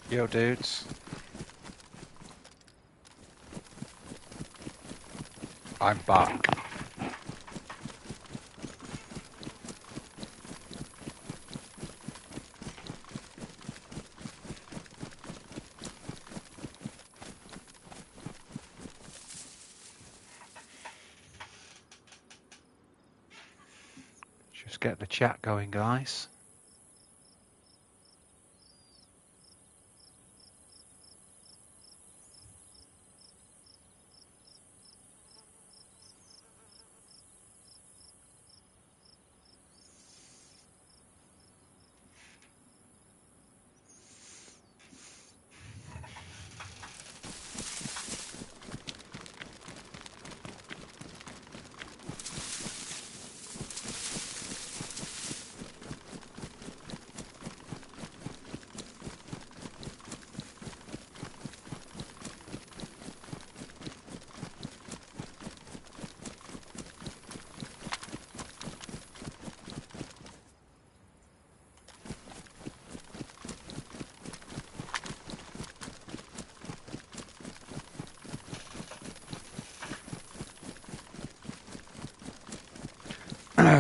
Yo, dudes. I'm back. Just get the chat going, guys.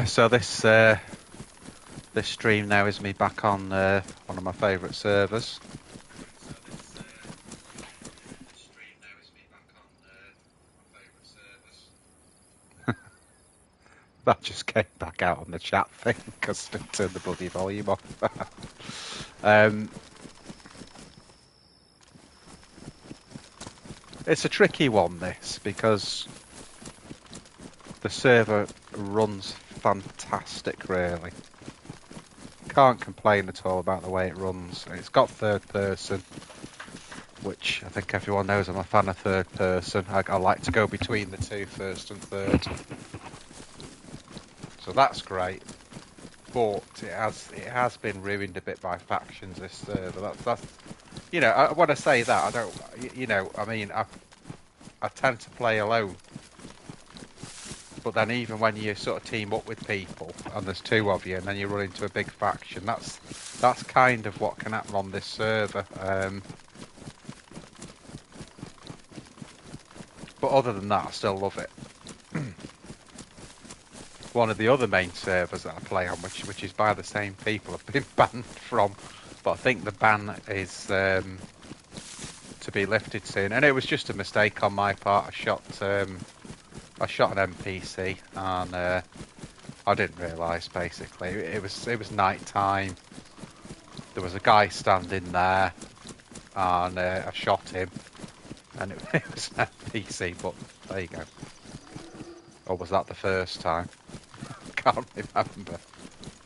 So this stream now is me back on one of my favourite servers. That just came back out on the chat thing because I turned the bloody volume off. It's a tricky one, this, because the server runs fantastic, really. Can't complain at all about the way it runs. It's got third person, which I think everyone knows I'm a fan of third person. I like to go between the two, first and third. So that's great. But it has been ruined a bit by factions, this server. That's you know, when I say that, I don't, you know, I mean, I tend to play alone. But then even when you sort of team up with people, and there's two of you, and then you run into a big faction, that's kind of what can happen on this server. But other than that, I still love it. One of the other main servers that I play on, which is by the same people, I've been banned from, but I think the ban is to be lifted soon. And it was just a mistake on my part. I shot an NPC, and I didn't realise. Basically, it was night time. There was a guy standing there, and I shot him, and it was an NPC. But there you go. Or was that the first time? Can't remember.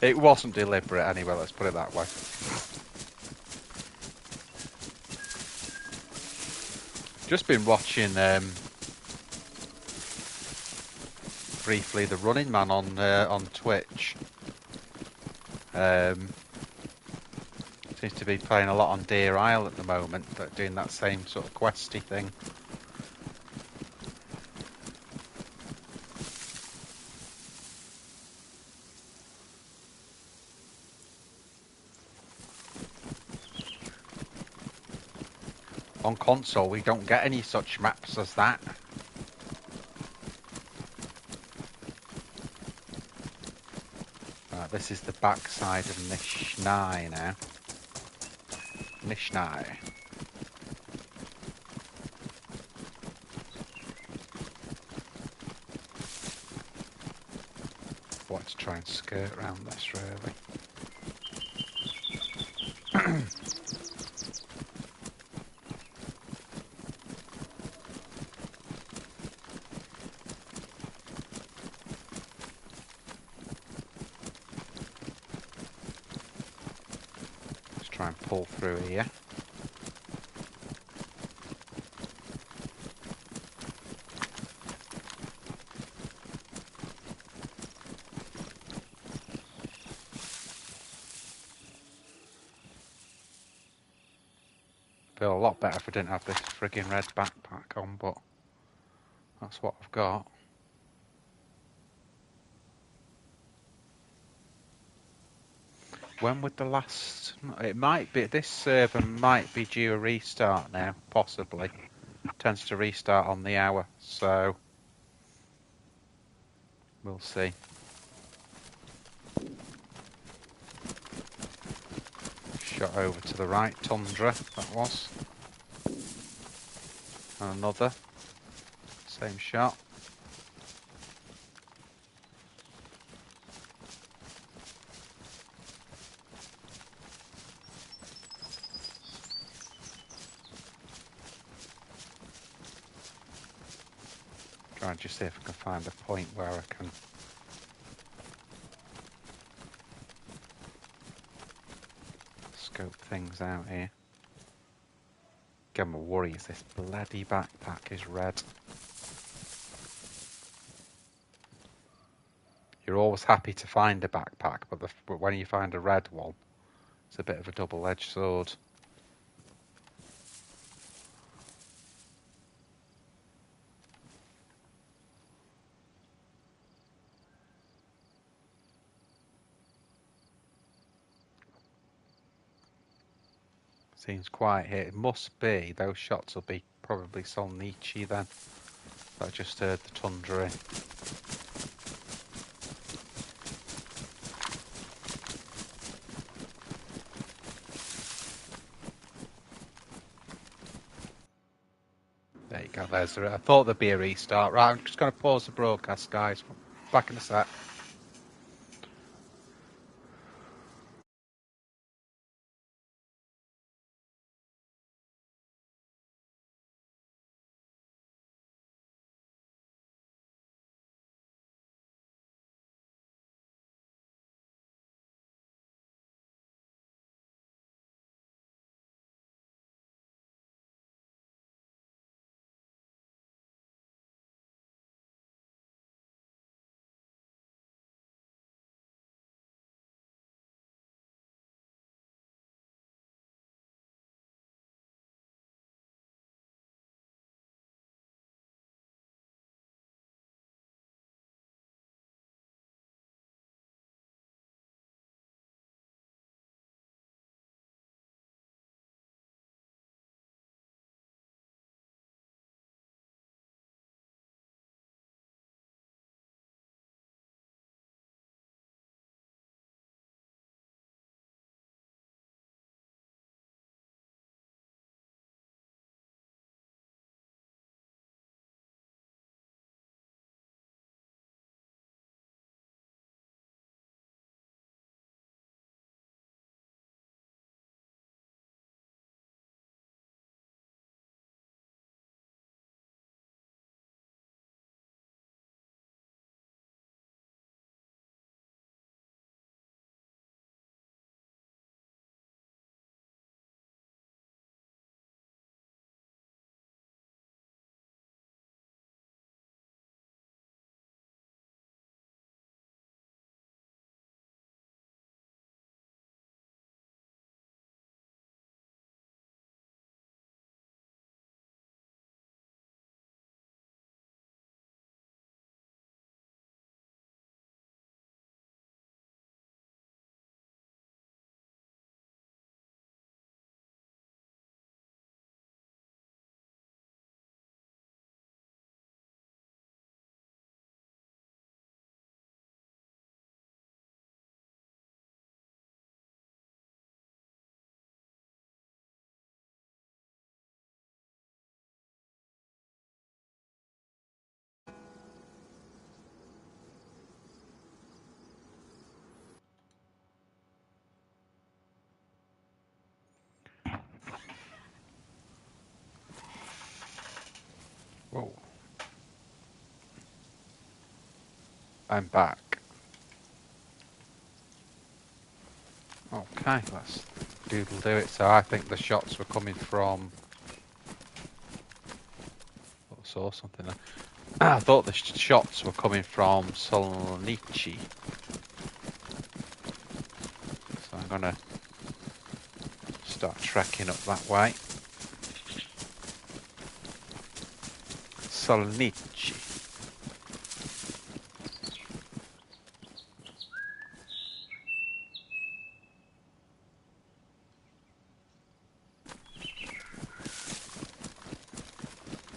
It wasn't deliberate anyway, let's put it that way. Just been watching briefly the Running Man on Twitch. Seems to be playing a lot on Deer Isle at the moment, doing that same sort of questy thing. On console, we don't get any such maps as that. Right, this is the backside of Nishnai now. Nishnai. Want to try and skirt around this, really. Try and pull through here. Feel a lot better if I didn't have this frigging red backpack on, but that's what I've got. When would the last... It might be... This server might be due a restart now, possibly. Tends to restart on the hour, so... We'll see. Shot over to the right, Tundra, that was. And another. Same shot. Trying to just see if I can find a point where I can scope things out here. Again, my worry is this bloody backpack is red. You're always happy to find a backpack, but when you find a red one, it's a bit of a double-edged sword. Seems quiet here. It must be, those shots will be probably Solnichy then. I just heard the Tundra in. There you go, there's the... I thought there'd be a restart. Right, I'm just going to pause the broadcast, guys. Back in a sec. Whoa. I'm back. Okay, let's doodle do it. So I think the shots were coming from... I saw something there. I thought the shots were coming from Solnichy. So I'm going to start trekking up that way. Solnichy.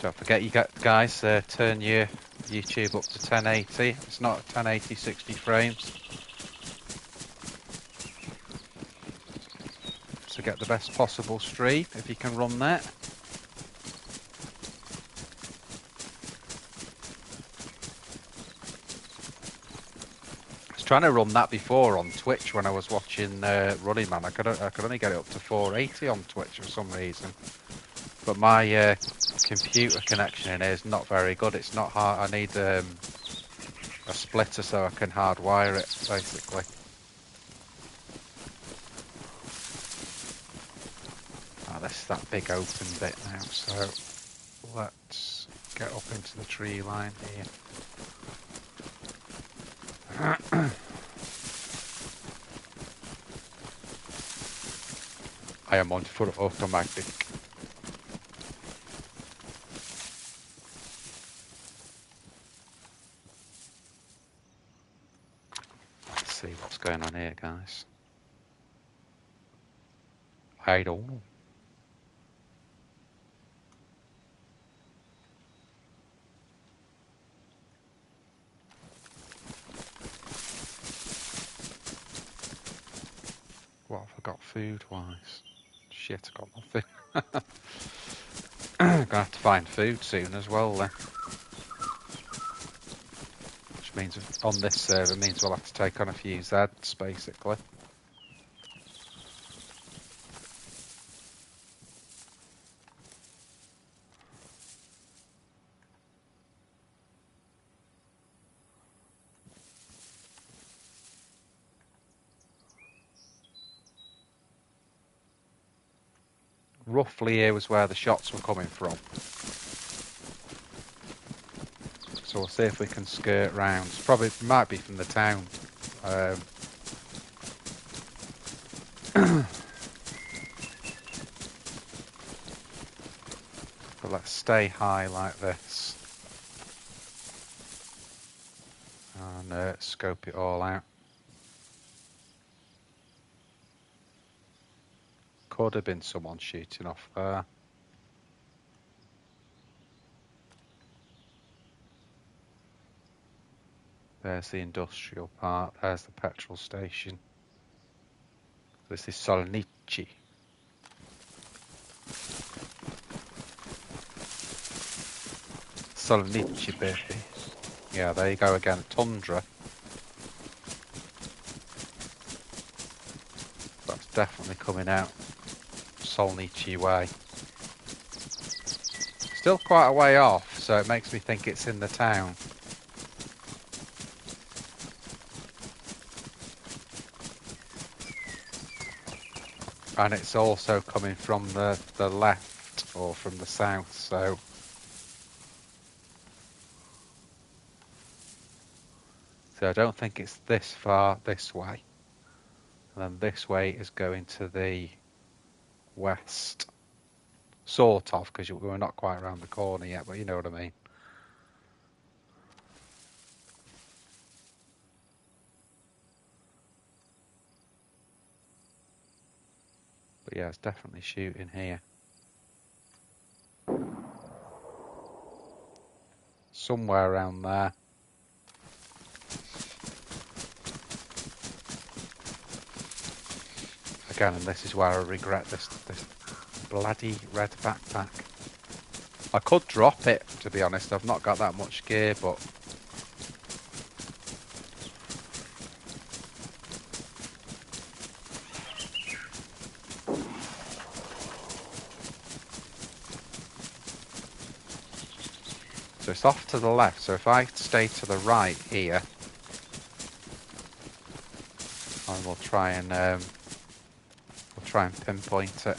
Don't forget, you guys, turn your YouTube up to 1080. It's not 1080 60 frames. To get the best possible stream, if you can run that. I was trying to run that before on Twitch when I was watching Running Man. I could only get it up to 480 on Twitch for some reason. But my computer connection in here is not very good. It's not hard. I need a splitter so I can hardwire it, basically. Oh, this is that big open bit now, so let's get up into the tree line here. I am on full automatic. Let's see what's going on here, guys. I don't know. What have I got food-wise? Shit, I got nothing. Gonna have to find food soon as well then. Which means on this server means we'll have to take on a few Zeds, basically. Roughly here was where the shots were coming from. So we'll see if we can skirt round. Probably might be from the town. But let's stay high like this. And scope it all out. Could have been someone shooting off there. There's the industrial part. There's the petrol station. This is Solnichy. Solnichy, baby. Yeah, there you go again. Tundra. That's definitely coming out Solnichy way. Still quite a way off, so it makes me think it's in the town. And it's also coming from the left or from the south, so I don't think it's this far this way. And then this way is going to the west. Sort of, because we're not quite around the corner yet, but you know what I mean. But yeah, it's definitely shooting here. Somewhere around there. Again, and this is where I regret this bloody red backpack. I could drop it, to be honest. I've not got that much gear, but so it's off to the left. So if I stay to the right here, and we'll try and pinpoint it.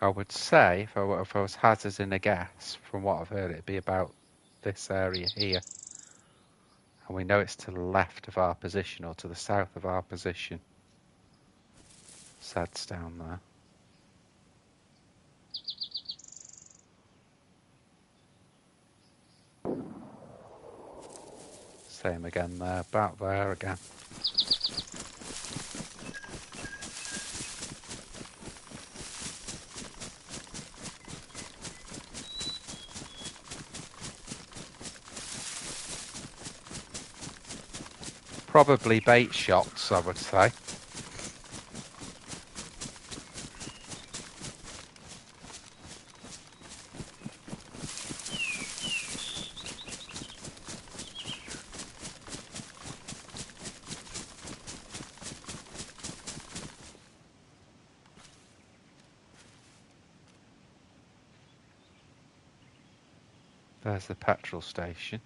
I would say, if I was hazarding a guess, from what I've heard, it'd be about this area here. And we know it's to the left of our position, or to the south of our position. Sad's down there. Same again there, about there again. Probably bait shots, I would say. There's the petrol station.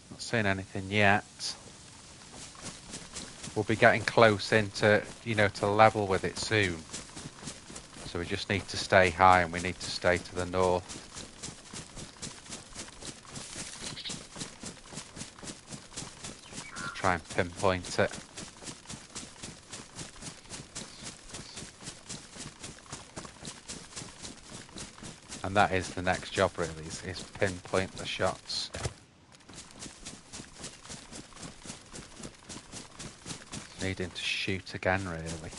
Not seeing anything yet. We'll be getting close into, to level with it soon. So we just need to stay high, and we need to stay to the north. Let's try and pinpoint it. And that is the next job, really, is pinpoint the shots. Needing to shoot again, really.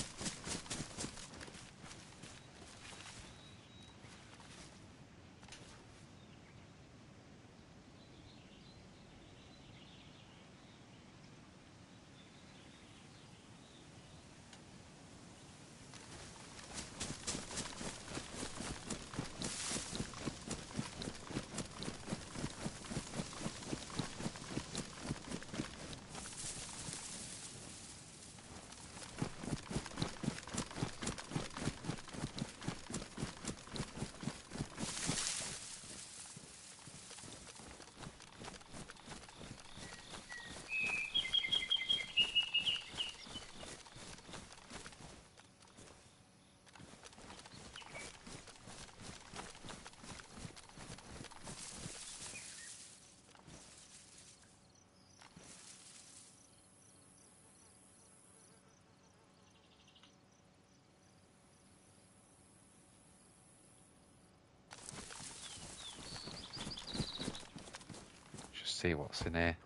See what's in here.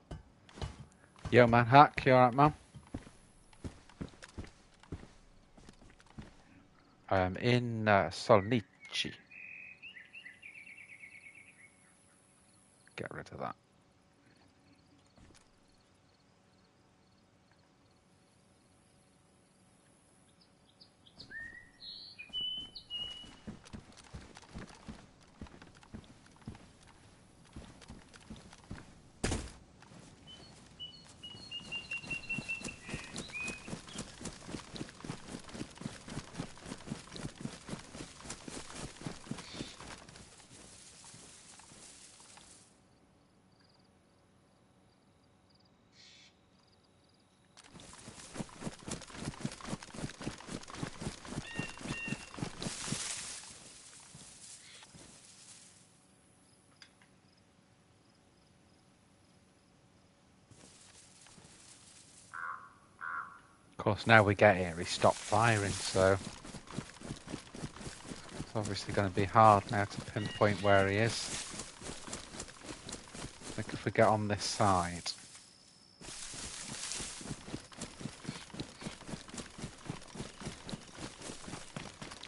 Yo, man, Hack, you alright, man? I'm in Solnichy. Get rid of that. Of course, now we get here, he stopped firing, so it's obviously going to be hard now to pinpoint where he is. I think if we get on this side.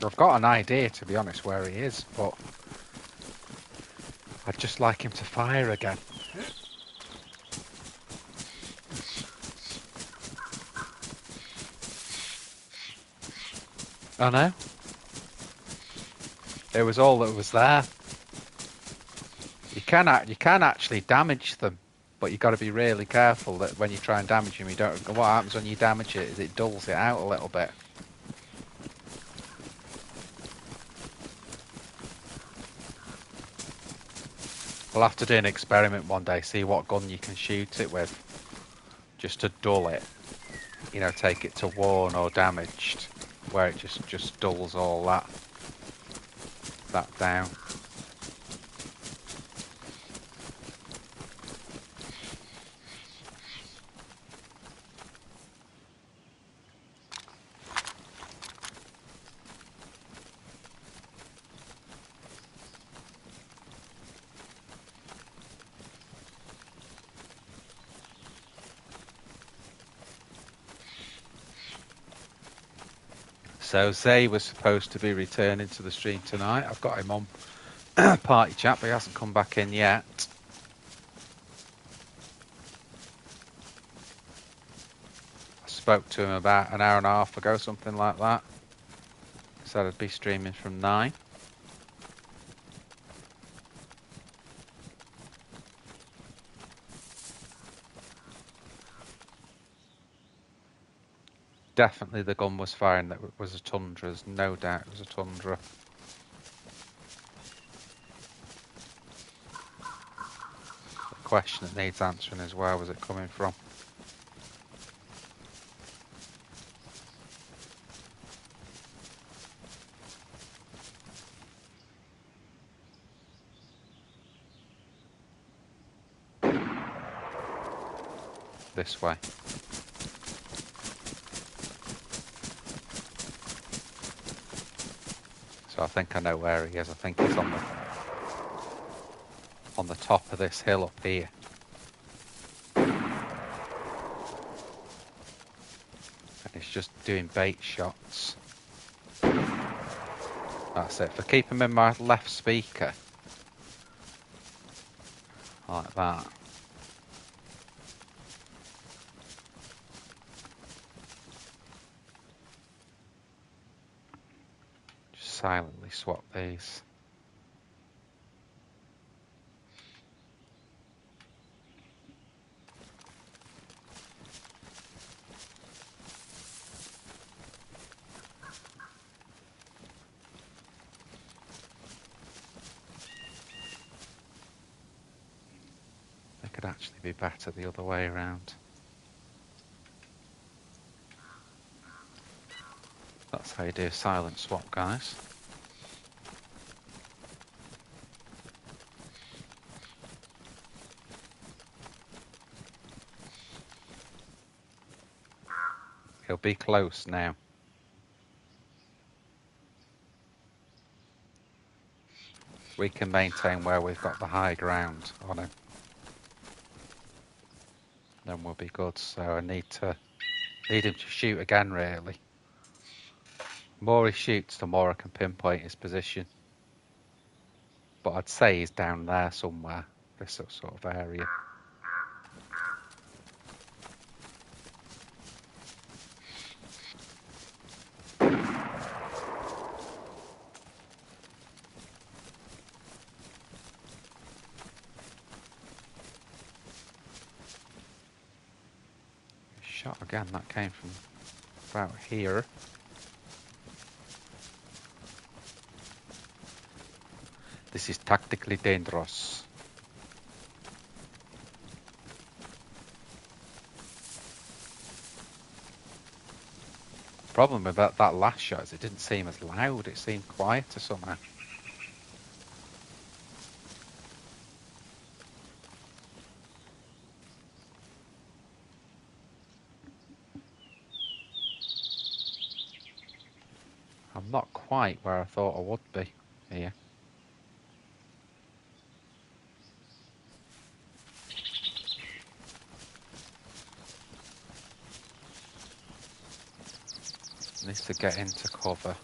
I've got an idea, to be honest, where he is, but I'd just like him to fire again. I know. It was all that was there. You can actually damage them, but you got to be really careful that when you try and damage them, you don't. What happens when you damage it is it dulls it out a little bit. We'll have to do an experiment one day, see what gun you can shoot it with, just to dull it. You know, take it to worn or damaged, where it just dulls all that down. So Zay was supposed to be returning to the stream tonight. I've got him on party chat, but he hasn't come back in yet. I spoke to him about an hour and a half ago, something like that. Said I'd be streaming from 9. Definitely the gun was firing that was a Tundra. There's no doubt it was a Tundra. The question that needs answering is where was it coming from? This way. So I think I know where he is. I think he's on the top of this hill up here. And he's just doing bait shots. That's it. If I keep him in my left speaker, like that. Just silently swap these. They could actually be better the other way around. That's how you do a silent swap, guys. He'll be close now. We can maintain where we've got the high ground on him. Then we'll be good. So I need him to shoot again, really. The more he shoots, the more I can pinpoint his position. But I'd say he's down there somewhere, this sort of area. Shot again, that came from about here. This is tactically dangerous. The problem with that last shot is it didn't seem as loud, it seemed quieter somehow. I'm not quite where I thought I would be here. Needs to get into cover.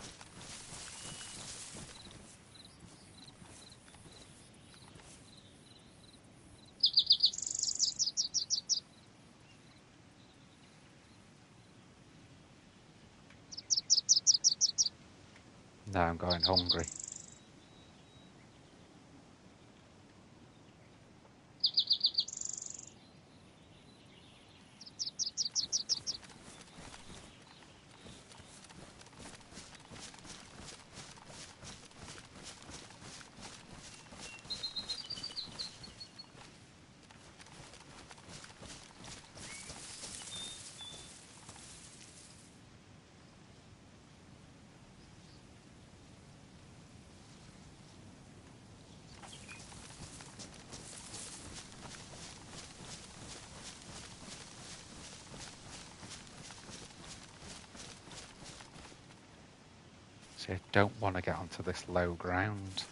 Now I'm going hungry. See, I don't want to get onto this low ground.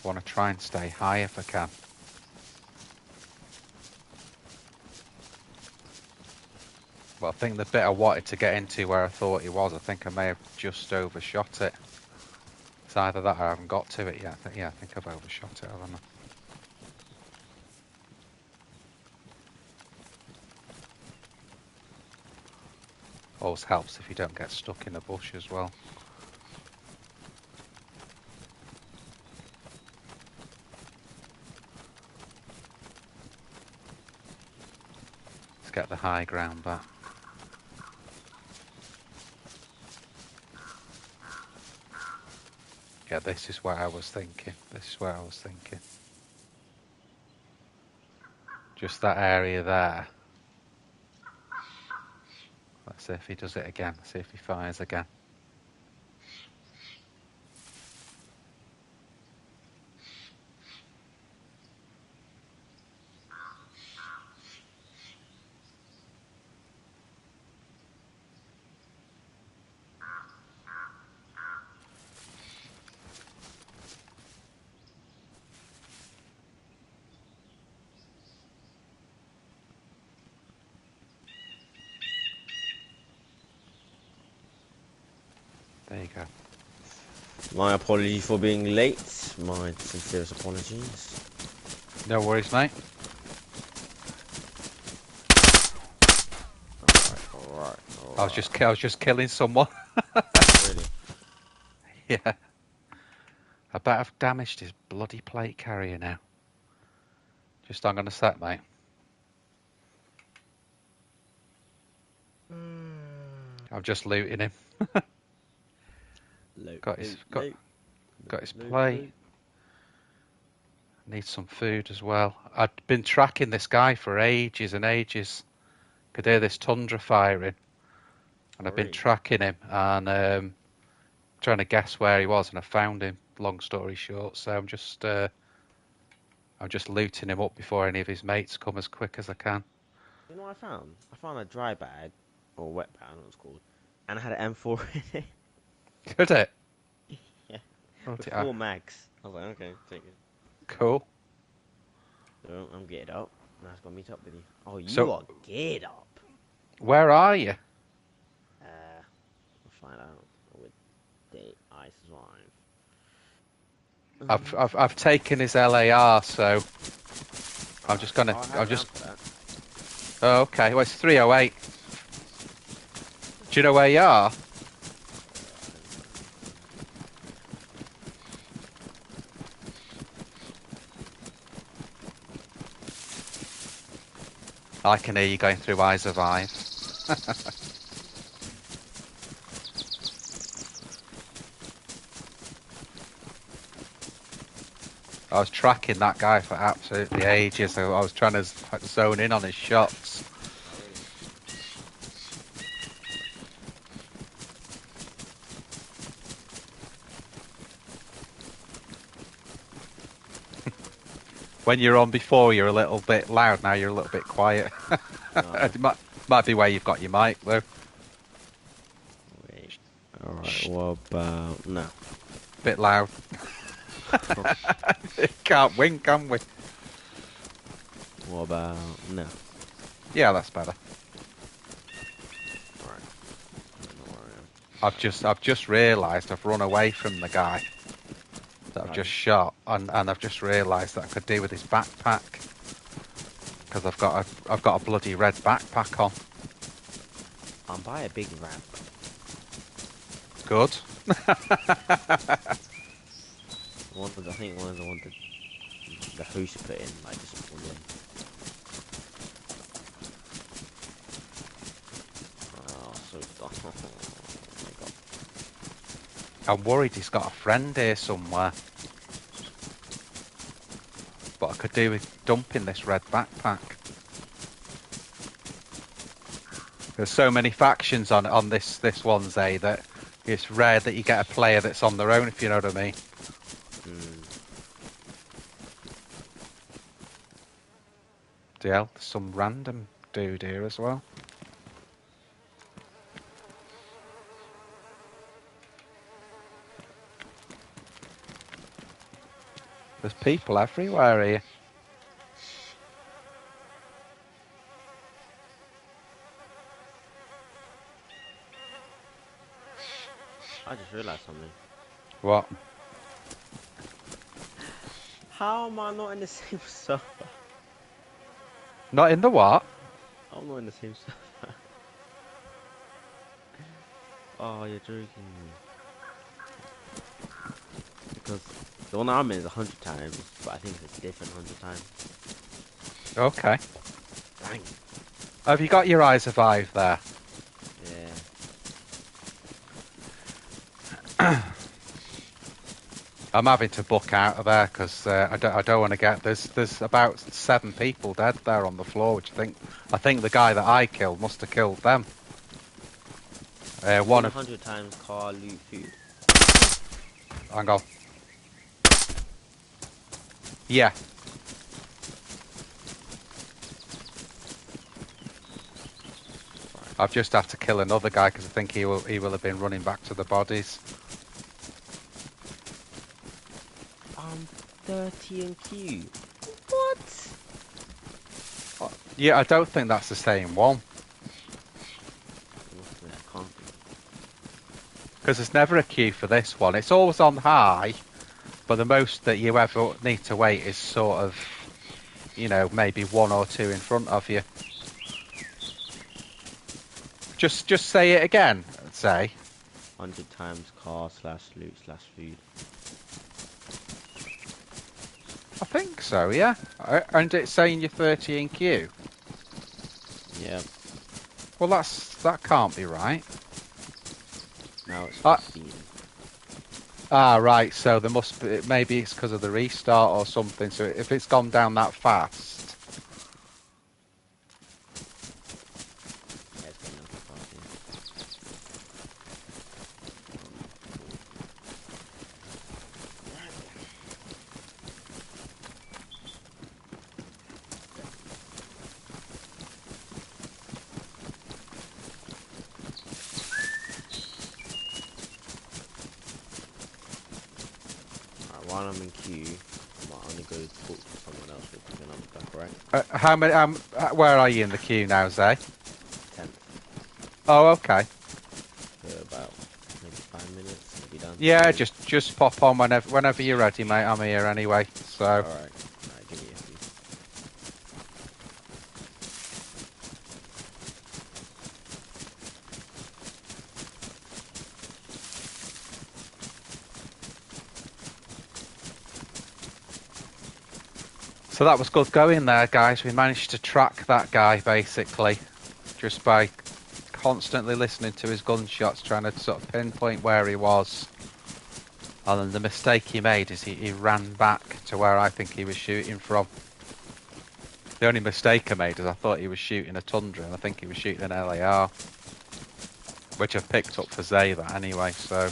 I want to try and stay high if I can. Well, I think the bit I wanted to get into where I thought he was, I think I may have just overshot it. It's either that or I haven't got to it yet. Yeah, I think I've overshot it, haven't I? Always helps if you don't get stuck in a bush as well. Let's get the high ground back. Yeah, this is what I was thinking. This is what I was thinking. Just that area there. Let's see if he does it again. Let's see if he fires again. There you go. My apology for being late. My sincerest apologies. No worries, mate. Alright. I was just killing someone. Really? Yeah. I bet I've damaged his bloody plate carrier now. Just hang on a sec, mate. I'm just looting him. Got his plate. Need some food as well. I'd been tracking this guy for ages and ages. Could hear this tundra firing, and I've been tracking him and trying to guess where he was, and I found him. Long story short, so I'm just looting him up before any of his mates come as quick as I can. You know what I found? I found a dry bag, or wet bag, I don't know what it's called, and I had an M4 in it. Could it? Yeah. With 4 mags. I was like, okay, take it. Cool. So I'm geared up. Now it's got to meet up with you. Oh, you are geared up. Where are you? We'll find out with Dayz Live. I've taken his LAR, so I'm just gonna. Oh, okay. Well, it's 308. Do you know where you are? I can hear you going through I Survive. I was tracking that guy for absolutely ages, so I was trying to zone in on his shots. When you're on before, you're a little bit loud. Now you're a little bit quiet. It might be where you've got your mic, though. Wait. Alright, what about... No. Bit loud. Can't win, can we? What about... No. Yeah, that's better. Alright. I've just realised I've run away from the guy that I've just shot, and I've just realised that I could do with his backpack, because I've got a bloody red backpack on. I'm by a big ramp. Good. I think one of the ones that the host put in, like just pulled in. Oh, oh my god. I'm worried he's got a friend here somewhere. But I could do with dumping this red backpack. There's so many factions on this one, Zay, that it's rare that you get a player that's on their own, if you know what I mean. DL, there's some random dude here as well. There's people everywhere here. I just realised something. What? How am I not in the same server? Not in the what? I'm not in the same server. Oh, you're joking me. Because the one I'm in is 100 times, but I think it's a different 100 times. Okay. Dang. Have you got your I survive there? Yeah. I'm having to book out of there because I don't want to get there's about 7 people dead there on the floor, which I think the guy that I killed must have killed them. One of 100 times car loot food. hang on. Yeah. I've just had to kill another guy because I think he will have been running back to the bodies. 30 and Q. What? Yeah, I don't think that's the same one. I can't be. Because there's never a queue for this one. It's always on high, but the most that you ever need to wait is sort of, you know, maybe 1 or 2 in front of you. Just say it again. Say. 100 times car / loot / food. I think so, yeah. And it's saying you're 30 in queue. Yeah. Well, that can't be right. Now it's 15. Right. So there must be. Maybe it's because of the restart or something. So if it's gone down that fast. Yeah, it's going down so fast, yeah. Alright, while I'm in queue, I'm gonna go talk to someone else with another stuff, right? How many? Where are you in the queue now, Zay? 10th. Oh, okay. For about maybe 5 minutes, we'll be done. Yeah, just pop on whenever you're ready, mate. I'm here anyway. So. Alright, give me a few. So that was good going there, guys. We managed to track that guy basically, just by constantly listening to his gunshots, trying to sort of pinpoint where he was. And then the mistake he made is he ran back to where I think he was shooting from. The only mistake I made is I thought he was shooting a Tundra, and I think he was shooting an LAR, which I've picked up for Zay that anyway. So.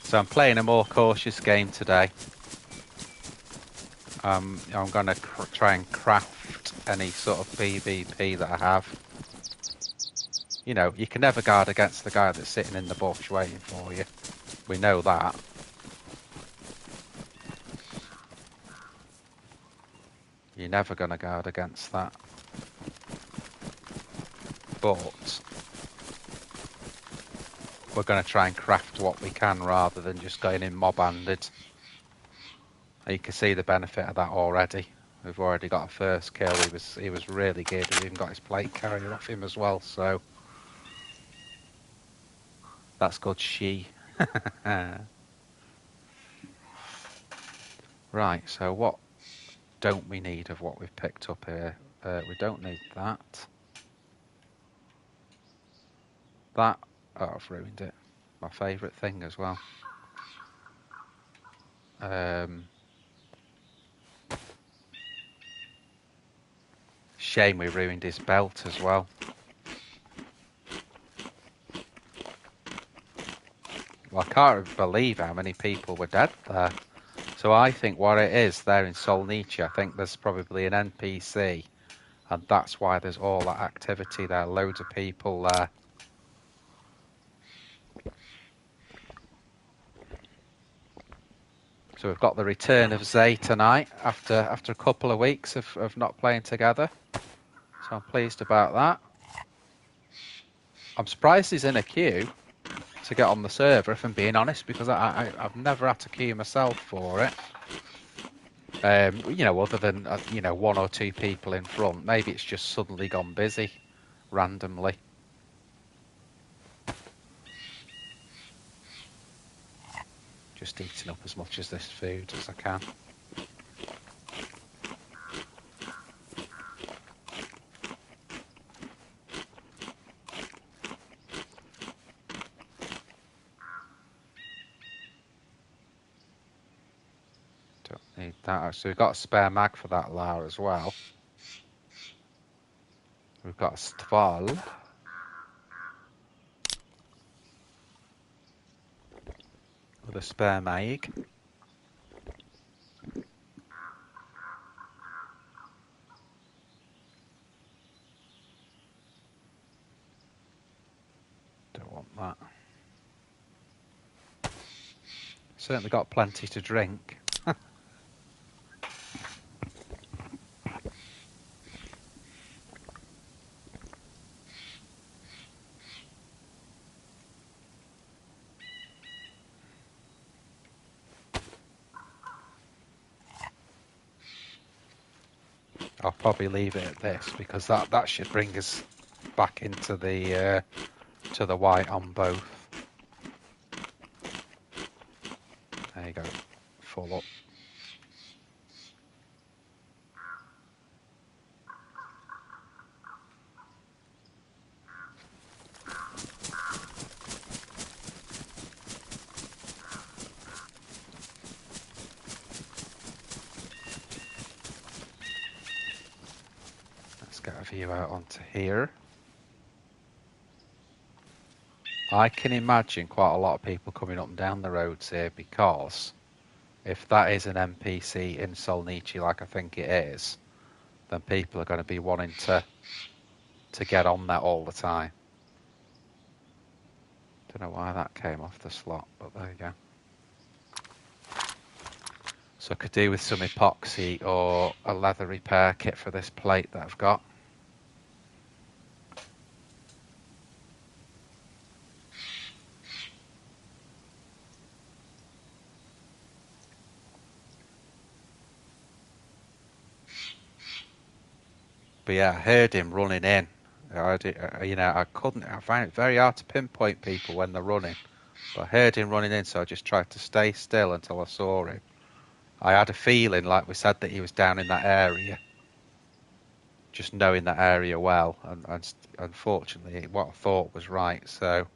So I'm playing a more cautious game today. I'm going to try and craft any sort of PvP that I have. You know, you can never guard against the guy that's sitting in the bush waiting for you. We know that. You're never going to guard against that. But we're going to try and craft what we can rather than just going in mob-handed. You can see the benefit of that already. We've already got a first kill. He was really good. We've even got his plate carrier off him as well. So that's good. Right. So what don't we need of what we've picked up here? We don't need that. That. Oh, I've ruined it. My favourite thing as well. Shame we ruined his belt as well. Well, I can't believe how many people were dead there. So I think what it is there in Solnichy, I think there's probably an NPC, and that's why there's all that activity there. Loads of people there. So we've got the return of Zay tonight after a couple of weeks of not playing together. So I'm pleased about that. I'm surprised he's in a queue to get on the server, if I'm being honest, because I've never had to queue myself for it. You know, other than you know, 1 or 2 people in front. Maybe it's just suddenly gone busy randomly. Just eating up as much of this food as I can. Don't need that. So we've got a spare mag for that Lar as well. We've got a Stval. With a spare mag. Don't want that. Certainly got plenty to drink. I'll probably leave it at this because that should bring us back into the to the white on both. There you go, full up. Let's get a view out onto here. I can imagine quite a lot of people coming up and down the roads here because if that is an NPC in Solnichy like I think it is, then people are going to be wanting to get on that all the time. Don't know why that came off the slot, but there you go. So I could do with some epoxy or a leather repair kit for this plate that I've got. But yeah, I heard him running in. You know, I find it very hard to pinpoint people when they're running. But I heard him running in, so I just tried to stay still until I saw him. I had a feeling, like we said, that he was down in that area. Just knowing that area well, and unfortunately, what I thought was right. So.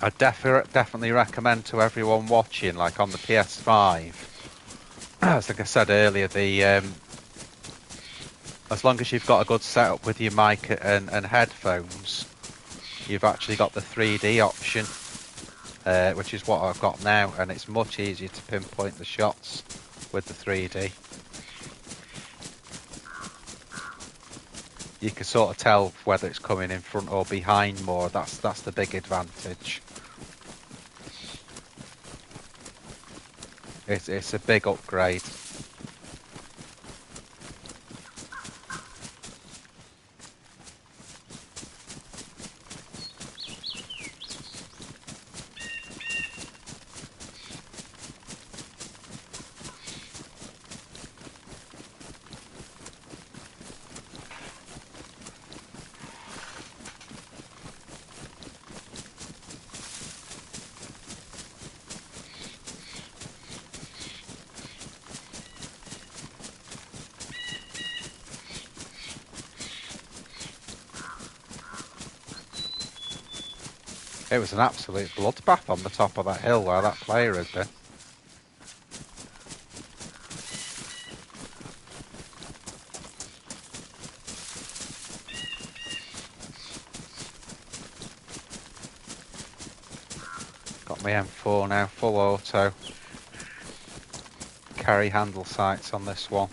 I definitely recommend to everyone watching, like on the PS5. As like I said earlier, the as long as you've got a good setup with your mic and headphones, you've actually got the 3D option, which is what I've got now, and it's much easier to pinpoint the shots with the 3D. You can sort of tell whether it's coming in front or behind more. That's the big advantage. It's a big upgrade. It was an absolute bloodbath on the top of that hill where that player had been. Got my M4 now, full auto. Carry handle sights on this one.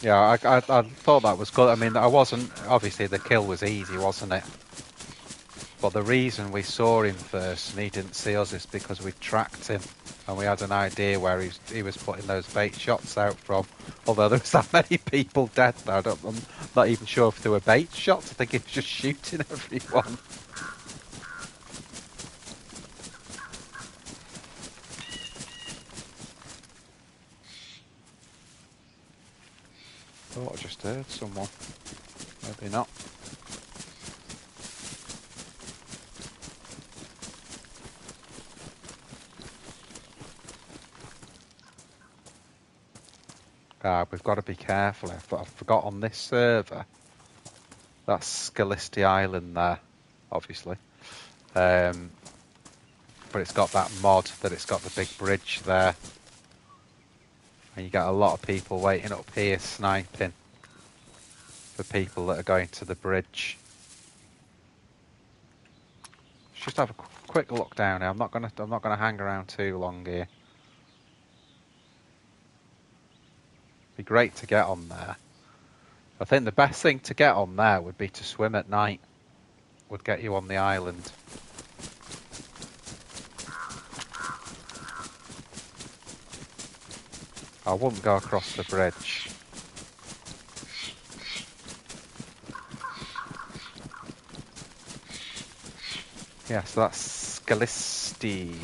Yeah, I thought that was good. I mean, I wasn't... Obviously, the kill was easy, wasn't it? But the reason we saw him first and he didn't see us is because we tracked him. And we had an idea where he was putting those bait shots out from. Although there was that many people dead there. I'm not even sure if they were bait shots. I think he was just shooting everyone. Oh, I just heard someone. Maybe not. We've got to be careful. I forgot on this server. That's Solnichy Island there, obviously. But it's got that mod that it's got the big bridge there. And you get a lot of people waiting up here sniping for people that are going to the bridge. Let's just have a quick look down here. I'm not gonna hang around too long here. Be great to get on there. I think the best thing to get on there would be to swim at night. Would get you on the island. I wouldn't go across the bridge. Yeah, so that's Solnichy.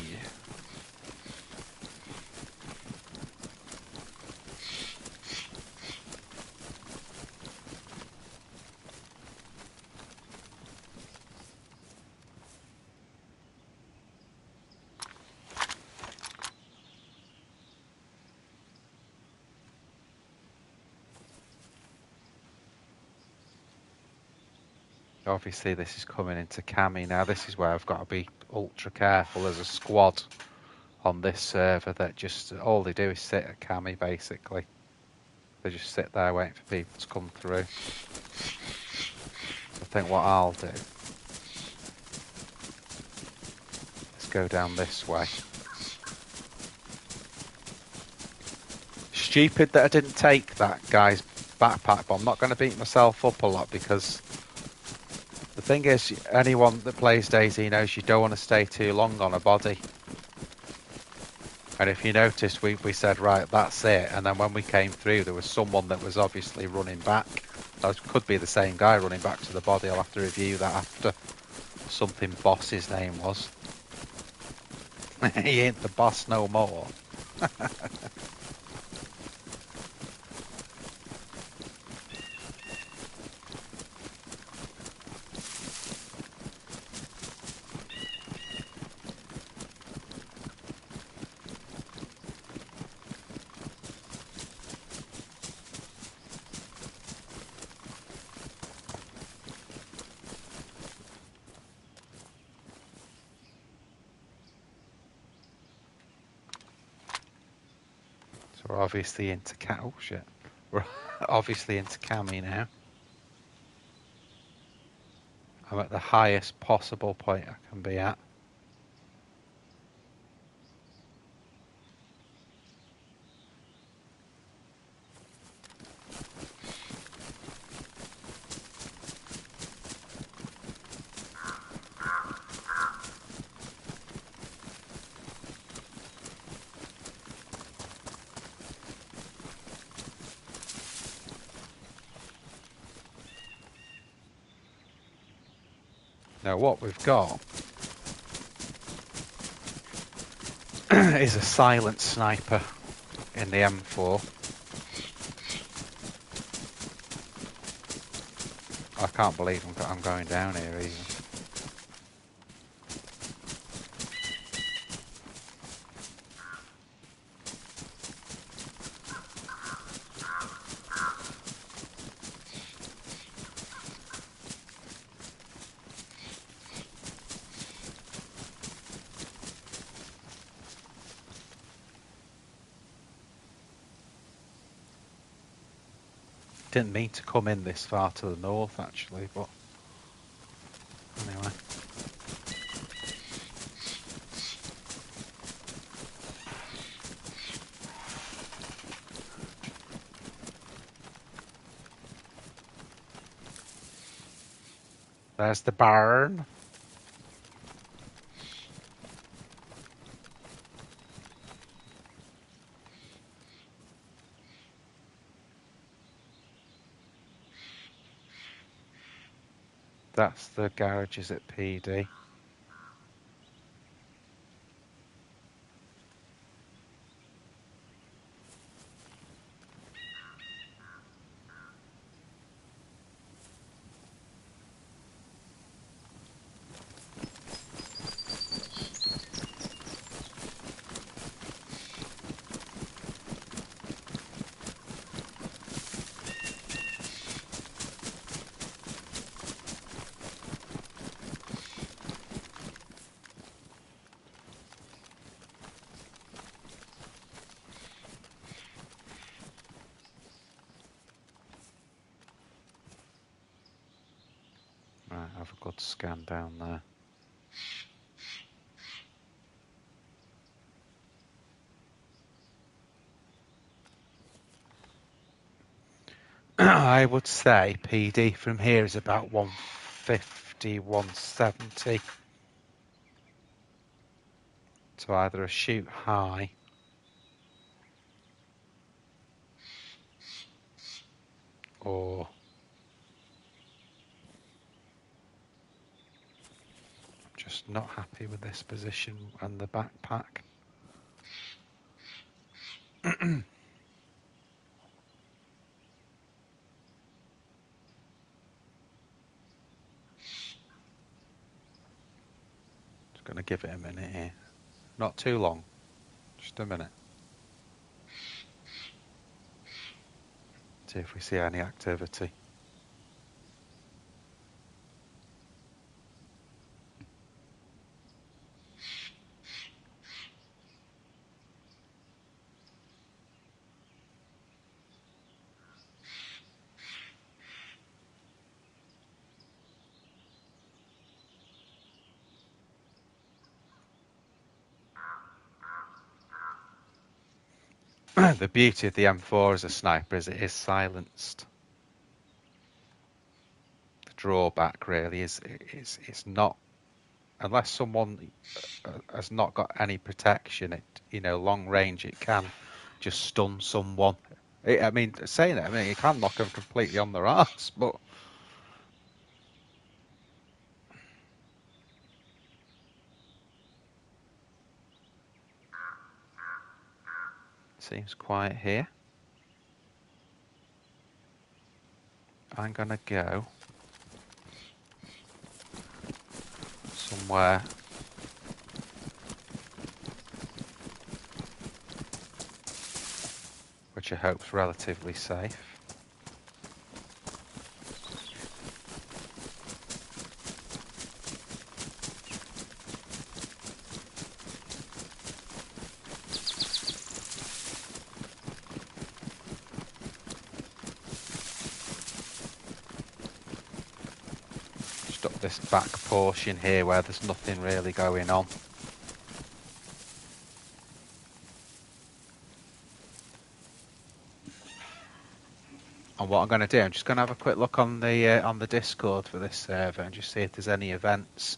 Obviously this is coming into Cami now. This is where I've got to be ultra careful. There's a squad on this server that just, all they do is sit at Cami basically. They just sit there waiting for people to come through. I think what I'll do is go down this way. Stupid that I didn't take that guy's backpack, but I'm not going to beat myself up a lot because the thing is, anyone that plays Dayz knows you don't want to stay too long on a body. And if you noticed, we said, right, that's it. And then when we came through, there was someone that was obviously running back. That could be the same guy running back to the body. I'll have to review that after. Something boss his name was. He ain't the boss no more. So we're obviously into oh shit. We're obviously into Cami now. I'm at the highest possible point I can be at. Now what we've got is a silent sniper in the M4. I can't believe I'm going down here even. Didn't mean to come in this far to the north actually, but anyway. There's the barn. That's the garages at PD. Right, have a good scan down there. I would say PD from here is about 150, 170. So either a shoot high or I'm just not happy with this position and the backpack. Just going to give it a minute here. Not too long, just a minute. See if we see any activity. The beauty of the M4 as a sniper is it is silenced. The drawback really is it's not, unless someone has not got any protection, long range, it can just stun someone. Saying it, it can knock them completely on their arse, but seems quiet here. I'm gonna go somewhere which I hope's relatively safe. Just up this back portion here where there's nothing really going on. And what I'm going to do, I'm just going to have a quick look on the Discord for this server and just see if there's any events.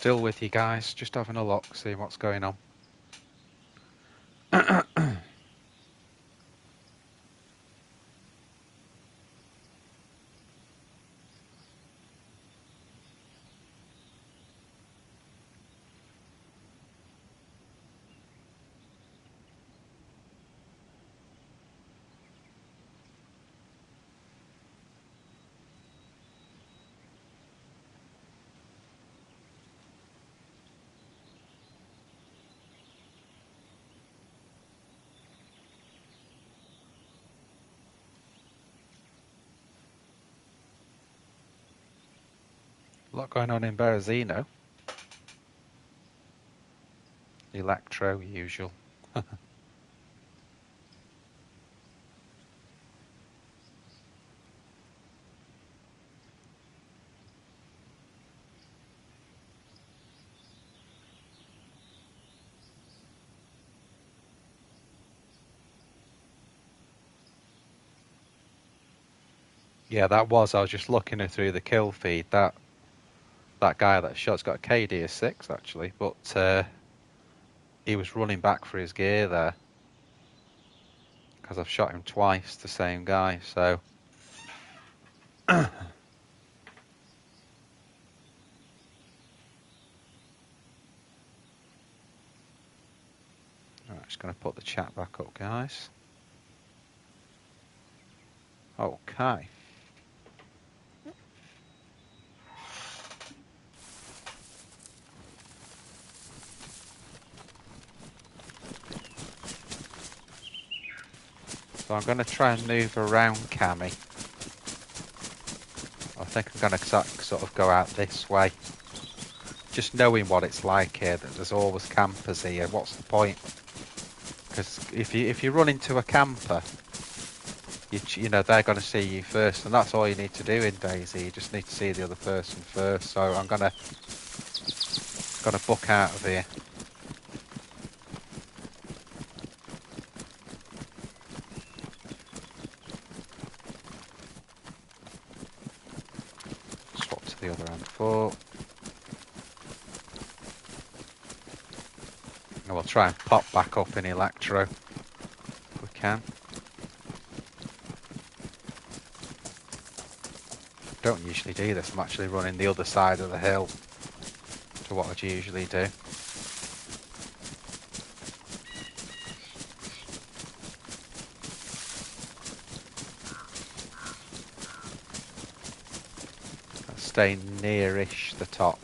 Still with you guys, just having a look, seeing what's going on. A lot going on in Berezino. Electro, usual. Yeah, that was. I was just looking through the kill feed. That guy that shot's got a KD of 6 actually, but he was running back for his gear there because I've shot him twice, the same guy. So I'm just going to put the chat back up, guys. Okay. So I'm going to try and move around Cammy. I think I'm going to sort of go out this way. Just knowing what it's like here, that there's always campers here. What's the point? Because if you run into a camper, you know they're going to see you first, and that's all you need to do in Dayz. You just need to see the other person first. So I'm gonna book out of here. Swap to the other end foot. And we'll try and pop back up in Electro if we can. Don't usually do this. I'm actually running the other side of the hill to what I'd usually do. I'll stay nearish the top.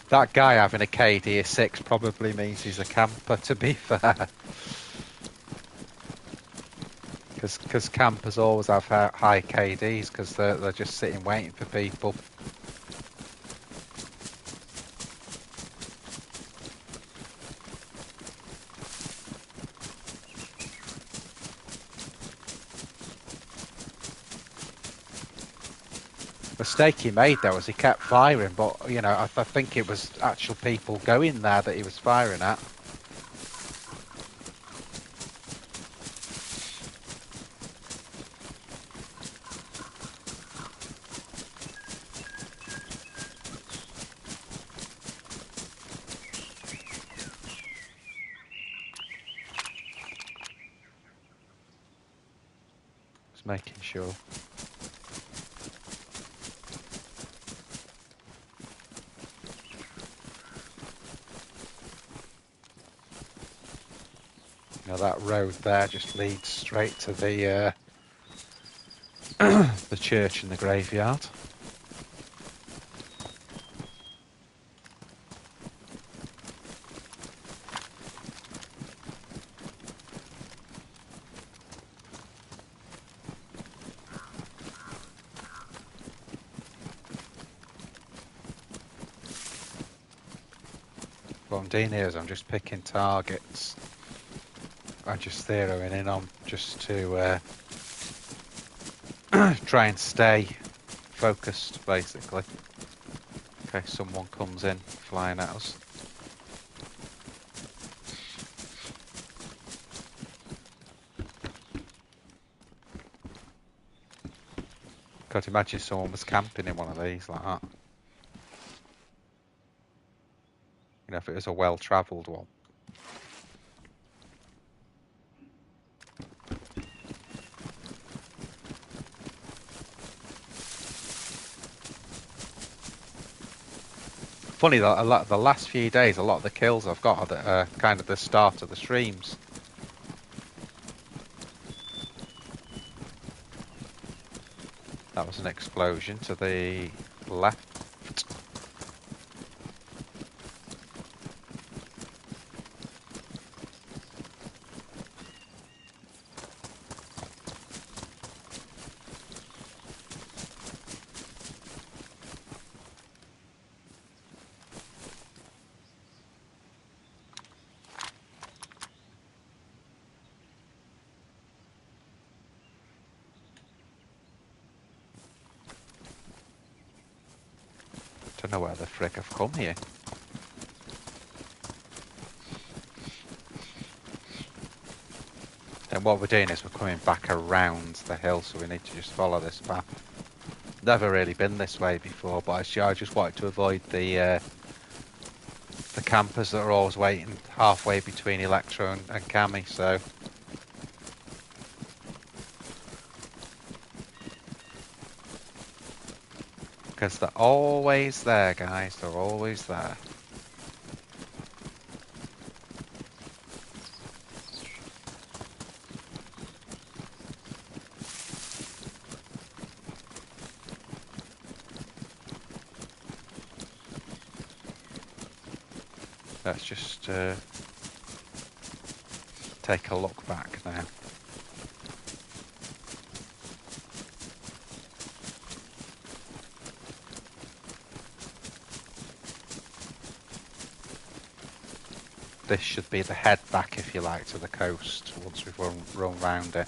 That guy having a KD of 6 probably means he's a camper, to be fair. Because campers always have high KDs because they're just sitting waiting for people. The mistake he made though was he kept firing, but you know I think it was actual people going there that he was firing at. Just making sure. Now that road there just leads straight to the the church and the graveyard. What I'm doing here is I'm just picking targets and just zeroing in on just to try and stay focused, basically. Okay, someone comes in flying at us. God, imagine someone was camping in one of these like that. You know, if it was a well-travelled one. Funny that the last few days, a lot of the kills I've got are kind of the start of the streams. That was an explosion to the left. Don't know where the frick I've come here. And what we're doing is we're coming back around the hill, so we need to just follow this path. Never really been this way before, but I just wanted to avoid the campers that are always waiting halfway between Electro and Cammy, so... Because they're always there, guys, they're always there. Let's just take a look back now. This should be the head back, if you like, to the coast once we've run round it.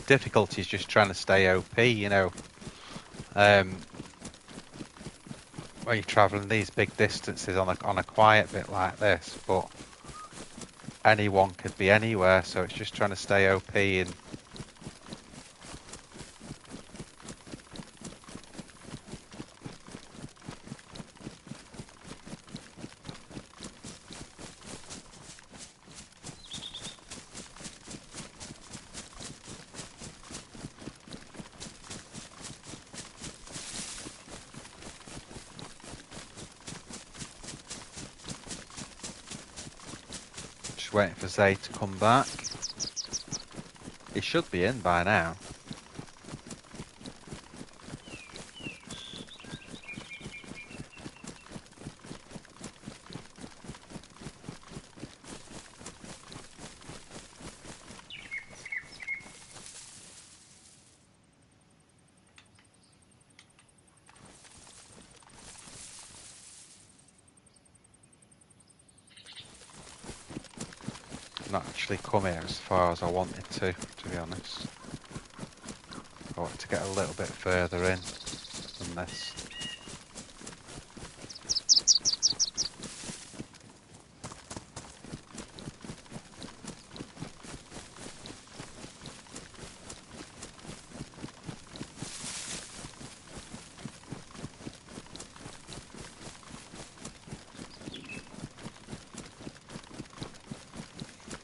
Difficulty is just trying to stay OP, you know. When you're travelling these big distances on a quiet bit like this, but anyone could be anywhere, so it's just trying to stay OP and waiting for Zay to come back. He should be in by now. Not actually come here as far as I wanted to be honest. I wanted to get a little bit further in than this.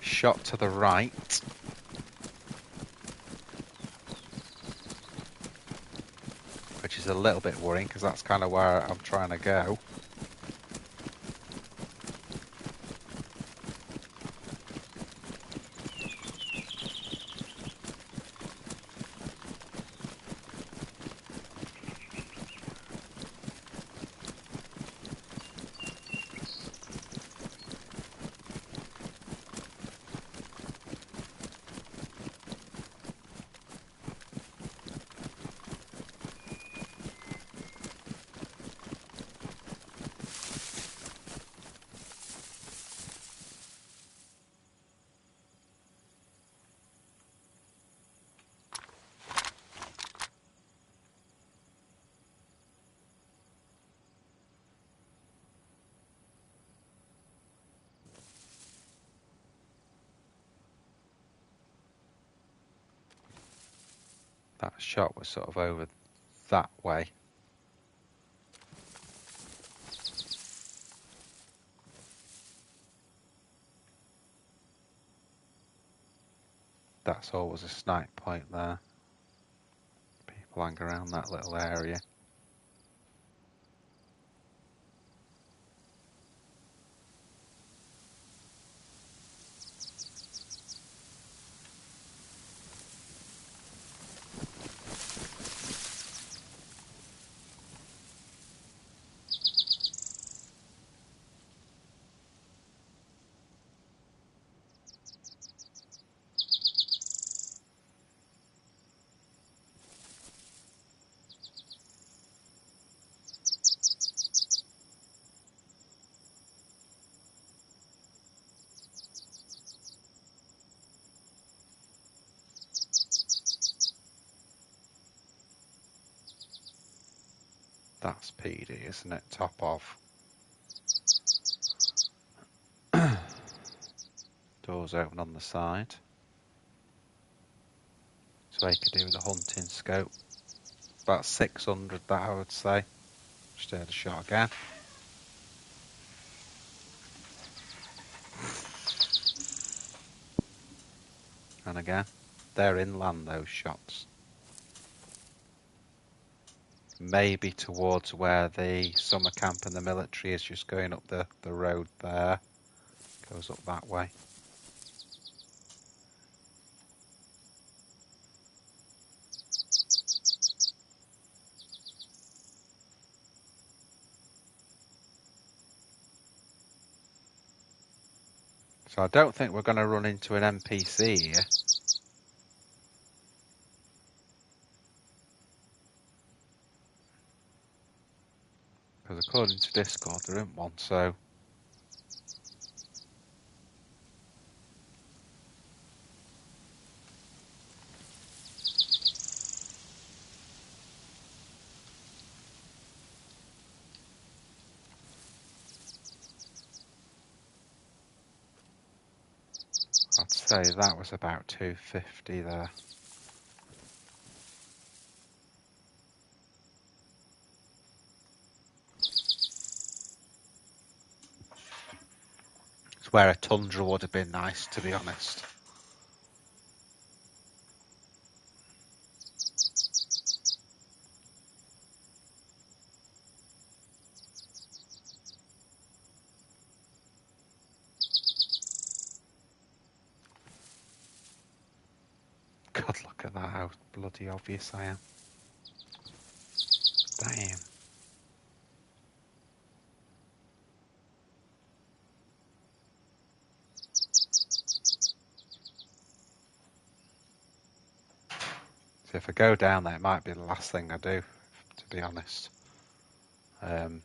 Shot to the right. Which is a little bit worrying because that's kind of where I'm trying to go. That shot was sort of over that way. That's always a snipe point there. People hang around that little area. That's PD, isn't it? Top of. Doors open on the side. So he could do with a hunting scope. About 600 that I would say. Just heard a shot again. And again. They're inland, those shots. Maybe towards where the summer camp and the military is, just going up the road there. Goes up that way. So I don't think we're going to run into an NPC here. Because according to Discord there isn't one, so... I'd say that was about 250 there. It's where a tundra would have been nice, to be honest. God, look at that, how bloody obvious I am. Damn. So if I go down there, it might be the last thing I do, to be honest. It'd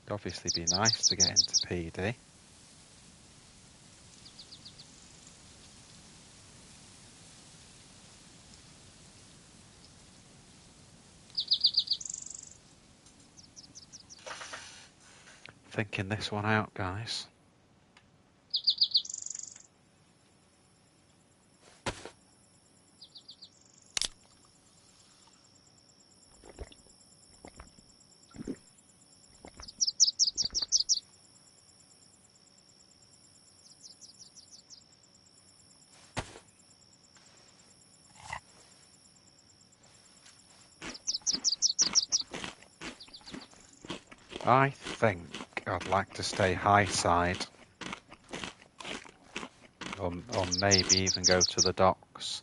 obviously be nice to get into PD. Thinking this one out, guys. I think I'd like to stay high side. Or maybe even go to the docks.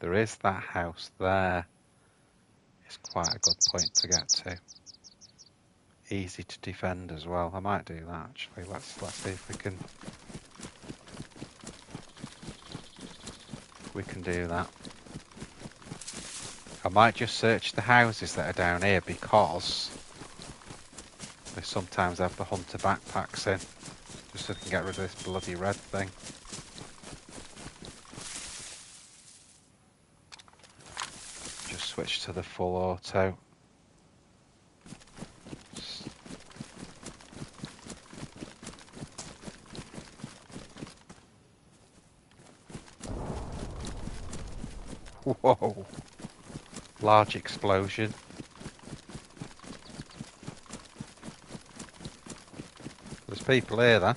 There is that house there. It's quite a good point to get to. Easy to defend as well. I might do that actually. Let's see if we can do that. I might just search the houses that are down here because they sometimes have the hunter backpacks in, just so they can get rid of this bloody red thing. Just switch to the full auto. Whoa! Large explosion. There's people here then.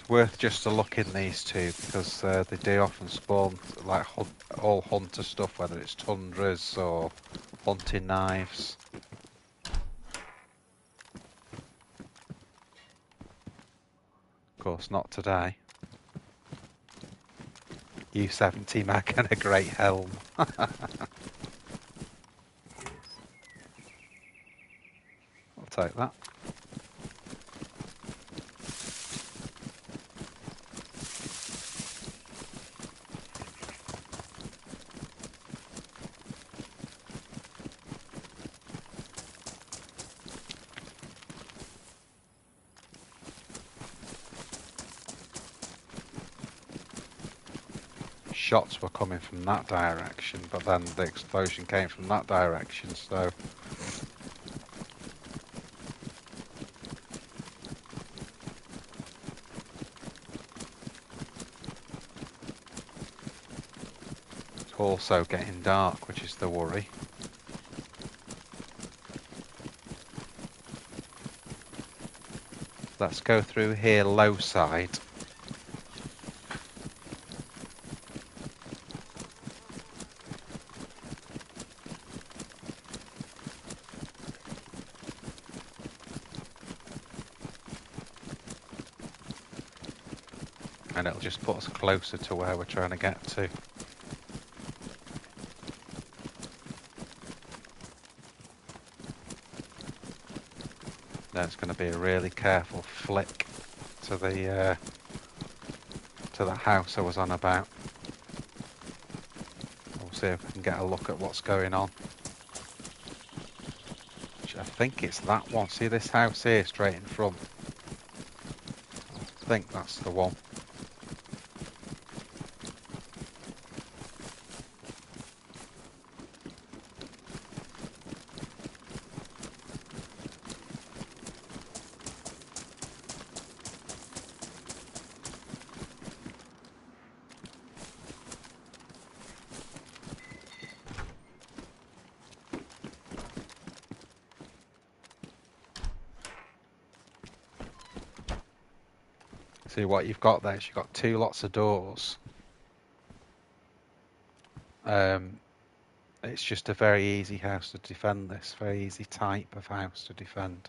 Worth just a look in these two because they do often spawn like all hunter stuff, whether it's tundras or hunting knives. Of course, not today. U70 mag and a great helm. I'll take that. Shots were coming from that direction, but then the explosion came from that direction, so... It's also getting dark, which is the worry. Let's go through here low side. And it'll just put us closer to where we're trying to get to. Then it's going to be a really careful flick to the house I was on about. We'll see if we can get a look at what's going on. Which I think it's that one. See this house here straight in front? I think that's the one. See what you've got there is you've got two lots of doors. It's just a very easy house to defend this, very easy type of house to defend.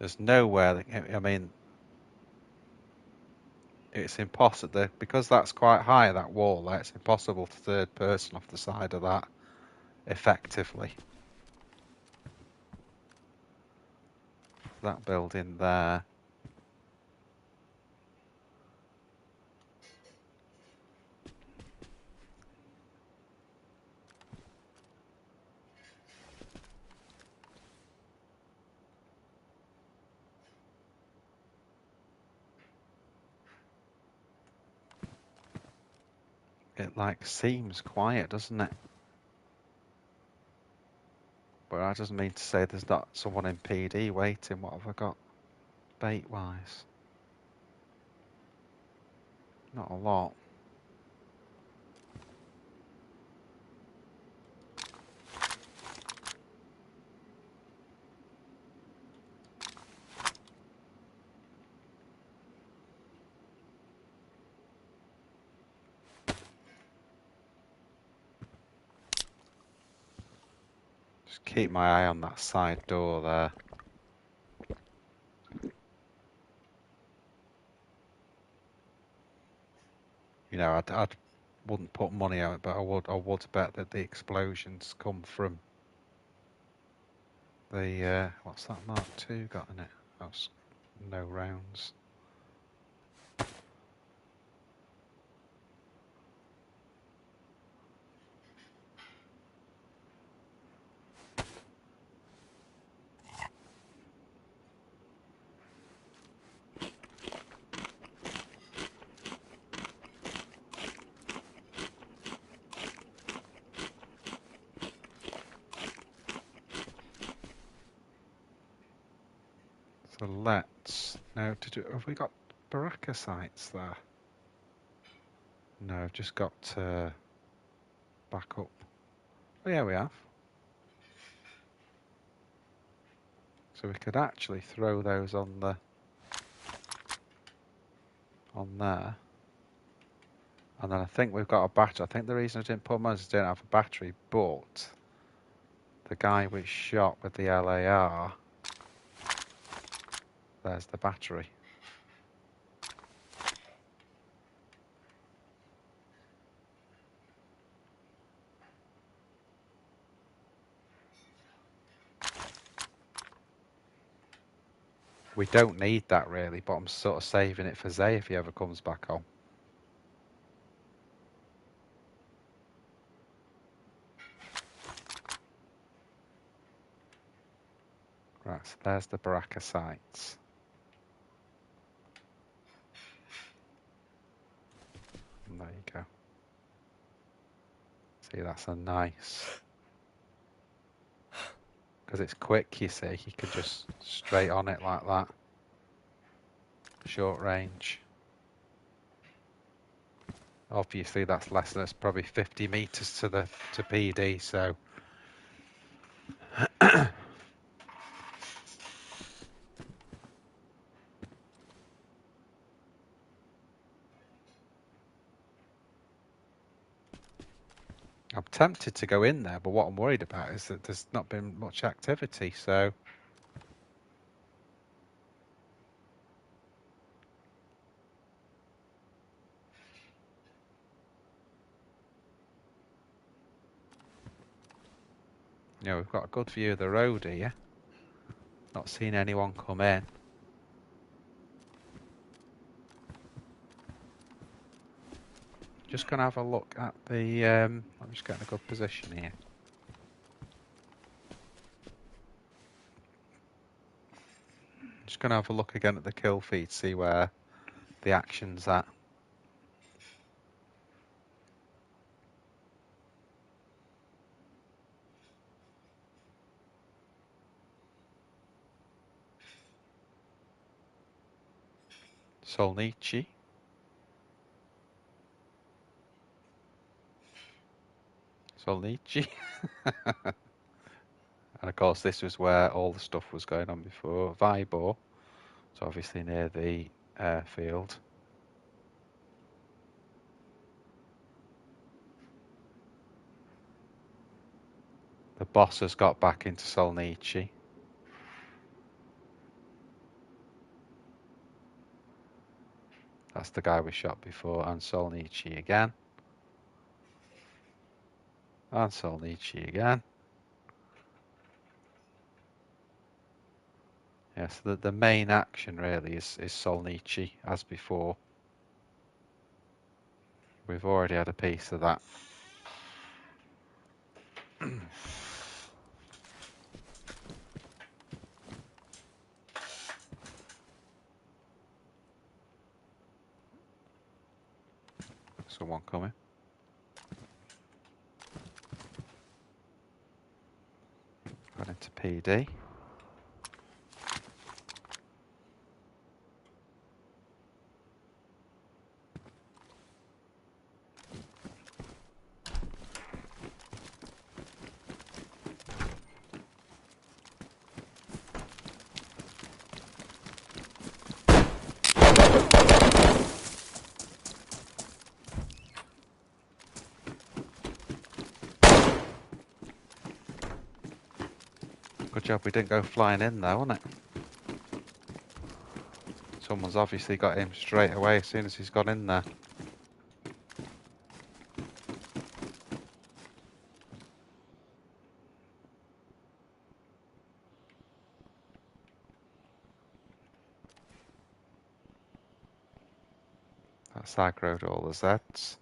There's nowhere. I mean, it's impossible because that's quite high. That wall there. It's impossible to third person off the side of that effectively. That building there. It like seems quiet, doesn't it? But that doesn't mean to say there's not someone in PD waiting. What have I got bait wise? Not a lot. Just keep my eye on that side door there. You know, I wouldn't put money on it, but I would bet that the explosions come from the what's that Mark II got in it? That's no rounds. So let's now have we got Baraka sites there? No, I've just got back up. Oh yeah, we have. So we could actually throw those on there. And then I think we've got a battery. I think the reason I didn't put them on is I didn't have a battery, but the guy was shot with the LAR. There's the battery. We don't need that really, but I'm sort of saving it for Zay if he ever comes back on. Right, so there's the Baraka sites. And there you go. See, that's a nice... Because it's quick, you see, you could just straight on it like that. Short range. Obviously, that's less than, it's probably 50 meters to PD, so... I'm tempted to go in there, but what I'm worried about is that there's not been much activity, so... You know, we've got a good view of the road here. Not seen anyone come in. Just going to have a look at the... I'm just getting a good position here. Just going to have a look again at the kill feed, see where the action's at. Solnichy. Solnichy. And of course this was where all the stuff was going on before. Vibor. So obviously near the airfield. The boss has got back into Solnichy. That's the guy we shot before, and Solnichy again. And Solnichy again. Yes, the main action really is Solnichy, as before. We've already had a piece of that. Someone coming. Got into PD. Good job we didn't go flying in there, wasn't it? Someone's obviously got him straight away as soon as he's got in there. That's aggroed all the Zs.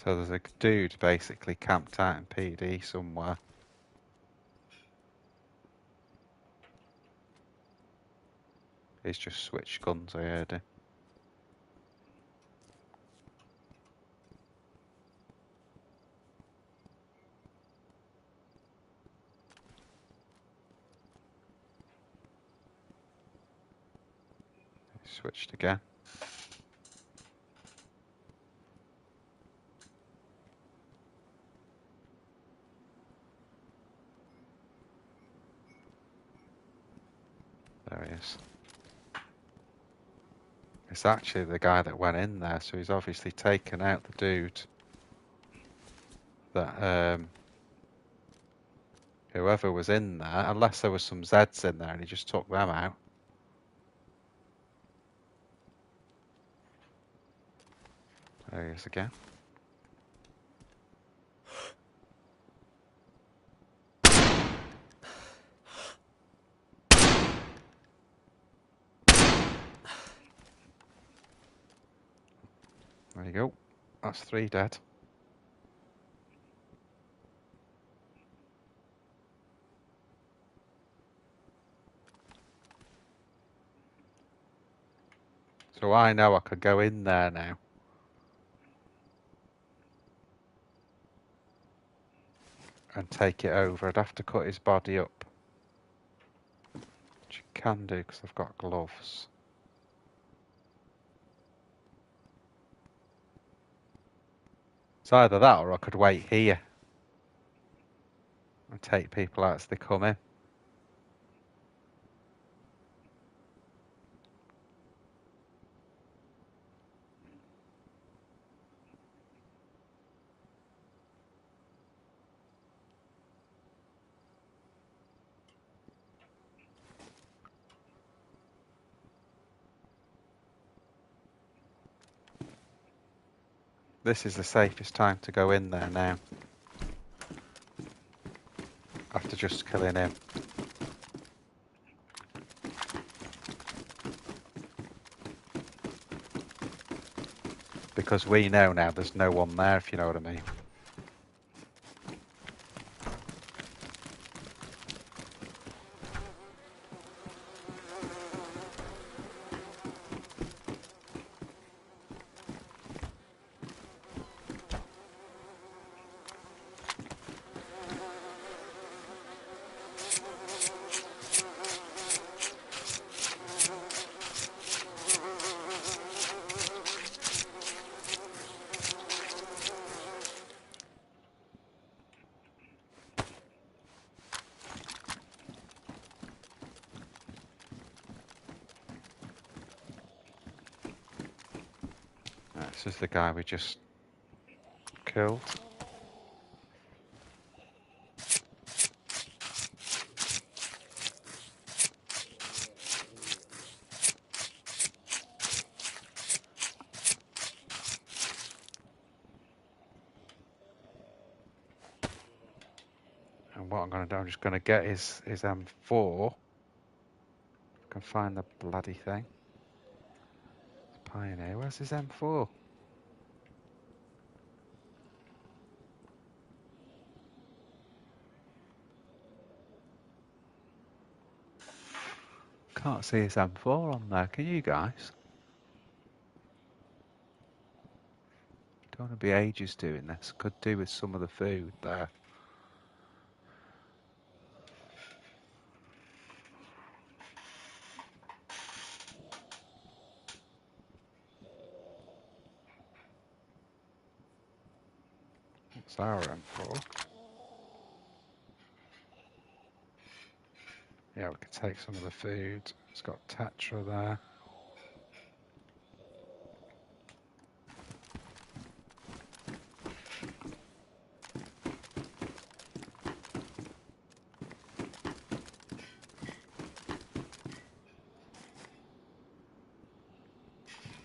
So there's a dude basically camped out in PD somewhere. He's just switched guns, I heard him. He switched again. There he is. It's actually the guy that went in there, so he's obviously taken out the dude that whoever was in there, unless there was some Zs in there and he just took them out. There he is again. There you go. That's 3 dead. So I know I could go in there now. And take it over. I'd have to cut his body up. Which I can do because I've got gloves. It's either that or I could wait here. And take people out as they come in. This is the safest time to go in there now. After just killing him. Because we know now there's no one there, if you know what I mean. This is the guy we just killed. And what I'm going to do, I'm just going to get his M4. I can find the bloody thing. Pioneer, where's his M4? Can't see his M4 on there, can you guys? Don't want to be ages doing this. Could do with some of the food there. What's our M4? Yeah, we can take some of the food. It's got Tetra there.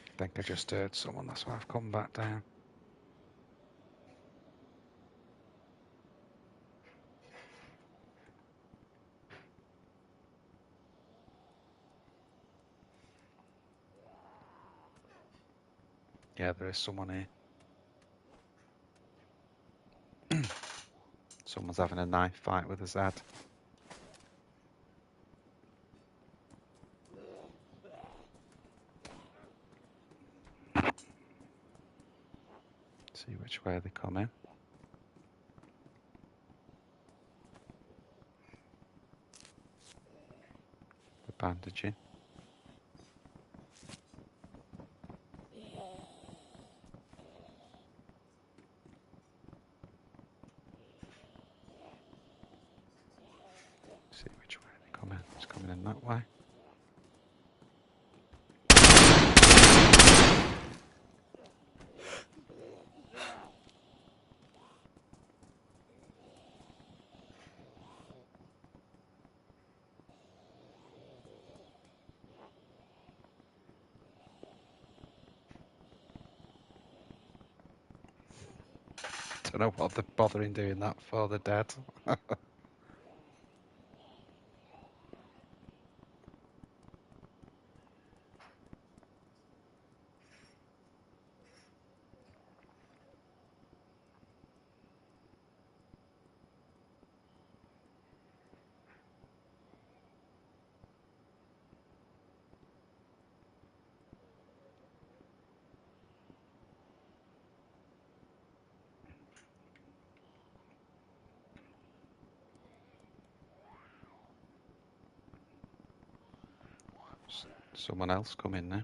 I think I just heard someone, that's why I've come back down. Yeah, there is someone here. Someone's having a knife fight with a Z. See which way they come in. The bandaging. See which way they come in. It's coming in that way. Don't know what they're bothering doing that for, they're dead. Someone else come in now.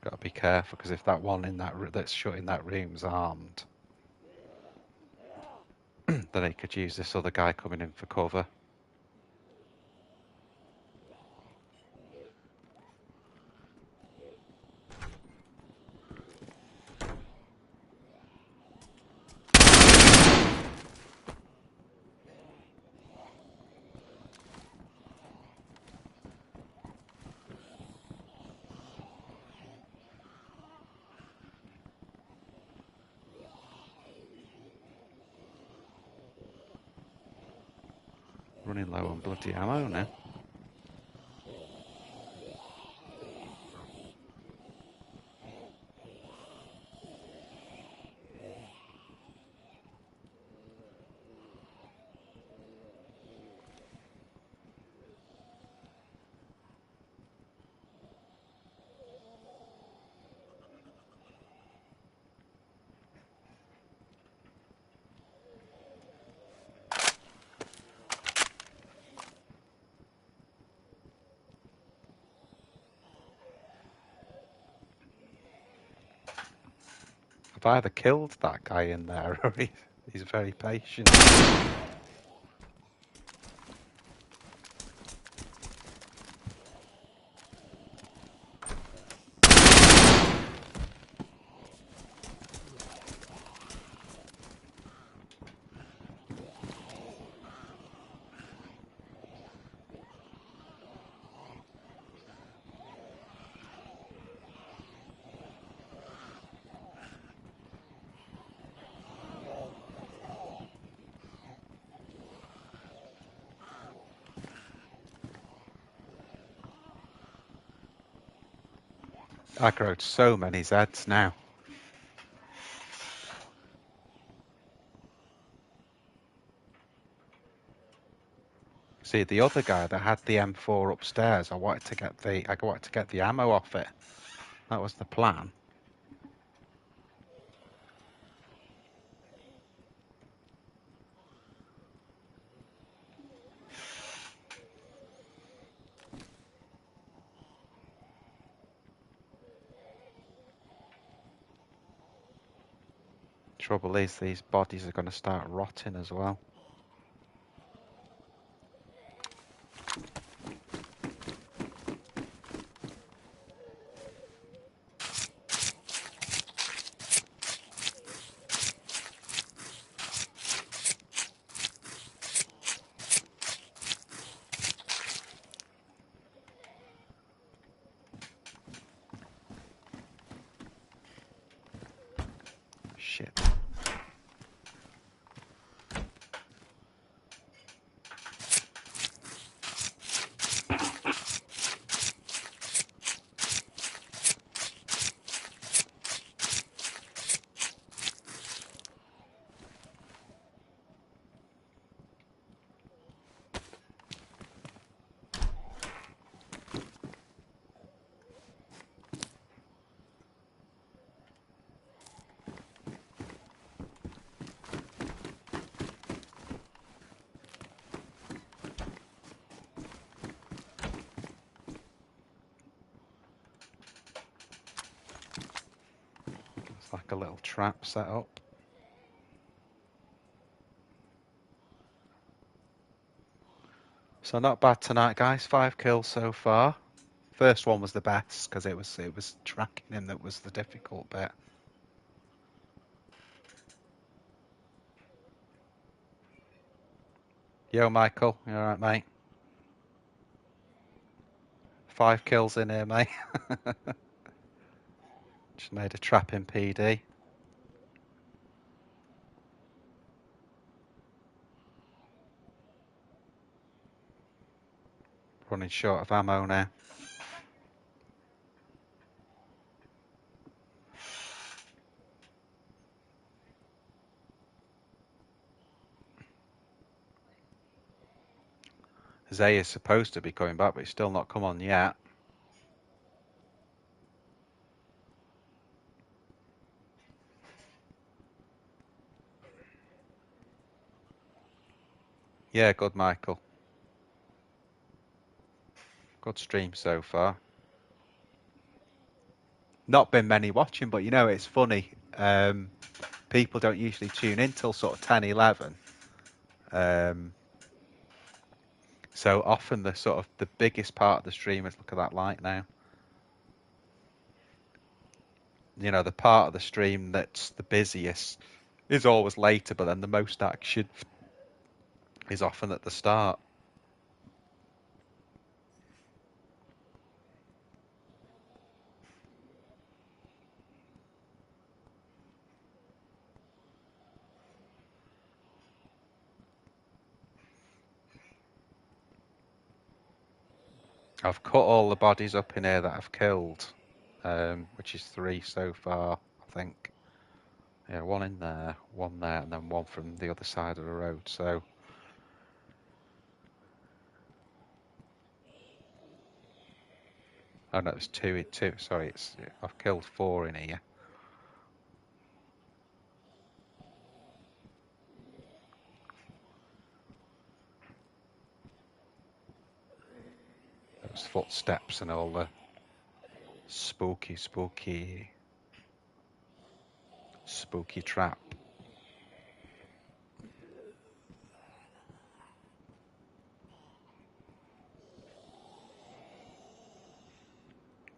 Got to be careful, because if that one in that that's shut in that room's armed, then he could use this other guy coming in for cover. Running low on bloody ammo now. I've either killed that guy in there or he's very patient. Aggroed so many Zeds now. See, the other guy that had the M4 upstairs, I wanted to get the ammo off it. That was the plan. Trouble is, these bodies are going to start rotting as well. Shit. It's like a little trap set up. So not bad tonight, guys. 5 kills so far. First one was the best because it was tracking him that was the difficult bit. Yo, Michael, you alright, mate? 5 kills in here, mate. Just made a trap in PD. Running short of ammo now. Zay is supposed to be coming back, but he's still not come on yet. Yeah, good, Michael. Good stream so far. Not been many watching, but you know, it's funny. People don't usually tune in till sort of 10, 11. So often the biggest part of the stream is, look at that light now. You know, the part of the stream that's the busiest is always later, but then the most action is often at the start. I've cut all the bodies up in here that I've killed, which is 3 so far, I think. Yeah, 1 in there, 1 there, and then 1 from the other side of the road. So, oh no, it's 2. Sorry, I've killed 4 in here. Those footsteps and all the spooky spooky trap.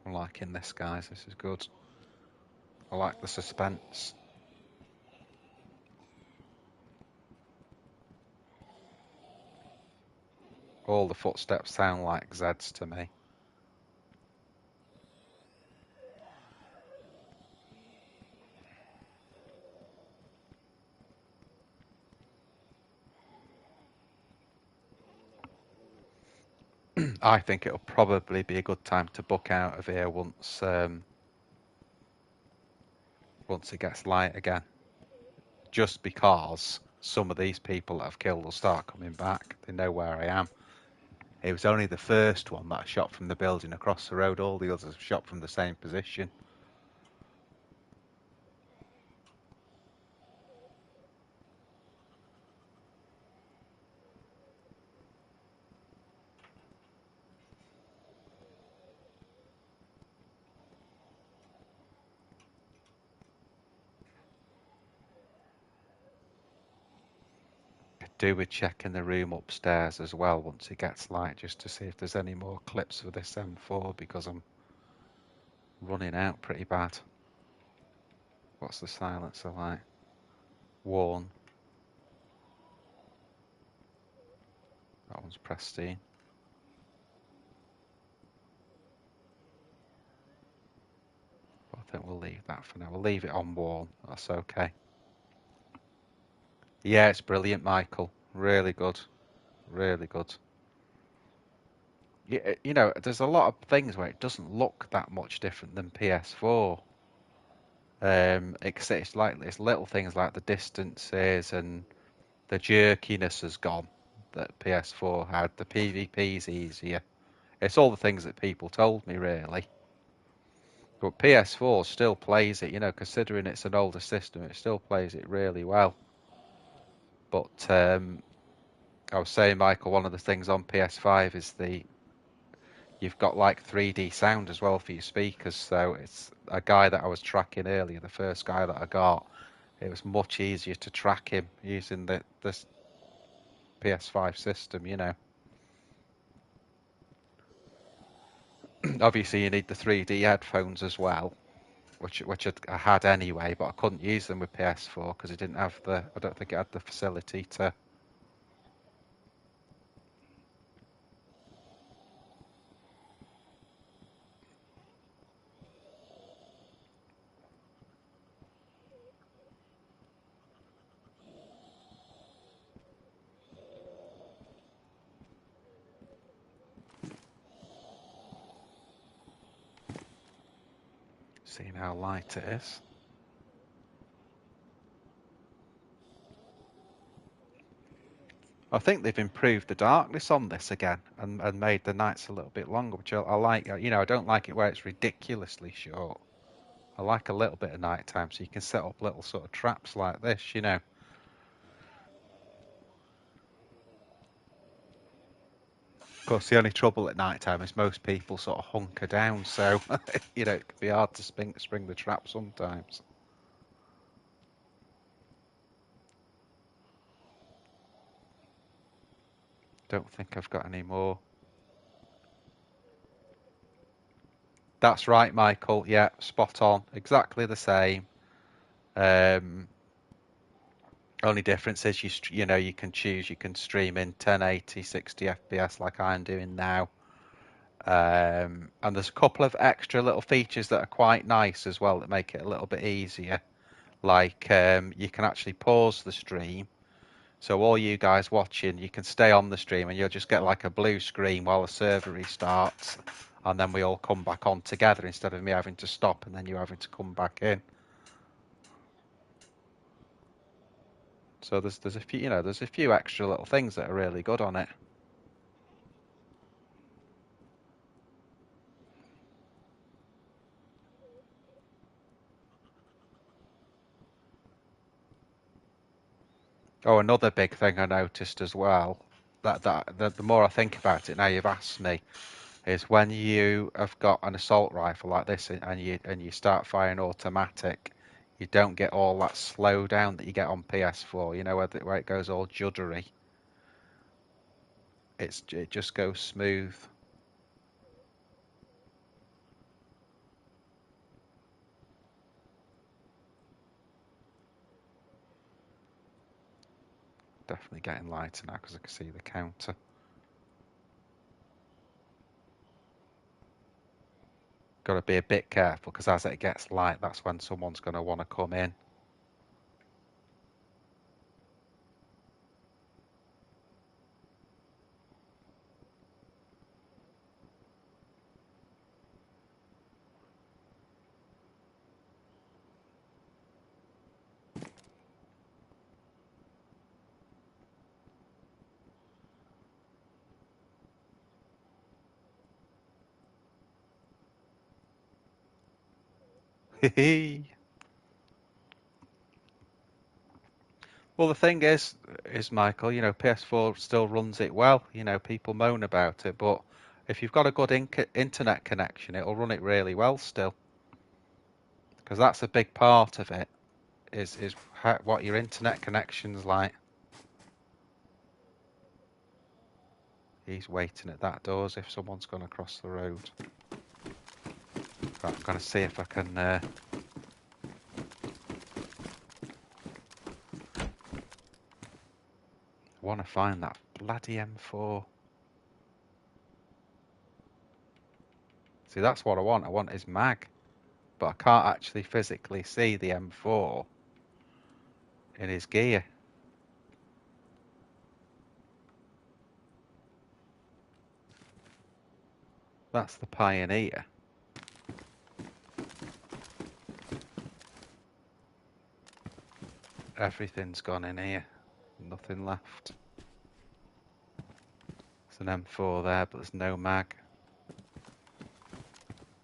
I'm liking this, guys. This is good. I like the suspense. All the footsteps sound like Zeds to me. I think it'll probably be a good time to book out of here once it gets light again. Just because some of these people that I've killed will start coming back. They know where I am. It was only the first one that I shot from the building across the road. All the others have shot from the same position. Do with checking the room upstairs as well once it gets light, just to see if there's any more clips for this M4, because I'm running out pretty bad. What's the silencer like? Worn. That one's pristine. But I think we'll leave that for now. We'll leave it on worn. That's okay. Yeah, it's brilliant, Michael. Really good. Really good. You know, there's a lot of things where it doesn't look that much different than PS4. It's like it's little things like the distances and the jerkiness has gone that PS4 had. The PvP's easier. It's all the things that people told me, really. But PS4 still plays it, you know, considering it's an older system, it still plays it really well. But I was saying, Michael, one of the things on PS5 is you've got like 3D sound as well for your speakers. So it's a guy that I was tracking earlier, the first guy that I got. It was much easier to track him using this PS5 system, you know. Obviously, you need the 3D headphones as well, which I had anyway, but I couldn't use them with PS4 because it didn't have I don't think it had the facility to. Seeing how light it is. I think they've improved the darkness on this again and made the nights a little bit longer, which I like. You know, I don't like it where it's ridiculously short. I like a little bit of nighttime, so you can set up little sort of traps like this, you know. Of course, the only trouble at nighttime is most people sort of hunker down, so you know it can be hard to spring the trap sometimes. Don't think I've got any more. That's right, Michael. Yeah, spot on. Exactly the same. Only difference is you know you can choose. You can stream in 1080, 60 FPS like I'm doing now. And there's a couple of extra little features that are quite nice as well that make it a little bit easier. Like you can actually pause the stream. So all you guys watching, you can stay on the stream and you'll just get like a blue screen while the server restarts. And then we all come back on together instead of me having to stop and then you having to come back in. So there's a few, you know, there's a few extra little things that are really good on it. Oh, another big thing I noticed as well, that the more I think about it now you've asked me, is when you have got an assault rifle like this and you start firing automatic, you don't get all that slowdown that you get on PS4. You know, where it goes all juddery. It just goes smooth. Definitely getting lighter now because I can see the counter. Got to be a bit careful because as it gets light, that's when someone's going to want to come in. Well, the thing is Michael, you know, PS4 still runs it well. You know, people moan about it, but if you've got a good internet connection, it'll run it really well still. Because that's a big part of it, is what your internet connection's like. He's waiting at that door as if someone's gone across the road. Right, I'm going to see if I can... I want to find that bloody M4. See, that's what I want. I want his mag. But I can't actually physically see the M4 in his gear. That's the Pioneer. Everything's gone in here. Nothing left. There's an M4 there, but there's no mag.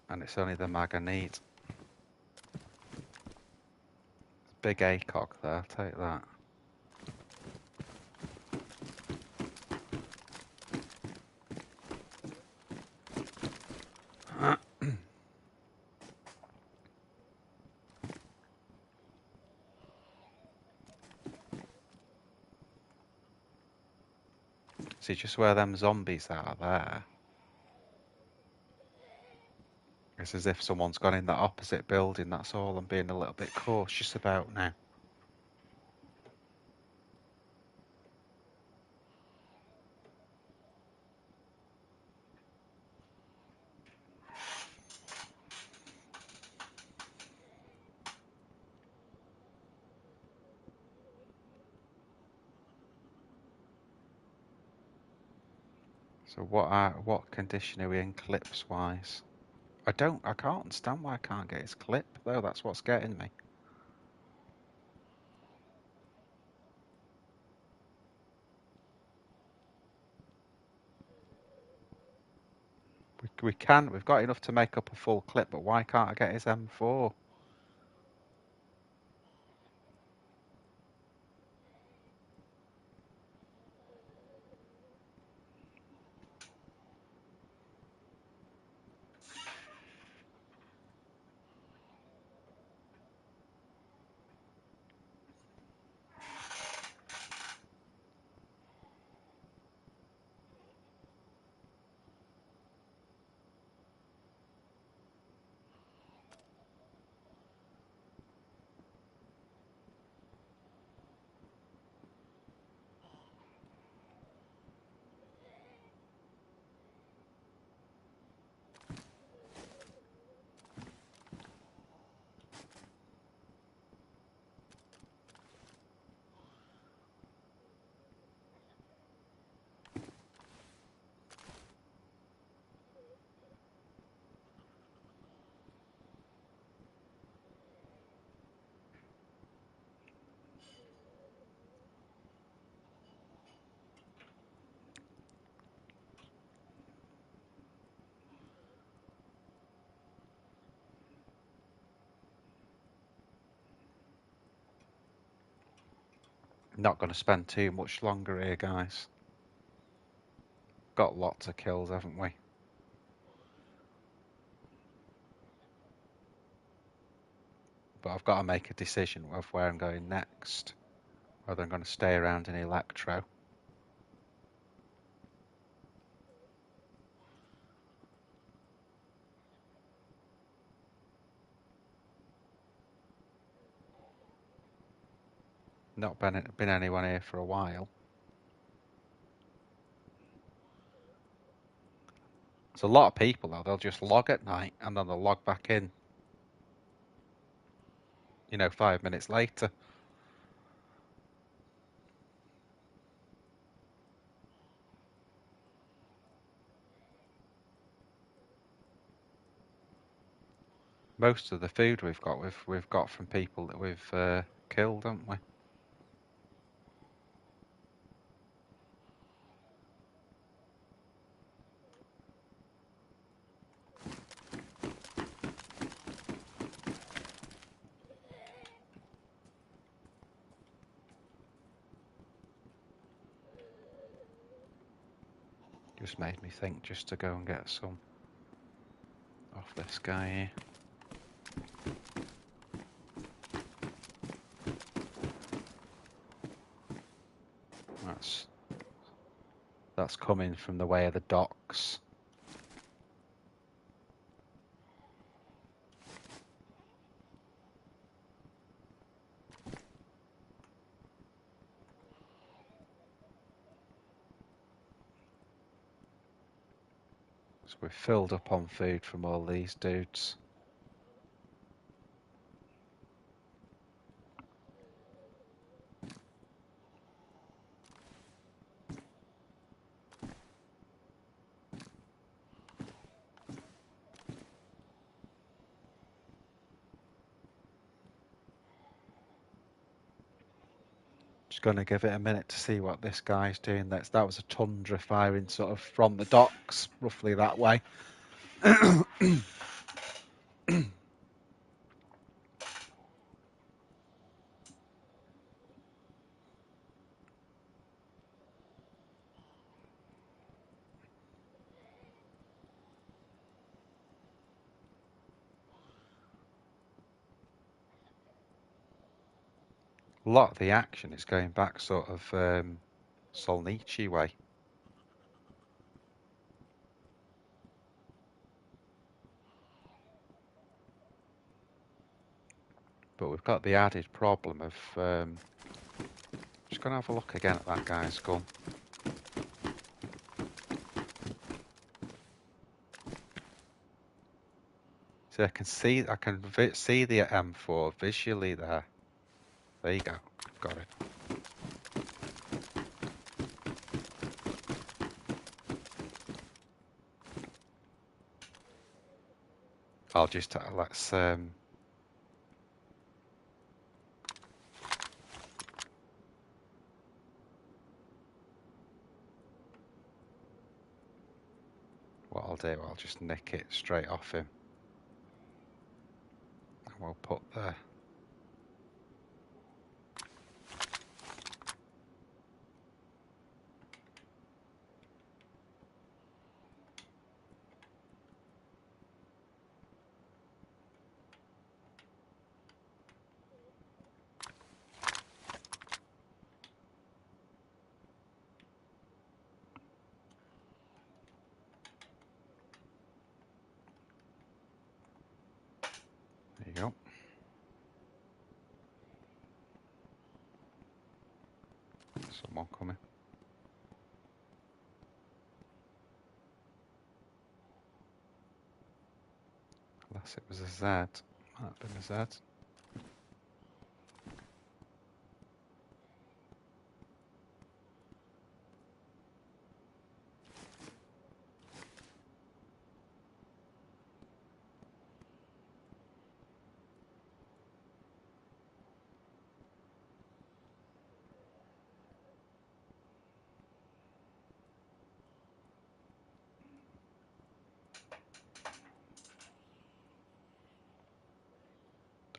And it's only the mag I need. Big ACOG there, I'll take that. See, just where them zombies are there. It's as if someone's gone in that opposite building, that's all I'm being a little bit cautious about now. So what condition are we in clips wise? I can't understand why I can't get his clip though, that's what's getting me. We've got enough to make up a full clip, but why can't I get his M4? Not going to spend too much longer here, guys. Got lots of kills, haven't we? But I've got to make a decision of where I'm going next. Whether I'm going to stay around in Electro. Not been anyone here for a while. There's a lot of people though, they'll just log at night and then they'll log back in, 5 minutes later. Most of the food we've got from people that we've killed, haven't we? Just made me think just to go and get some off this guy here. That's coming from the way of the docks. So we've filled up on food from all these dudes. Just going to give it a minute to see what this guy's doing. That was a tundra firing sort of from the docks, roughly that way. A lot of the action is going back sort of Solnichy way. But we've got the added problem of just going to have a look again at that guy's gun. See, I can see the M4 visually there. There you go, got it. I'll just let's what I'll do, I'll just nick it straight off him. And we'll put there. There you go. Someone coming. Unless it was a Z. Might have been a Z.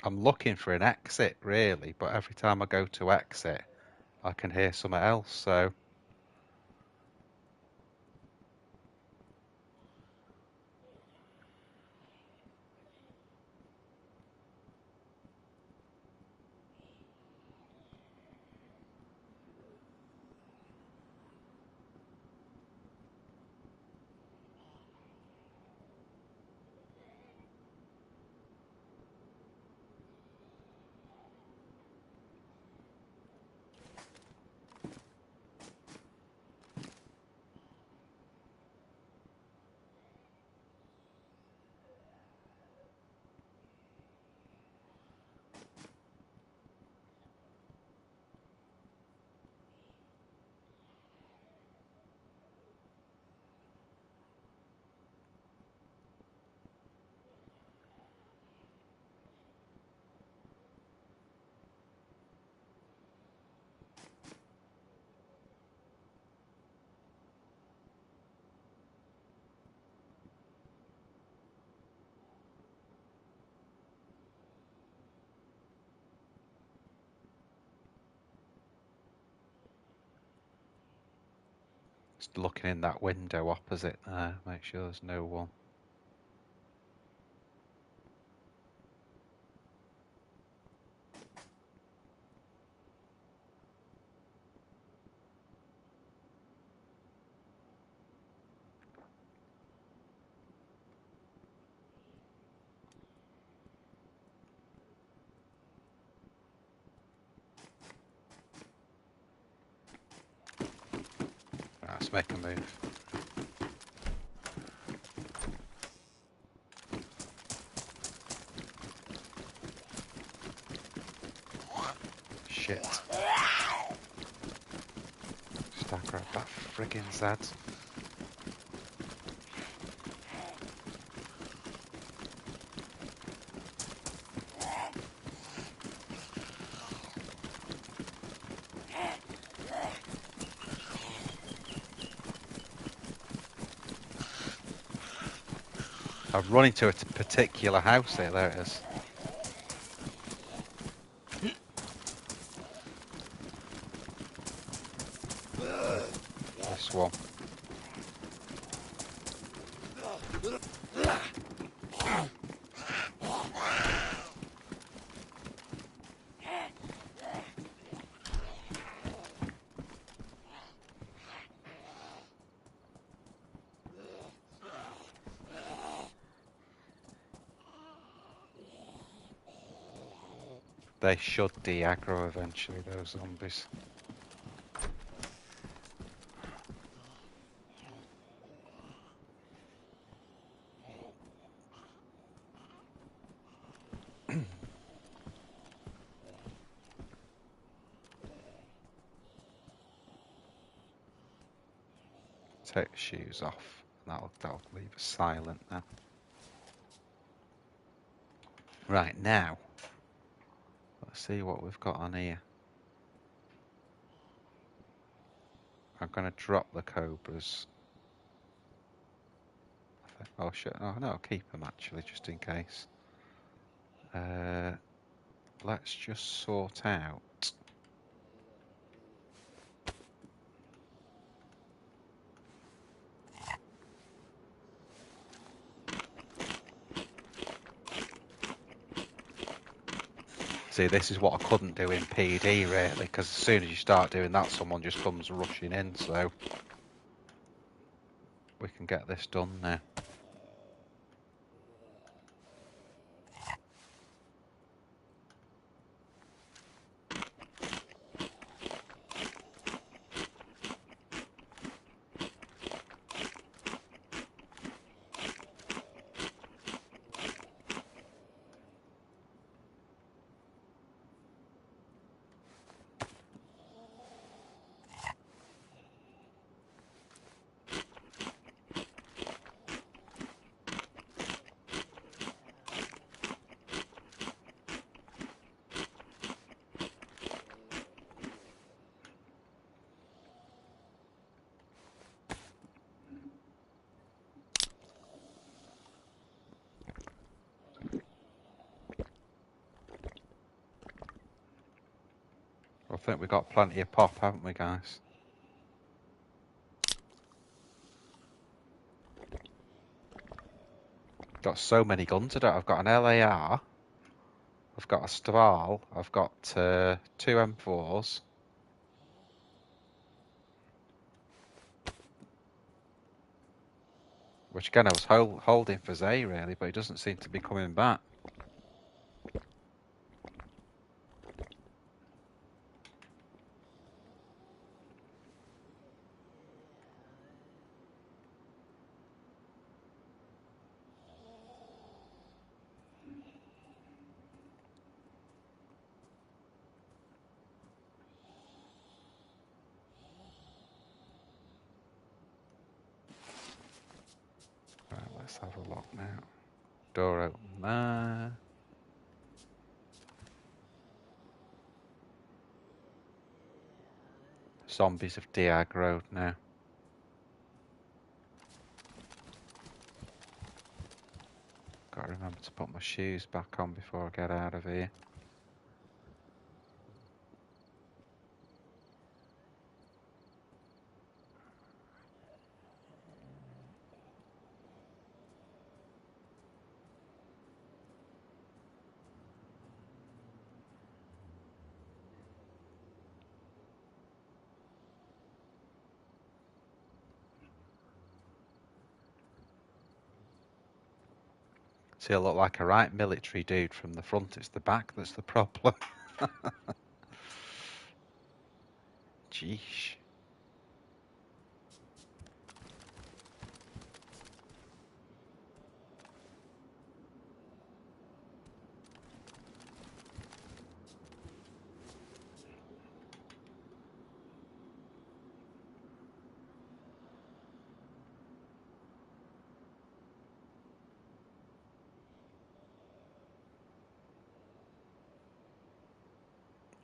I'm looking for an exit really, but every time I go to exit, I can hear something else, so Just looking in that window opposite there, make sure there's no one. Right, let's make a move. Shit. Stack up that friggin' Zed. I've run into a particular house here. There it is. This one. They should de-aggro eventually, those zombies. Take the shoes off. That'll leave us silent now. Right, now. Let's see what we've got on here. I'm going to drop the cobras. Oh shit, oh no, I'll keep them actually, just in case. Let's just sort out. See, this is what I couldn't do in PD really, because as soon as you start doing that, someone just comes rushing in, so we can get this done now. I think we've got plenty of pop, haven't we, guys? Got so many guns. I've got an LAR, I've got a Staval, I've got 2 M4s. Which again, I was holding for Zay really, but he doesn't seem to be coming back. Right, let's have a look now. Door open there. Zombies have de-aggroed now. Got to remember to put my shoes back on before I get out of here. See, I look like a right military dude from the front. It's the back that's the problem. Jeesh.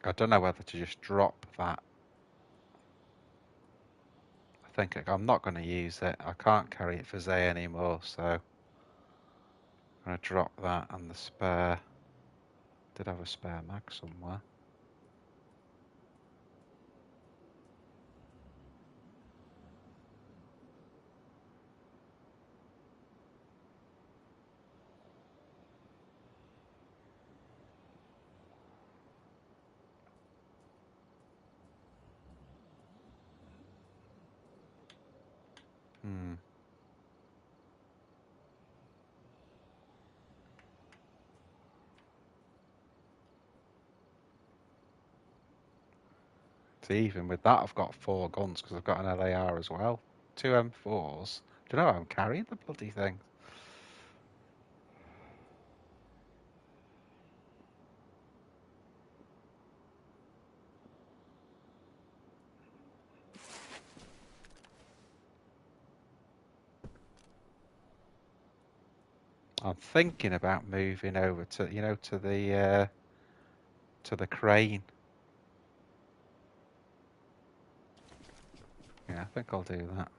I don't know whether to just drop that. I think I'm not going to use it. I can't carry it for Zay anymore, so I'm going to drop that and the spare. Did have a spare mag somewhere. Hmm. See, even with that, I've got 4 guns because I've got an LAR as well. 2 M4s. Do you know I'm carrying the bloody thing? I'm thinking about moving over to, you know, to the crane. Yeah, I think I'll do that.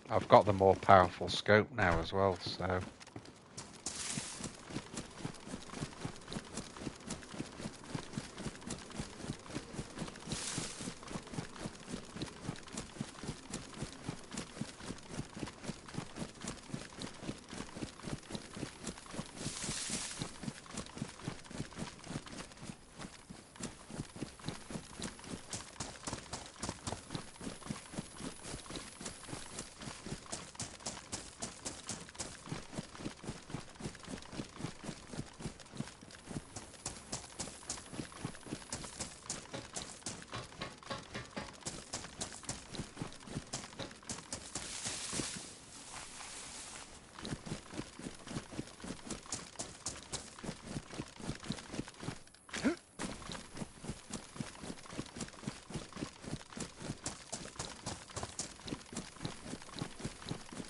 I've got the more powerful scope now as well, so.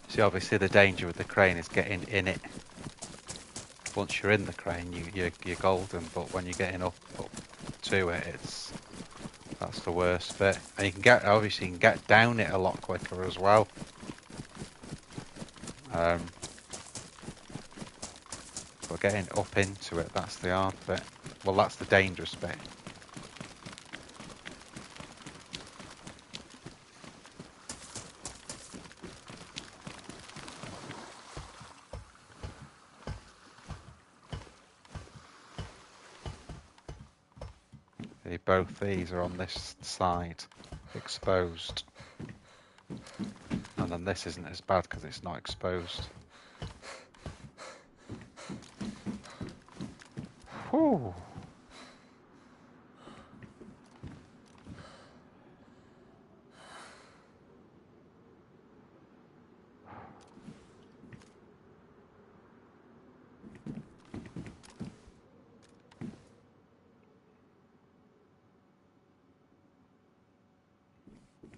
See, obviously the danger with the crane is getting in it. Once you're in the crane, you're golden, but when you're getting up to it, that's the worst bit. And you can get down it a lot quicker as well. But getting up into it, that's the hard bit. Well, that's the dangerous bit. Both these are on this side, exposed. And then this isn't as bad because it's not exposed. Whew.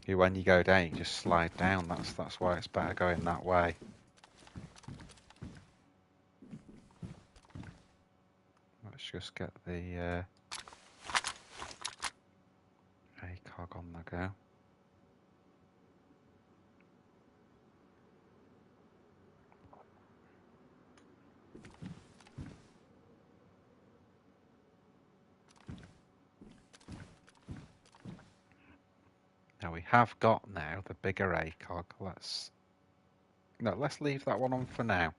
When you go down, you just slide down. That's why it's better going that way. Let's just get the ACOG on the go. Now we have got the bigger ACOG. Let's leave that one on for now.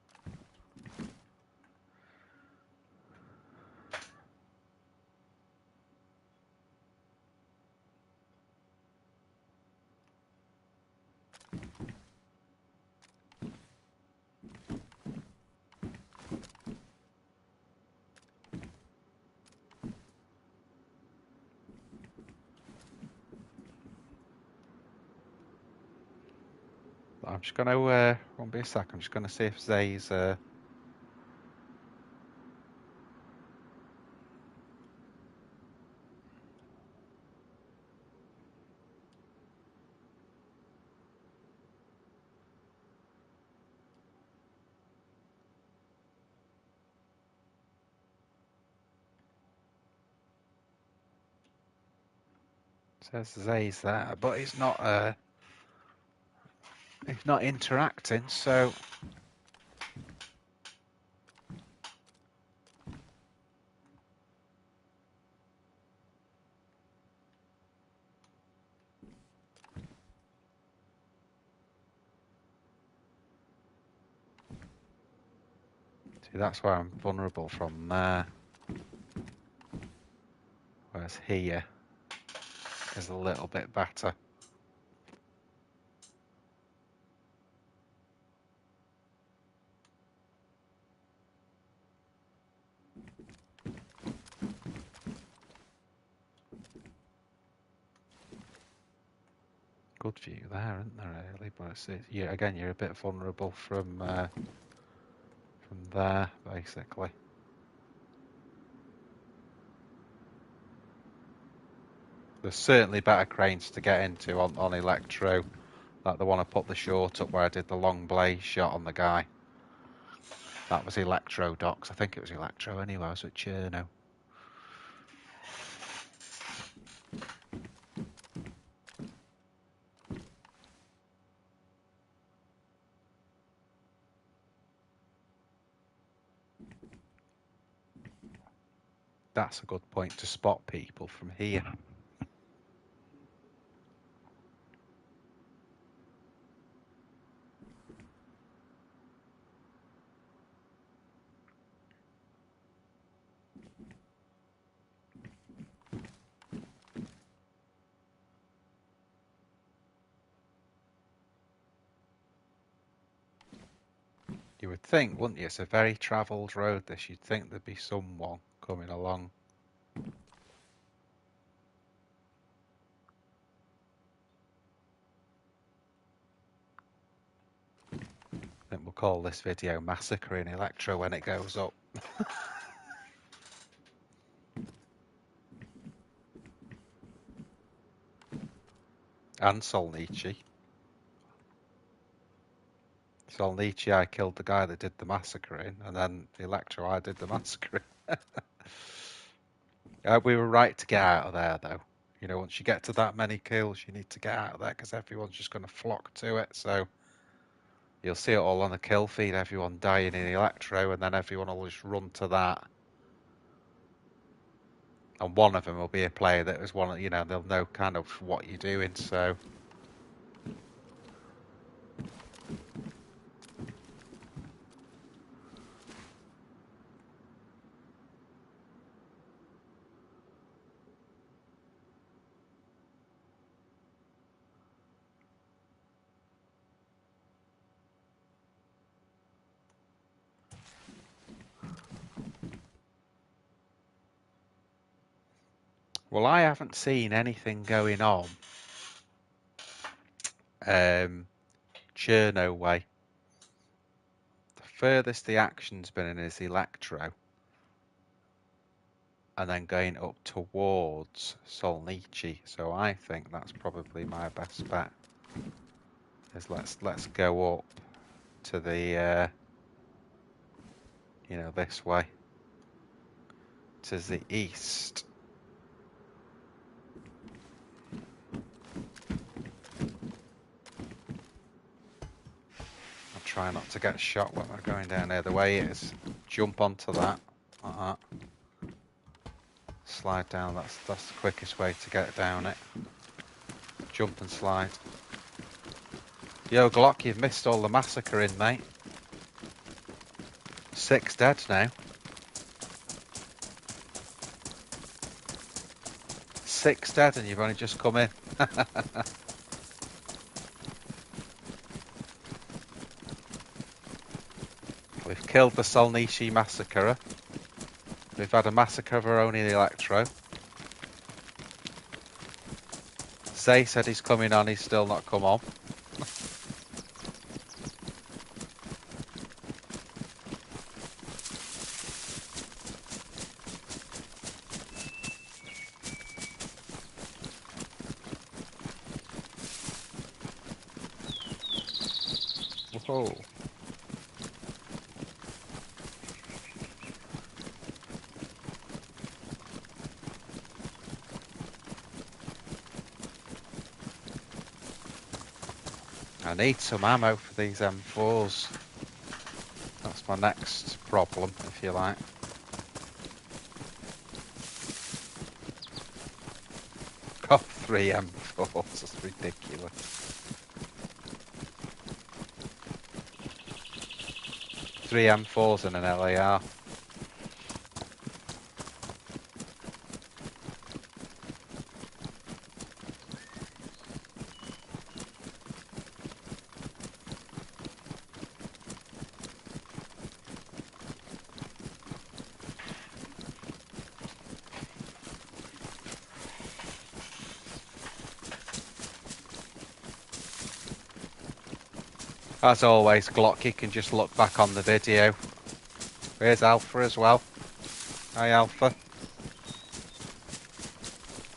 I'm just gonna won't be a sec. I'm just gonna see if Zay's says Zay's there, but he's not interacting, so see that's where I'm vulnerable from there. Whereas here is a little bit better. Good view there, isn't there, really? But it's, again, you're a bit vulnerable from there, basically. There's certainly better cranes to get into on Electro, like the one I put the short up where I did the long blaze shot on the guy. That was Electro docks. I think it was Electro anyway. I was at Cherno. That's a good point to spot people from here. You would think, wouldn't you? It's a very travelled road, this. You'd think there'd be someone coming along. I think we'll call this video Massacre in Electro when it goes up. And Solnichy. Solnichy, I killed the guy that did the massacre in, and then Electro, I did the massacre in. We were right to get out of there, though. You know, once you get to that many kills, you need to get out of there because everyone's just going to flock to it. So you'll see it all on the kill feed, everyone dying in Electro, and then everyone will just run to that. And one of them will be a player that was one, you know, they'll know kind of what you're doing, so. Well, I haven't seen anything going on Cherno way. The furthest the action's been in is Electro. And then going up towards Solnichy. So I think that's probably my best bet. Is let's go up to the you know, this way. To the east. I'll try not to get shot when we're going down there. The way it is, jump onto that, like that. Slide down, that's the quickest way to get down it. Jump and slide. Yo, Glock, you've missed all the massacre in, mate. 6 dead now. 6 dead and you've only just come in. We've killed the Solnichy massacrer. We've had a massacre of our own in Electro. Zay said he's coming on, he's still not come on. ho. I need some ammo for these M4s. That's my next problem, if you like. Got 3 M4s, that's ridiculous. Three M4s and an LAR. As always, Glock, you can just look back on the video. Here's Alpha as well. Hi, Alpha.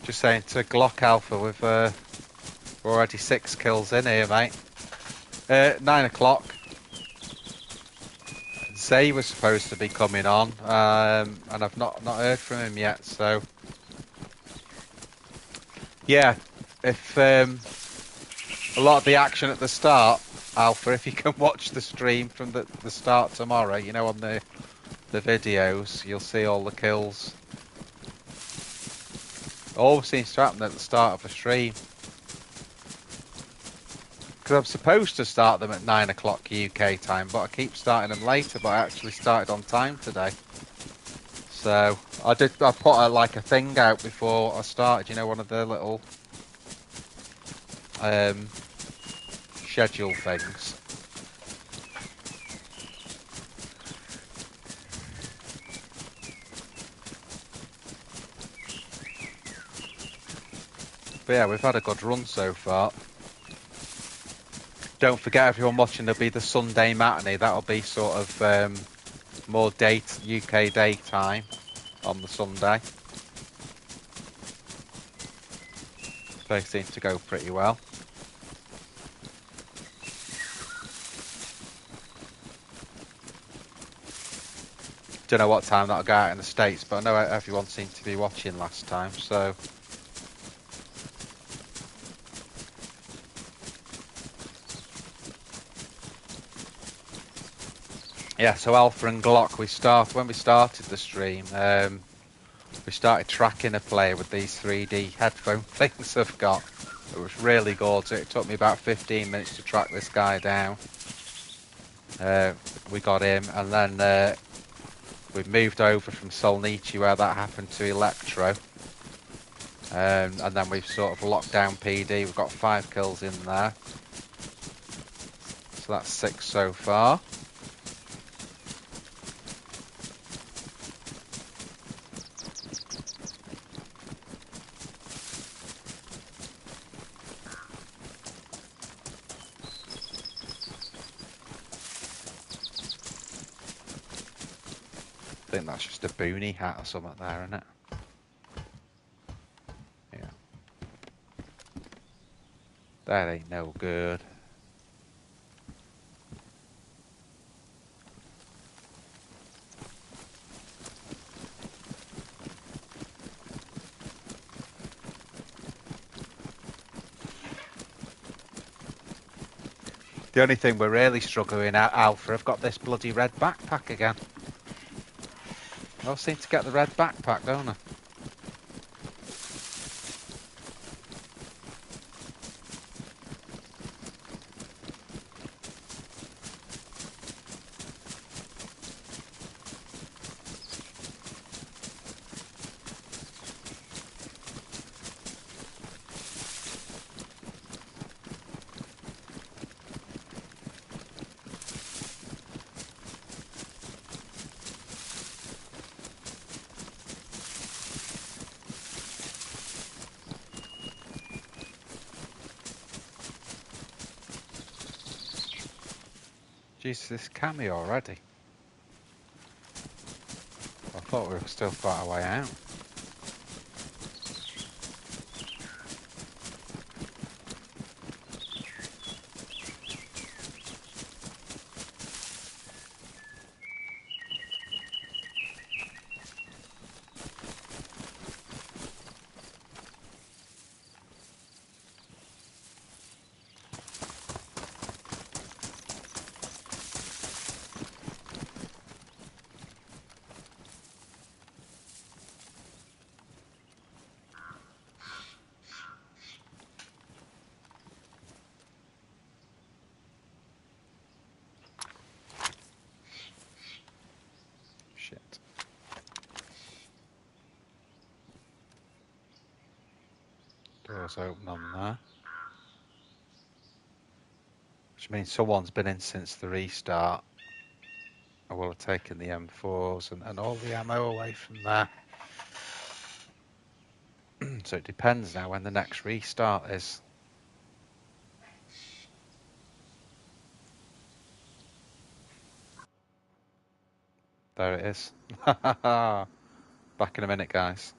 Just saying to Glock Alpha, we're already 6 kills in here, mate. 9 o'clock. Zay was supposed to be coming on, and I've not heard from him yet, so... Yeah, if a lot of the action at the start, Alpha, if you can watch the stream from the start tomorrow, you know, on the videos, you'll see all the kills. Always seems to happen at the start of a stream. Because I'm supposed to start them at 9 o'clock UK time, but I keep starting them later, but I actually started on time today. So, I put like a thing out before I started, you know, one of the little schedule things. But yeah, we've had a good run so far. Don't forget, everyone watching, there'll be the Sunday matinee. That'll be sort of more UK daytime on the Sunday. They seem to go pretty well. Don't know what time that'll go out in the States, but I know everyone seemed to be watching last time, so... Yeah, so Alpha and Glock, when we started the stream, we started tracking a player with these 3D headphone things I've got. It was really good. It took me about 15 minutes to track this guy down. We got him, and then we moved over from Solnichy, where that happened, to Electro. And then we've sort of locked down PD. We've got 5 kills in there. So that's 6 so far. I think that's just a boonie hat or something there, isn't it? Yeah. That ain't no good. The only thing we're really struggling at, Alpha, I've got this bloody red backpack again. I always seem to get the red backpack, don't I? Jesus, this cameo already. I thought we were still quite a way out. Doors open on there. Which means someone's been in since the restart. I will have taken the M4s and all the ammo away from there. So it depends now when the next restart is. There it is. Back in a minute, guys.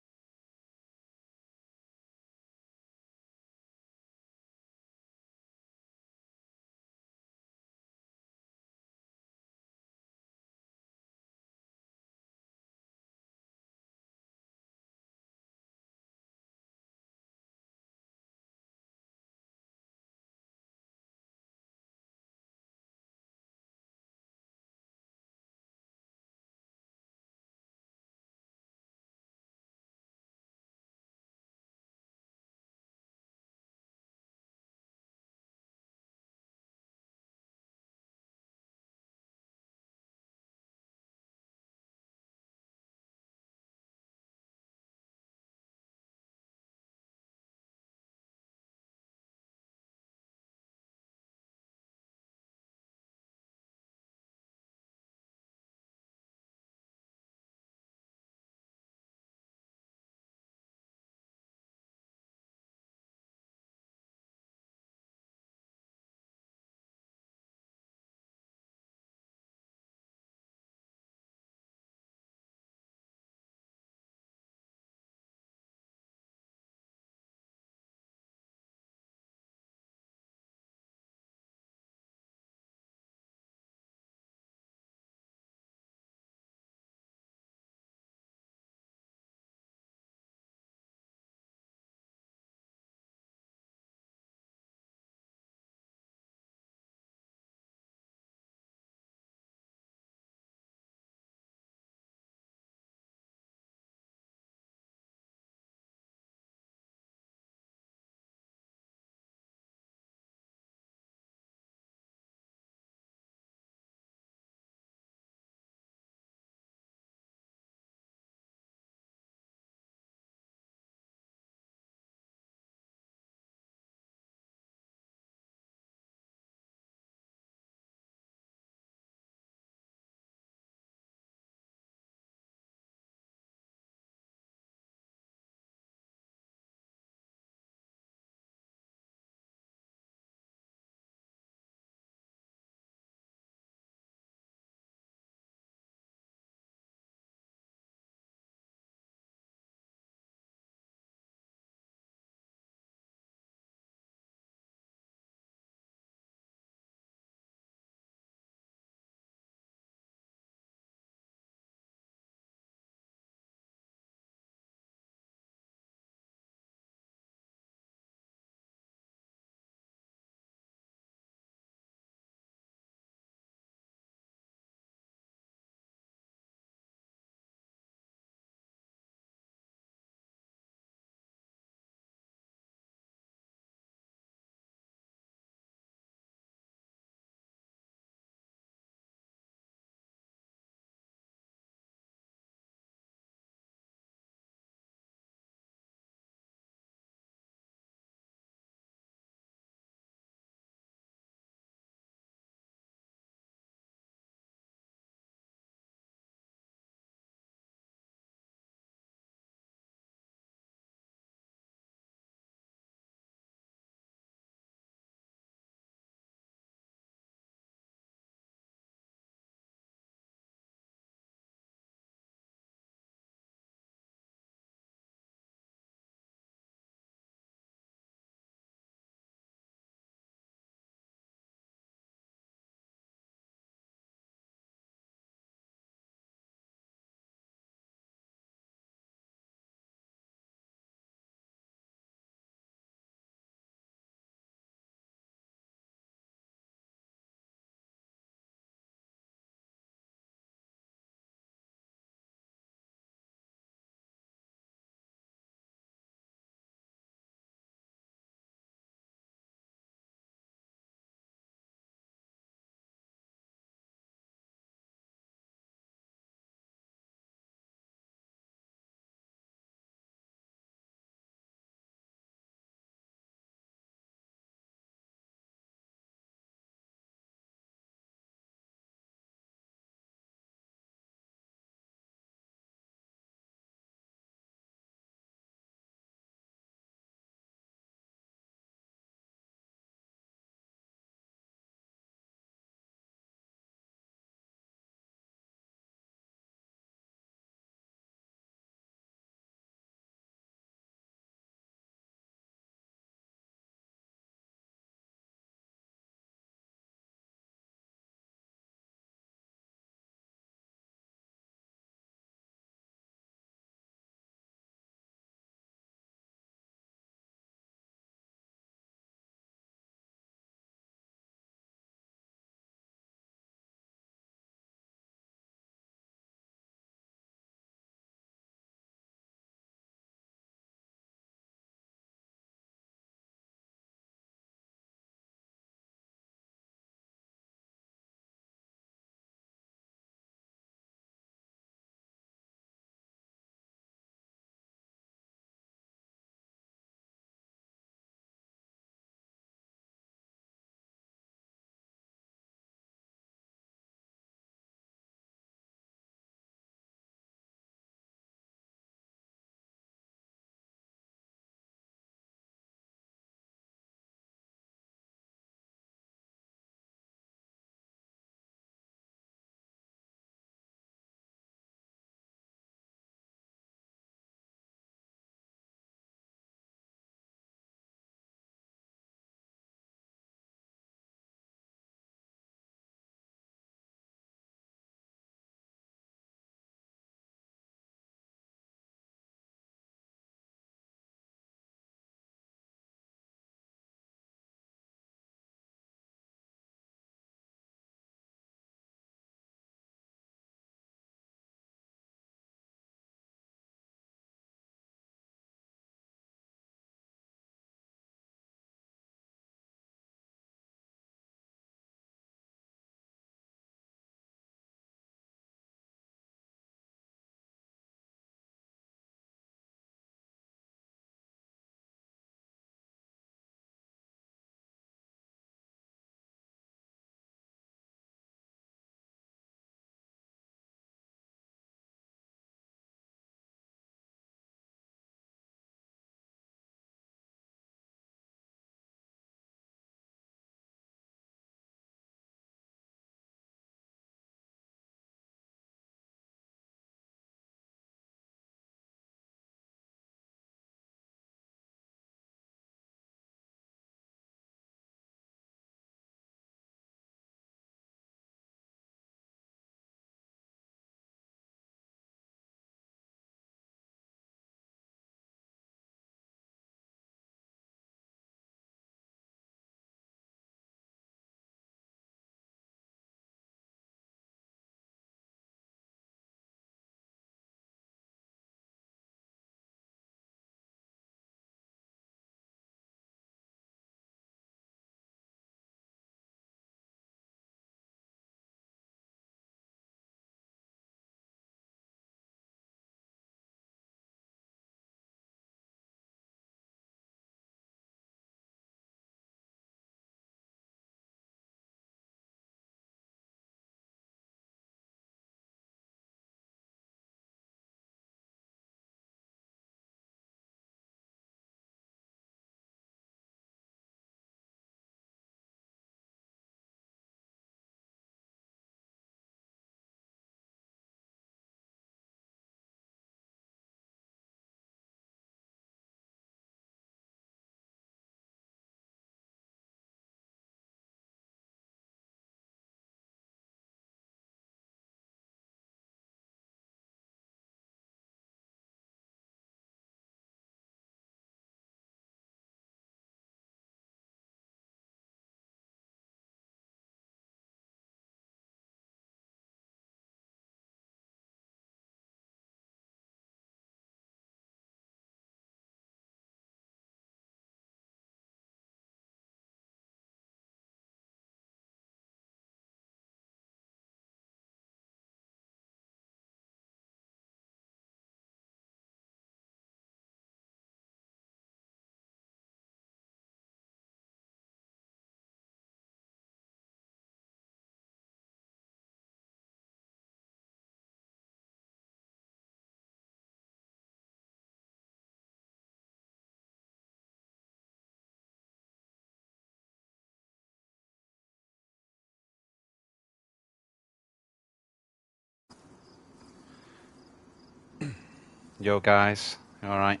Yo guys, alright.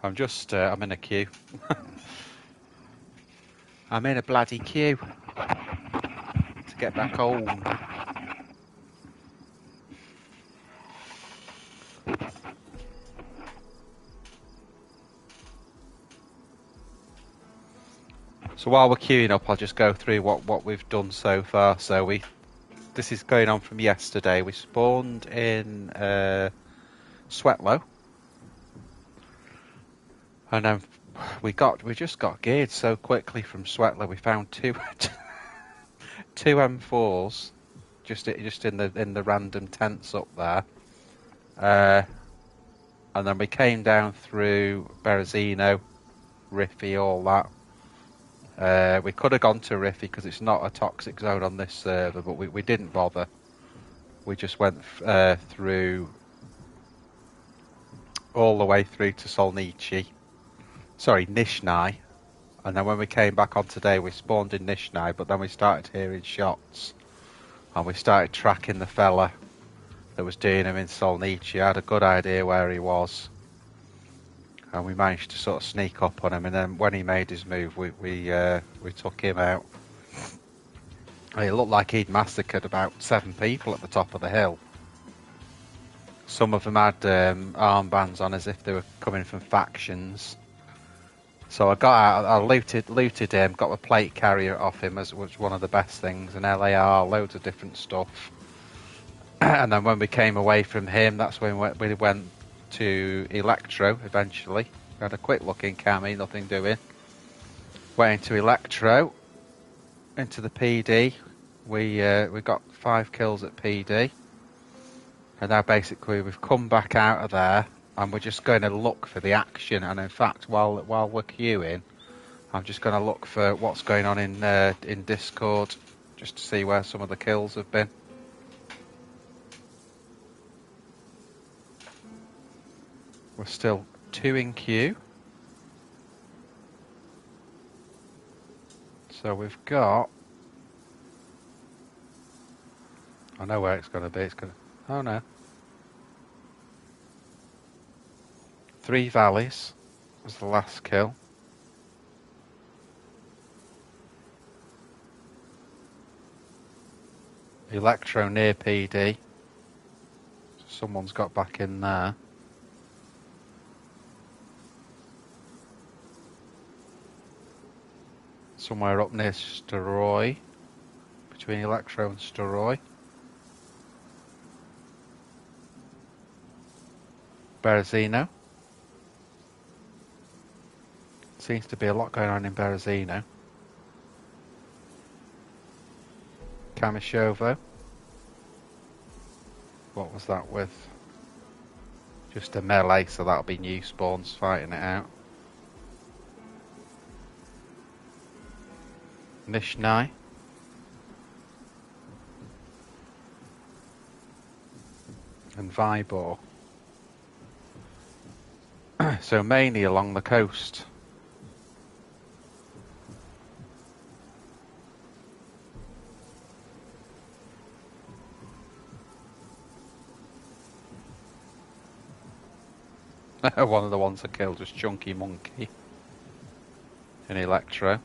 I'm just, I'm in a queue. I'm in a bloody queue to get back home. So while we're queuing up, I'll just go through what we've done so far. So this is going on from yesterday. We spawned in Sweatlow, and then we just got geared so quickly from Sweatlow. We found two M4s just in the random tents up there, and then we came down through Berezino, Riffy, all that. We could have gone to Riffy because it's not a toxic zone on this server, but we didn't bother. We just went through all the way through to Solnichy. Sorry, Nishnai. And then when we came back on today, we spawned in Nishnai, but then we started hearing shots. And we started tracking the fella that was doing him in Solnichy. I had a good idea where he was. And we managed to sort of sneak up on him. And then when he made his move, we took him out. It looked like he'd massacred about 7 people at the top of the hill. Some of them had armbands on as if they were coming from factions. So I got out, I looted him, got the plate carrier off him, as was one of the best things, an LAR, loads of different stuff. And then when we came away from him, that's when we went to Electro eventually. We had a quick look in Cami, nothing doing. Went into Electro, into the PD. We got 5 kills at PD. And now basically we've come back out of there and we're just going to look for the action. And in fact, while we're queuing, I'm just going to look for what's going on in Discord, just to see where some of the kills have been. We're still 2 in queue. So we've got... I know where it's going to be. It's going to... Oh no. 3 Valleys was the last kill. Electro near PD. Someone's got back in there. Somewhere up near Steroy. Between Electro and Steroy. Berezino. Seems to be a lot going on in Berezino. Kamishovo. What was that with? Just a melee, so that'll be new spawns fighting it out. Nishnai. And Vibor. So mainly along the coast. One of the ones I killed was Chunky Monkey in Electro.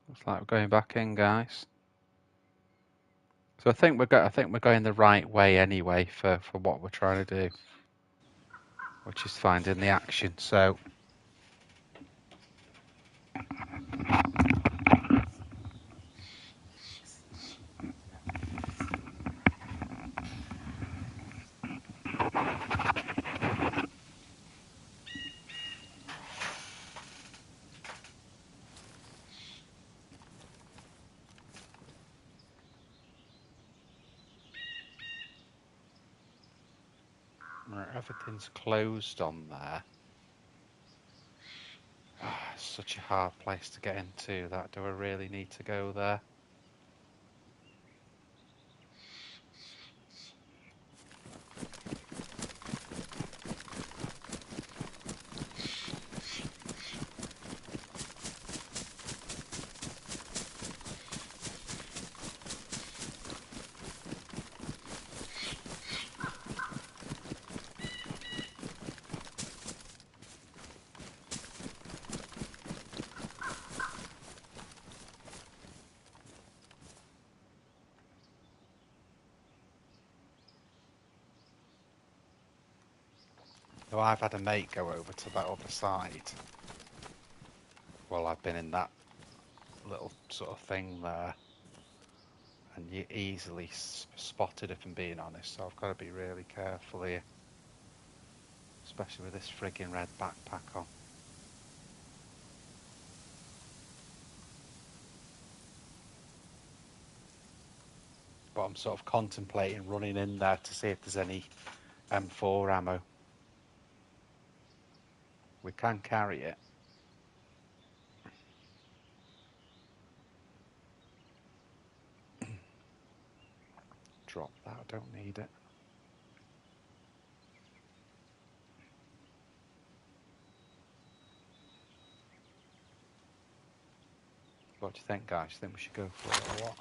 Looks like we're going back in, guys. So I think we're going the right way anyway for what we're trying to do, which is finding the action. So Right, everything's closed on there. It's such a hard place to get into. That do I really need to go there? So I've had a mate go over to that other side. Well, I've been in that little sort of thing there, and you easily spotted if I'm being honest. So I've got to be really careful here, especially with this frigging red backpack on. But I'm sort of contemplating running in there to see if there's any M4 ammo. We can carry it. Drop that, I don't need it. What do you think, guys? Think we should go for it or what?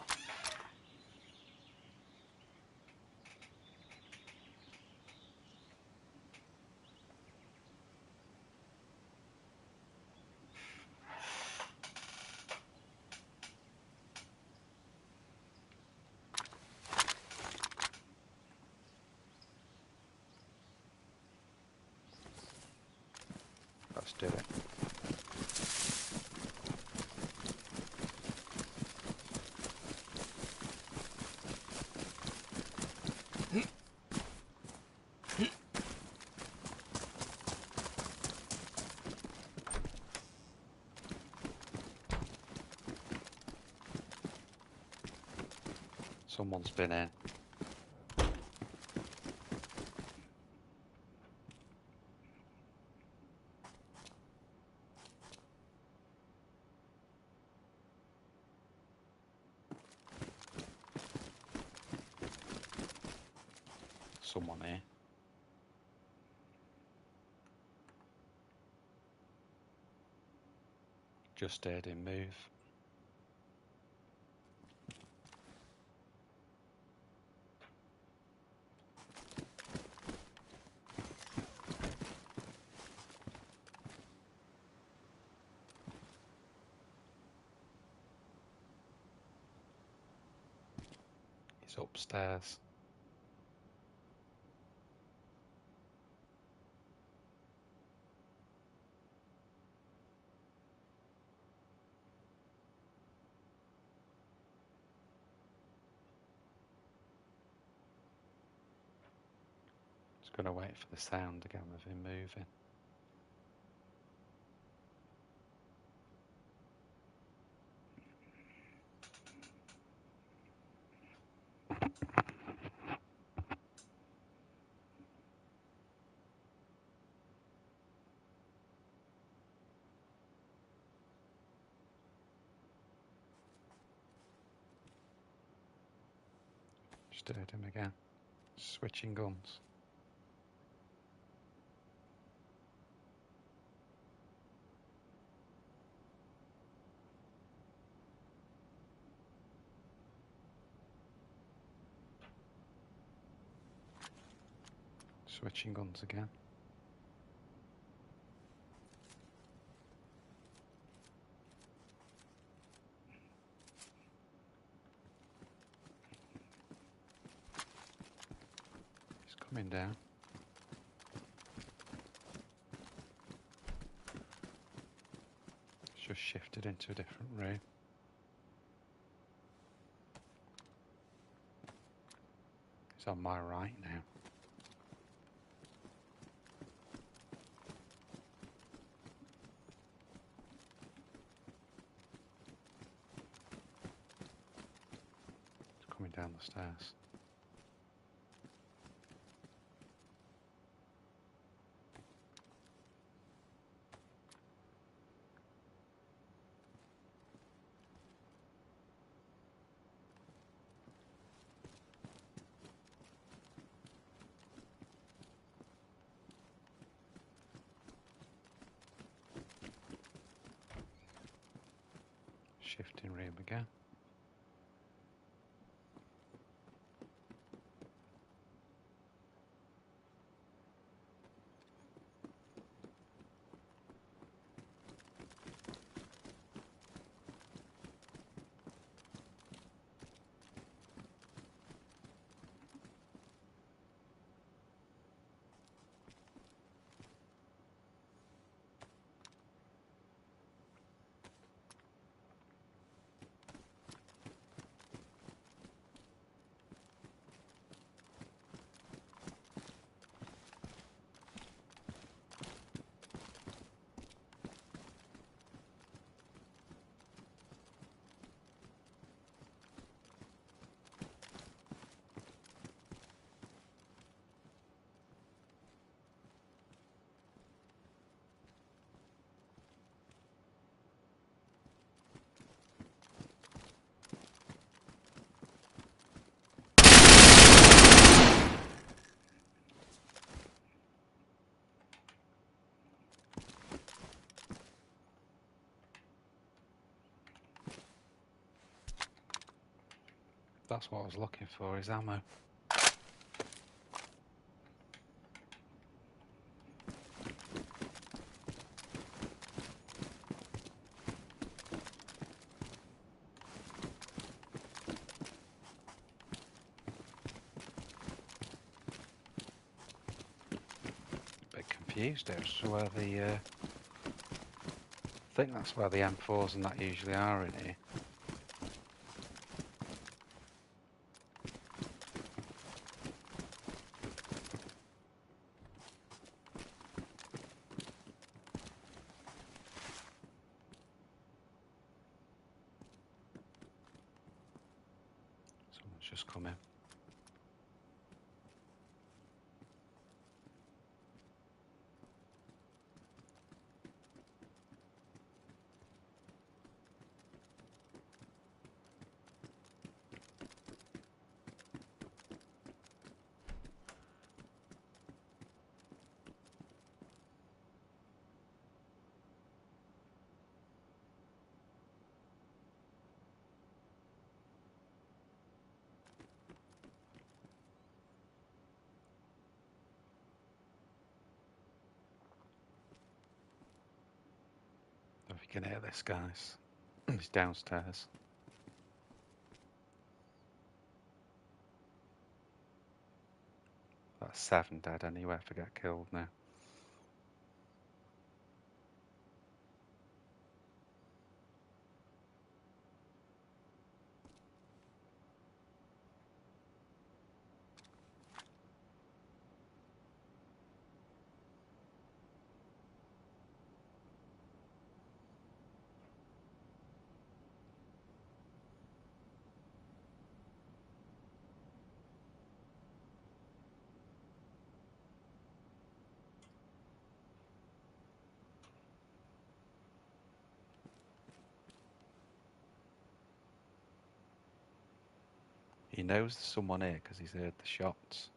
Let's do it. Someone's been in. Someone here. Just heard him move. He's upstairs. Just gonna wait for the sound again of him moving. Just heard him again. Switching guns. Switching guns again. He's coming down. He's just shifted into a different room. He's on my right now. He's coming down the stairs. shifting room again. That's what I was looking for, is ammo. Bit confused as to where the I think that's where the M4s and that usually are in here. Someone's just come in. If you can hear this, guys. He's downstairs. That's 7 dead anyway if I get killed now. He knows there's someone here because he's heard the shots.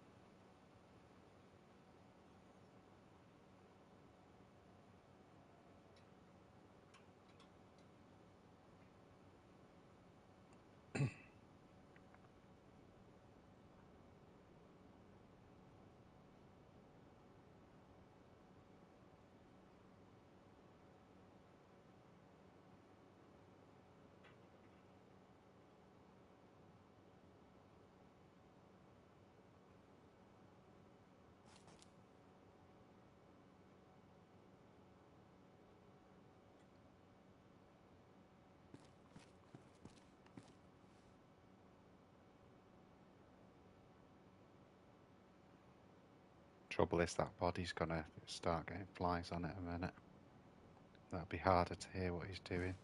Trouble is that body's gonna start getting flies on it in a minute. That'll be harder to hear what he's doing.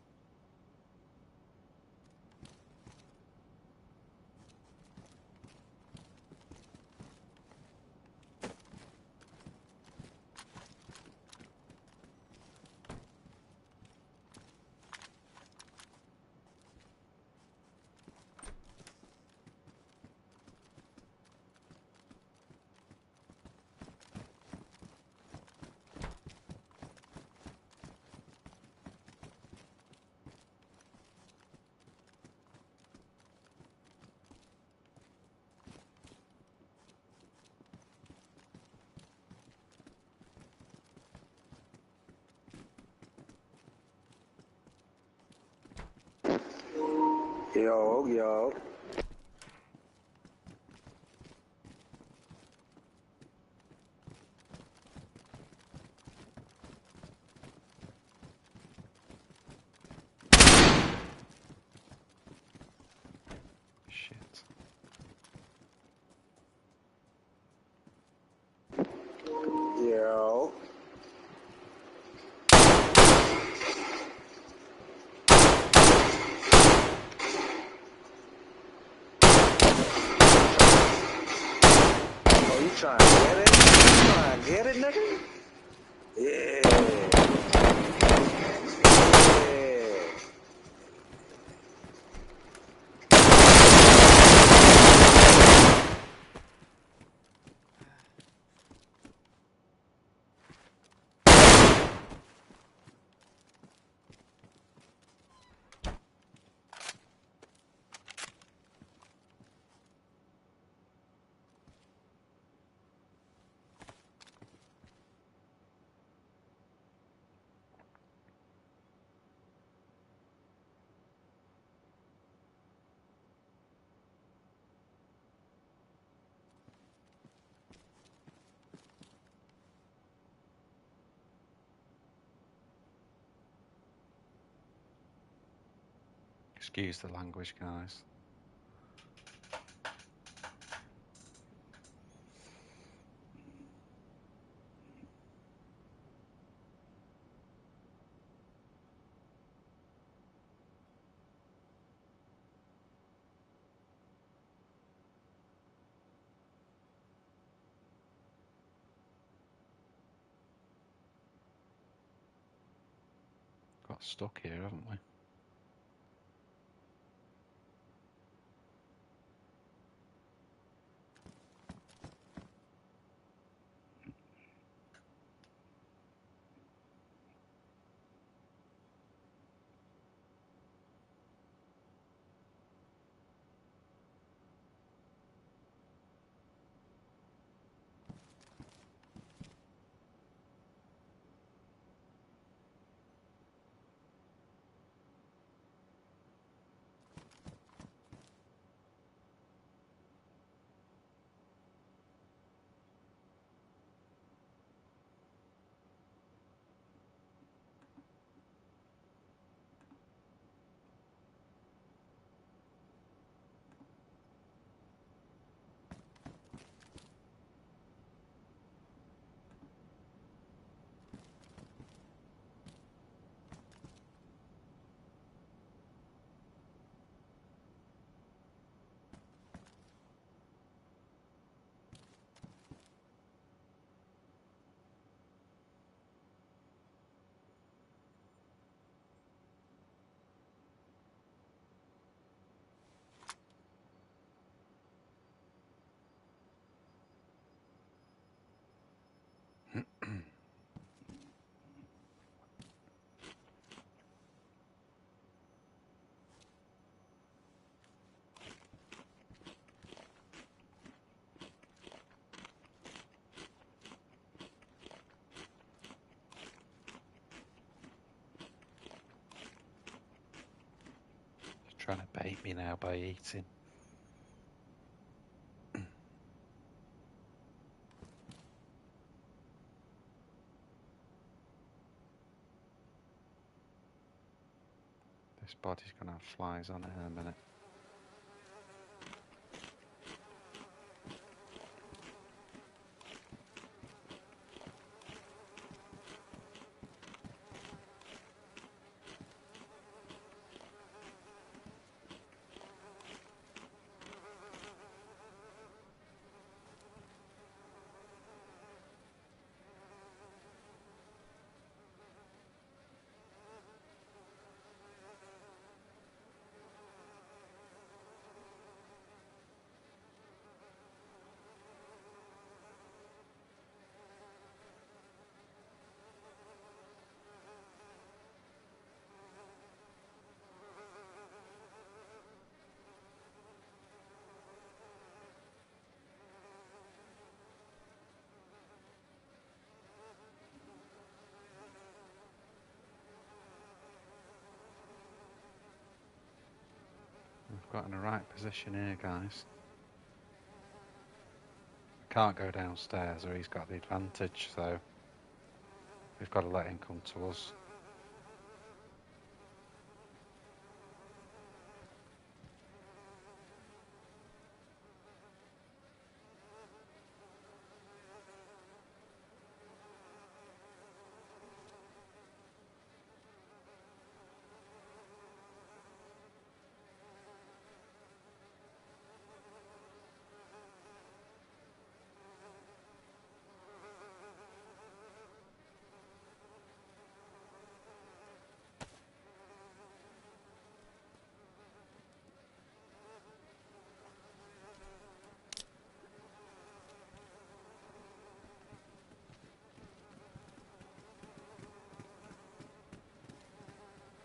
Yo, yo. Shit. Yo. Oh, you trying to get it? You trying to get it, nigga? Yeah. Yeah. Excuse the language, guys. Got stuck here, haven't we? Trying to bait me now by eating. This body's gonna have flies on it in a minute. Got in the right position here, guys. Can't go downstairs or he's got the advantage, so we've got to let him come to us.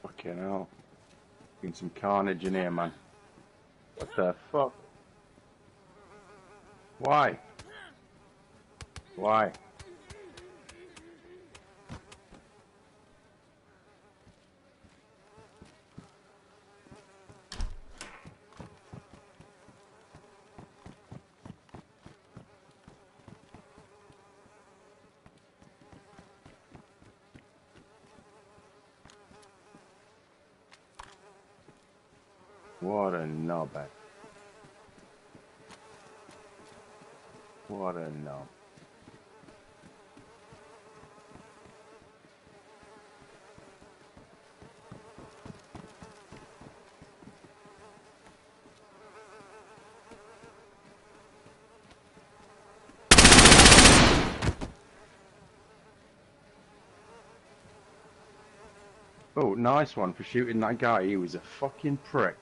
Fucking hell. Getting some carnage in here, man. What the fuck? Why? Why? What a knobhead. What a knob. Oh, nice one for shooting that guy. He was a fucking prick.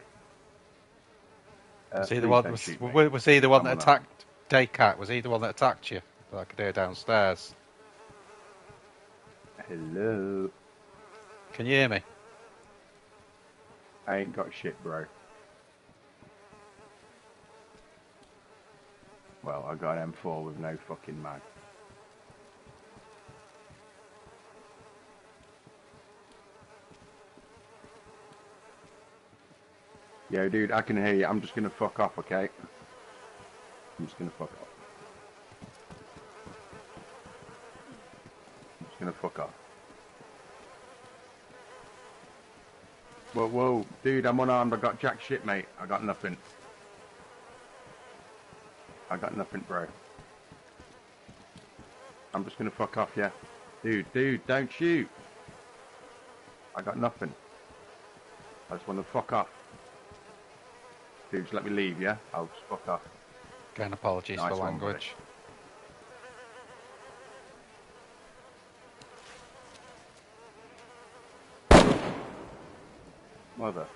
Was he the please one? don't Was, shoot me. was he the one I'm that on that. attacked Daycat? Was he the one that attacked you? That I could hear downstairs. Hello. Can you hear me? I ain't got shit, bro. Well, I got an M4 with no fucking mag. Yo, dude, I can hear you. I'm just gonna fuck off, okay? I'm just gonna fuck off. I'm just gonna fuck off. Whoa, whoa, dude, I'm unarmed. I got jack shit, mate. I got nothing. I got nothing, bro. I'm just gonna fuck off, yeah? Dude, don't shoot. I got nothing. I just want to fuck off. Dude, just let me leave, yeah? I'll just fuck off. Again, apologies Nice for one, buddy. language. Motherfucker.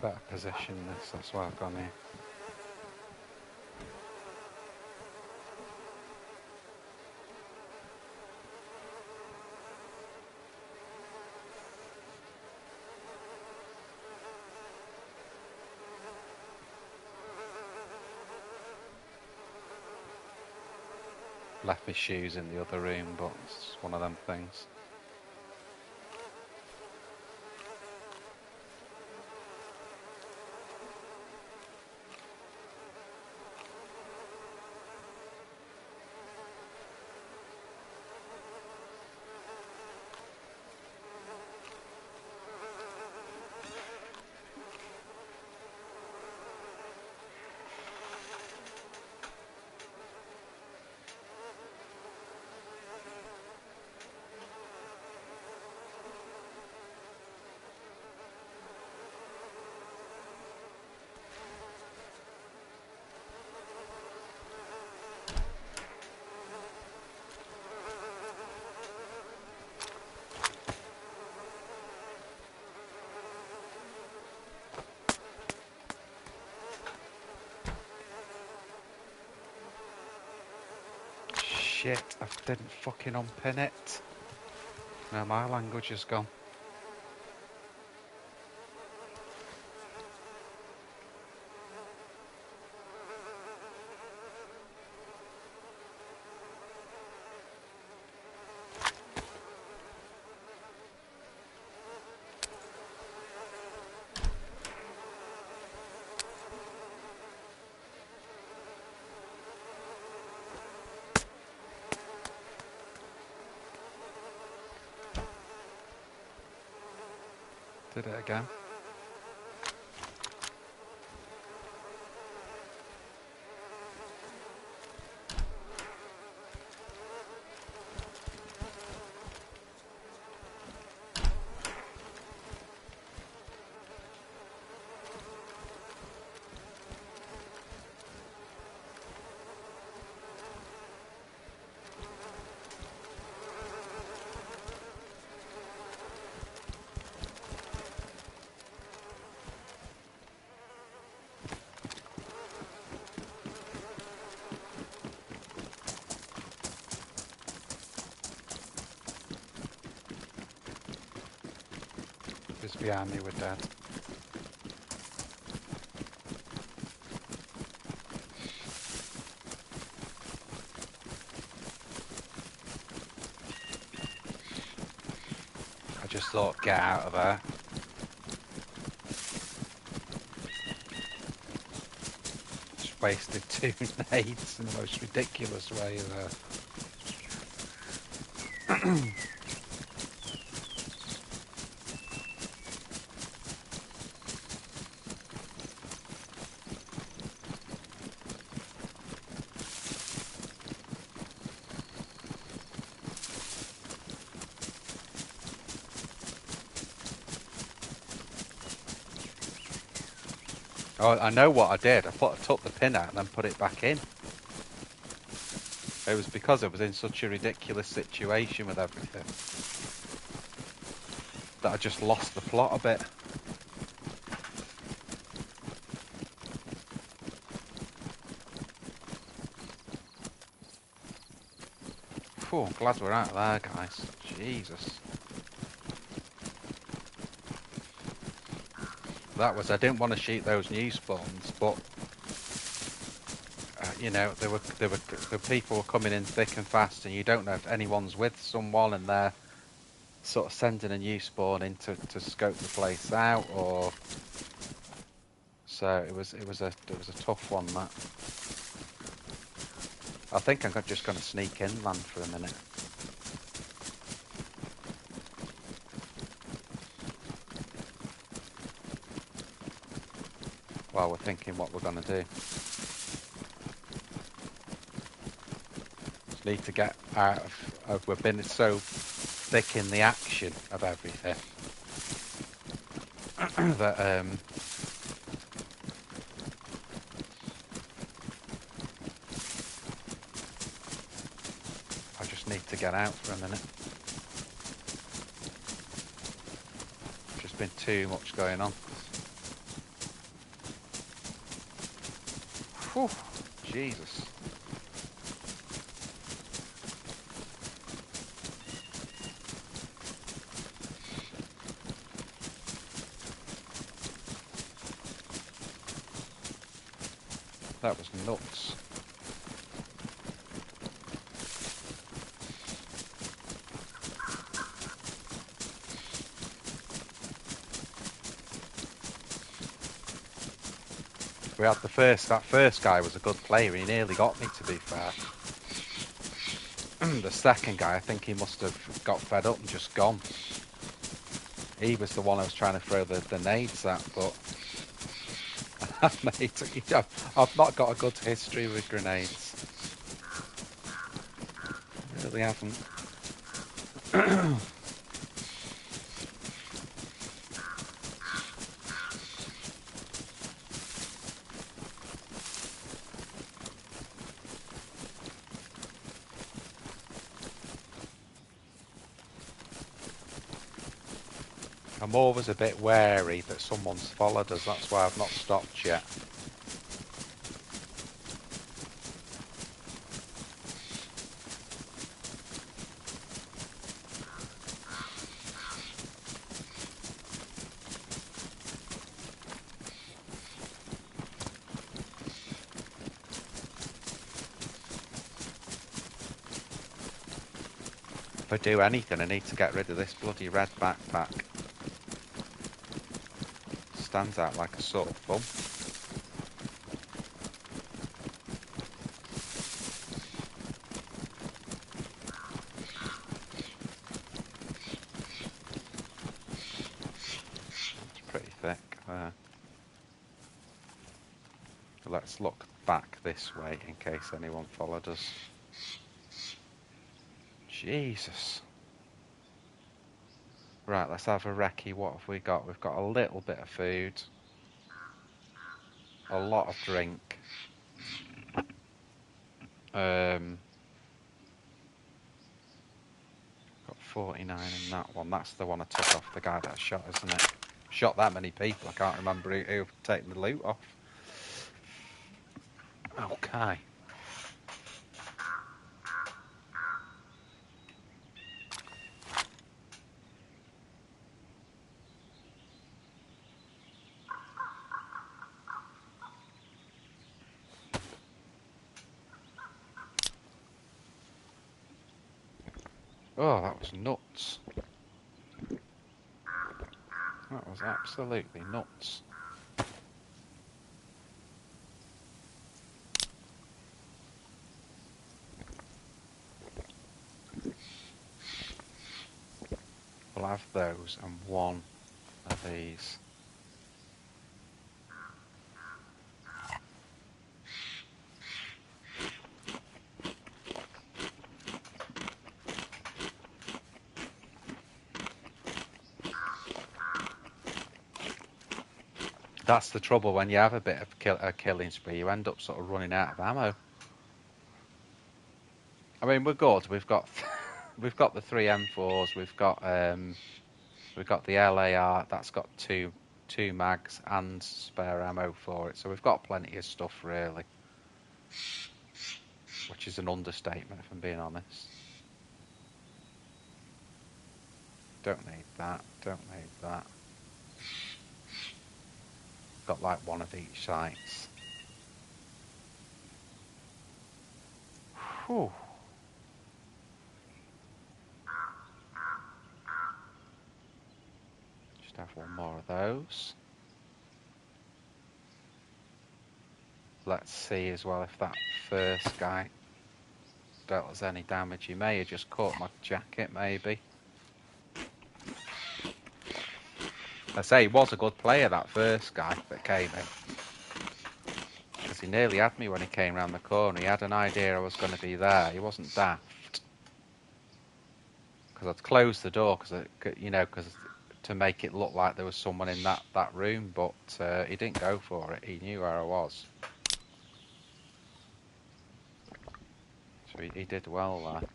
Better position this, that's why I've gone here. Left my shoes in the other room, but it's one of them things. Shit, I didn't fucking unpin it. Now my language is gone. Did it again. Just behind me with Dad. I just thought, get out of there. Just wasted 2 nades in the most ridiculous way there. Oh, I know what I did. I took the pin out and then put it back in. It was because I was in such a ridiculous situation with everything that I just lost the plot a bit. Phew, I'm glad we're out of there, guys. Jesus. That was, I didn't want to shoot those new spawns, but you know, the people were coming in thick and fast, and you don't know if anyone's with someone, and they're sort of sending a new spawn in to scope the place out, or so it was a tough one, that. I think I'm just going to sneak inland for a minute. While we're thinking what we're going to do. Just need to get out of we've been so thick in the action of everything that I just need to get out for a minute. Just been too much going on. Whew, Jesus. That was nuts. We had that first guy was a good player, he nearly got me, to be fair. The second guy, I think he must have got fed up and just gone. He was the one I was trying to throw the nades at, but mate, I've not got a good history with grenades. I really haven't. I'm always a bit wary that someone's followed us, that's why I've not stopped yet. I do anything, I need to get rid of this bloody red backpack. Stands out like a sore thumb. It's pretty thick there. Let's look back this way in case anyone followed us. Jesus. Right, let's have a recce. What have we got? We've got a little bit of food. A lot of drink. Got 49 in that one. That's the one I took off the guy that I shot, isn't it? Shot that many people. I can't remember who taken the loot off. Okay. Oh, that was nuts. That was absolutely nuts. We'll have those and one of these. That's the trouble when you have a bit of a killing spree. You end up sort of running out of ammo. I mean, we're good. We've got we've got the 3 M4s. We've got the LAR. That's got two mags and spare ammo for it. So we've got plenty of stuff really, which is an understatement if I'm being honest. Don't need that. Don't need that. Got like one of each sites. Whew. Just have one more of those. Let's see as well if that first guy dealt us any damage. He may have just caught my jacket, maybe. I say he was a good player, that first guy that came in. Because he nearly had me when he came round the corner. He had an idea I was going to be there. He wasn't daft. Because I'd closed the door, because to make it look like there was someone in that room. But he didn't go for it. He knew where I was. So he did well there.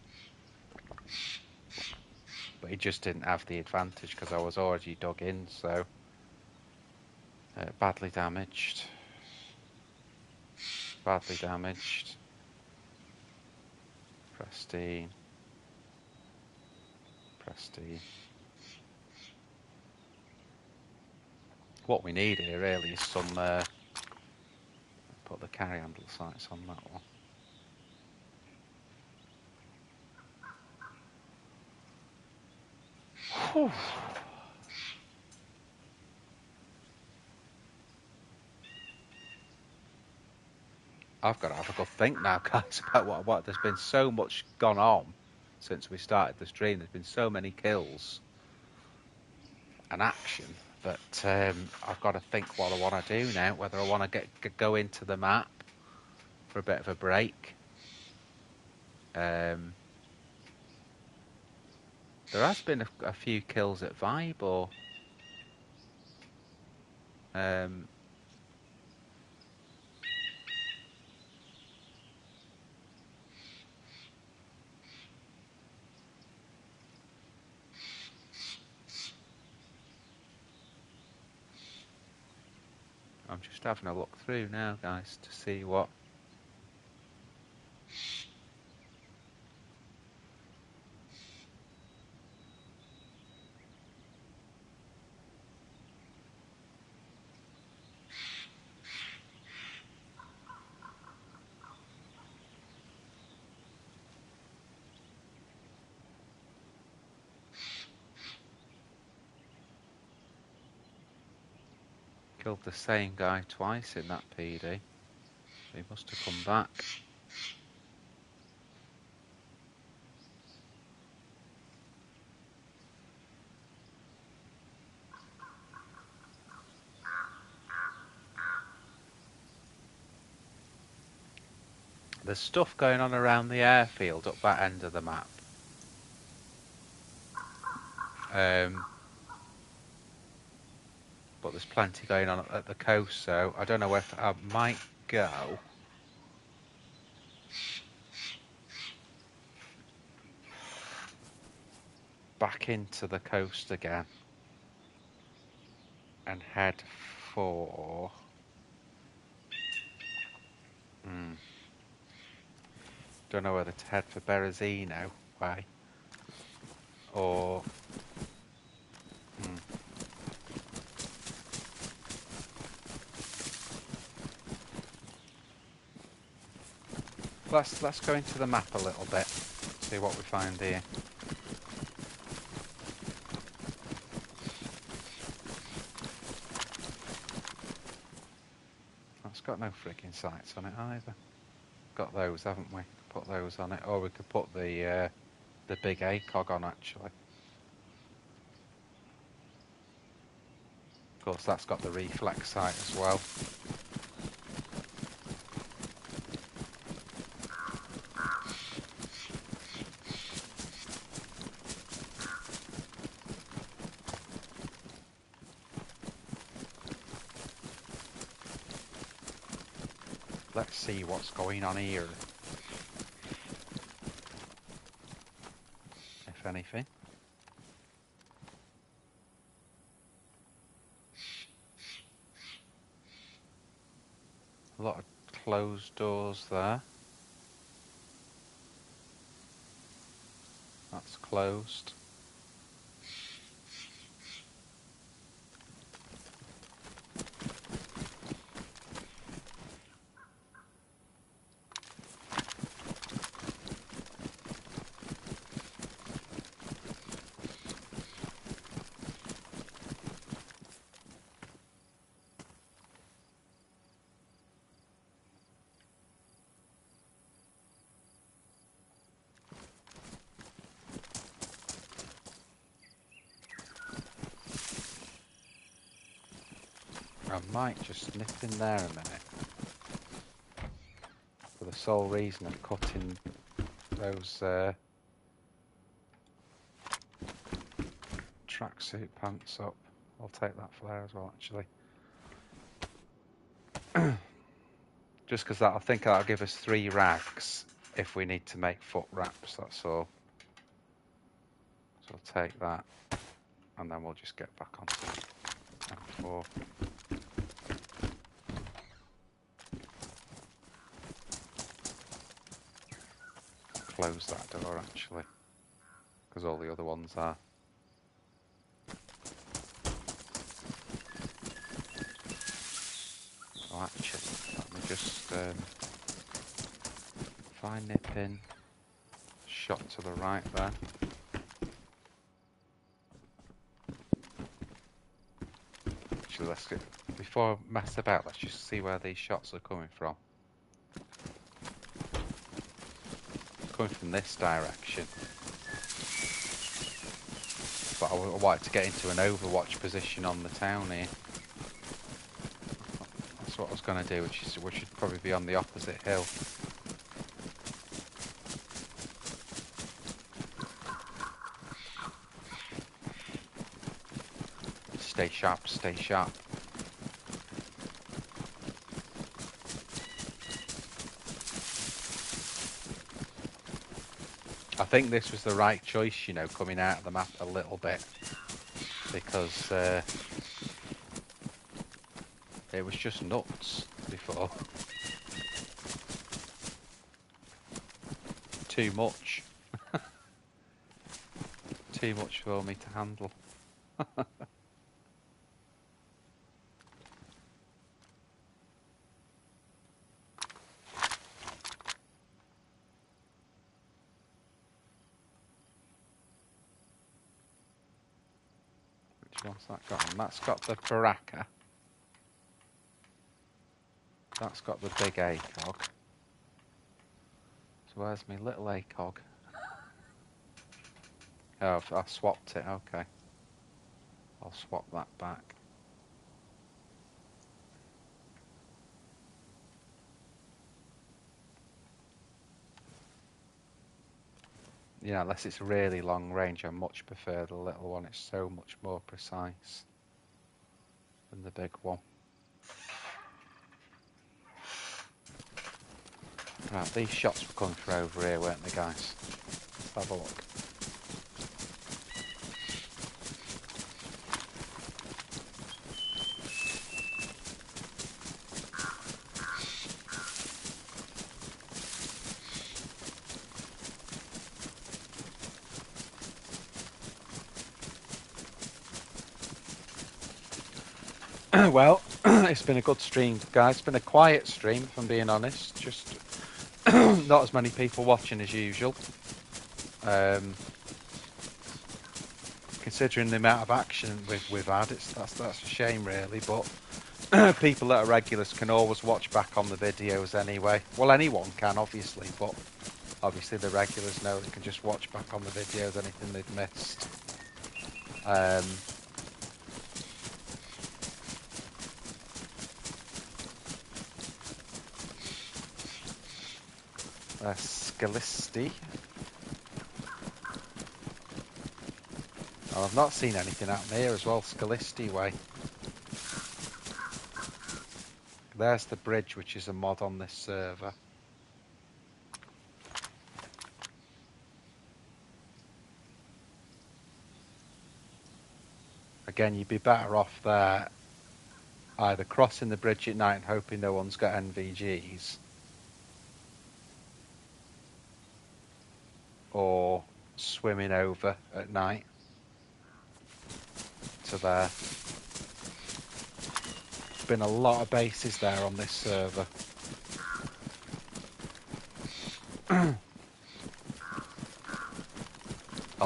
But he just didn't have the advantage because I was already dug in, so badly damaged. Badly damaged. Pristine. Pristine. What we need here really is some put the carry handle sights on that one. Whew. I've got to have a good think now, guys, about what there's been so much gone on since we started the stream. There's been so many kills and action that I've got to think what I want to do now. Whether I want to go into the map for a bit of a break. There has been a few kills at Vibe, or I'm just having a look through now, guys, to see what. Killed the same guy twice in that PD. He must have come back. There's stuff going on around the airfield up that end of the map. But there's plenty going on at the coast, so I don't know if I might go back into the coast again and head for don't know whether to head for Berezino way or let's go into the map a little bit, see what we find here. It's got no freaking sights on it either. Got those, haven't we? Put those on it, or we could put the big ACOG on actually. Of course, that's got the reflex sight as well. Let's see what's going on here, if anything. A lot of closed doors there. That's closed. I might just nip in there a minute for the sole reason of cutting those tracksuit pants up. I'll take that flare as well, actually. Just because I think that'll give us 3 rags if we need to make foot wraps, that's all. So I'll take that, and then we'll just get back onto M4. Close that door actually, because all the other ones are. So actually, let me just if I nip in, shot to the right there. Actually, let's get, before I mess about, let's just see where these shots are coming from. Coming from this direction, but I wanted to get into an overwatch position on the town here. That's what I was going to do, which should probably be on the opposite hill. Stay sharp, stay sharp. I think this was the right choice, you know, coming out of the map a little bit, because it was just nuts before. Too much. Too much for me to handle. Which one's that got on? That's got the Baraka. That's got the big ACOG. So where's my little ACOG? Oh, I swapped it, okay. I'll swap that back. Yeah, unless it's really long range, I much prefer the little one. It's so much more precise than the big one. Right, these shots were coming from over here, weren't they, guys? Let's have a look. Well, it's been a good stream, guys. It's been a quiet stream, if I'm being honest. Just not as many people watching as usual. Considering the amount of action we've had, that's a shame, really. But people that are regulars can always watch back on the videos anyway. Well, anyone can, obviously, but obviously the regulars know they can just watch back on the videos anything they've missed. Scalisti. Oh, I've not seen anything out here as well, Scalisti way. There's the bridge, which is a mod on this server. Again, you'd be better off there, either crossing the bridge at night and hoping no one's got NVGs, or swimming over at night to there. Been a lot of bases there on this server. I'll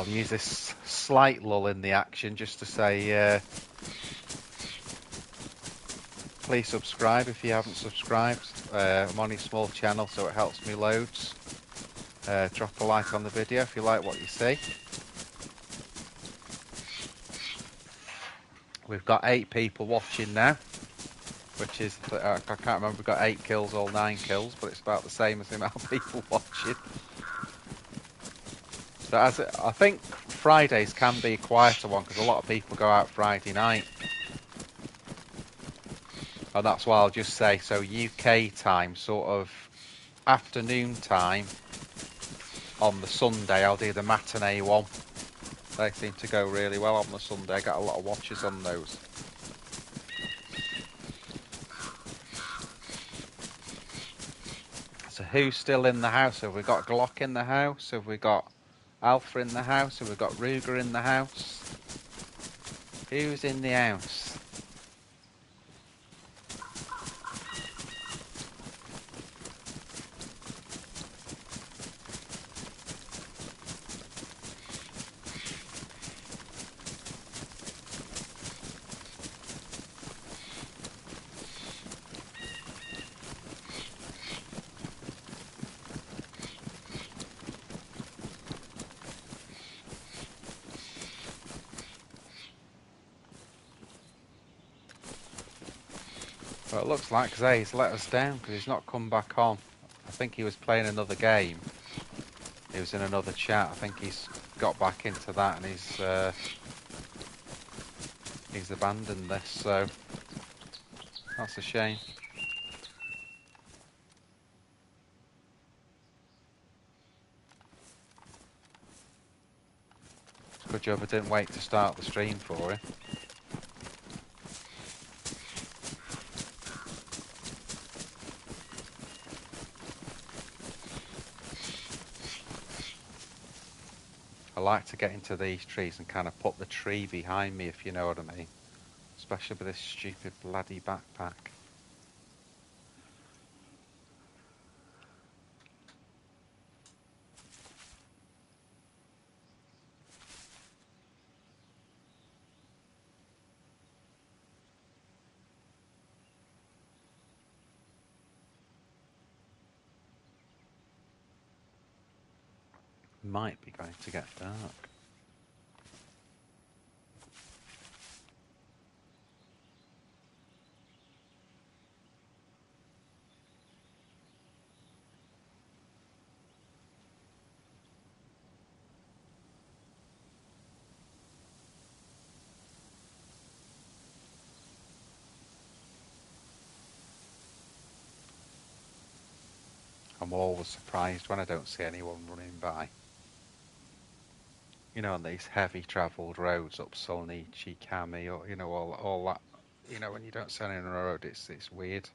use this slight lull in the action just to say please subscribe if you haven't subscribed. I'm on a small channel, so it helps me loads. Drop a like on the video if you like what you see. We've got 8 people watching now, which is, I can't remember if we've got 8 kills or 9 kills, but it's about the same as the amount of people watching. So I think Fridays can be a quieter one because a lot of people go out Friday night. And that's why I'll just say, so UK time, sort of afternoon time on the Sunday, I'll do the matinee one. They seem to go really well on the Sunday. I got a lot of watchers on those. So who's still in the house? Have we got Glock in the house? Have we got Alpha in the house? Have we got Ruger in the house? Who's in the house? Well, it looks like Dayz let us down because he's not come back on. I think he was playing another game. He was in another chat. I think he's got back into that and he's abandoned this, so that's a shame. Good job I didn't wait to start the stream for him. I like to get into these trees and kind of put the tree behind me, if you know what I mean. Especially with this stupid bloody backpack. Might be going to get dark. I'm always surprised when I don't see anyone running by. You know, on these heavy travelled roads up Solnichy, Cami, or you know, all that. You know, when you don't see anyone on the road, it's weird.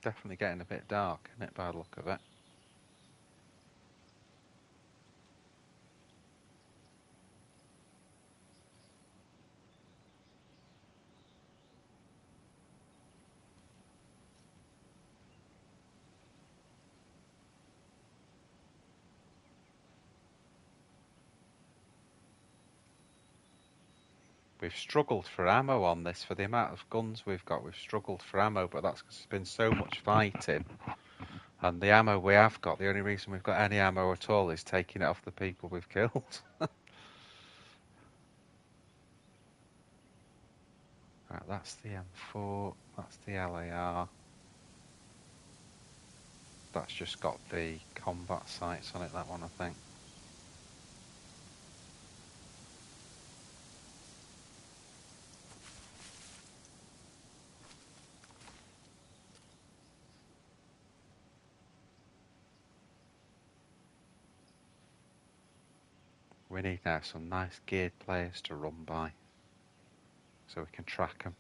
Definitely getting a bit dark, isn't it, by the look of it? We've struggled for ammo on this, for the amount of guns we've got. We've struggled for ammo, but that's because there's been so much fighting. And the ammo we have got, the only reason we've got any ammo at all is taking it off the people we've killed. Right, that's the M4, that's the LAR. That's just got the combat sights on it, that one, I think. We need now some nice geared players to run by, so we can track them.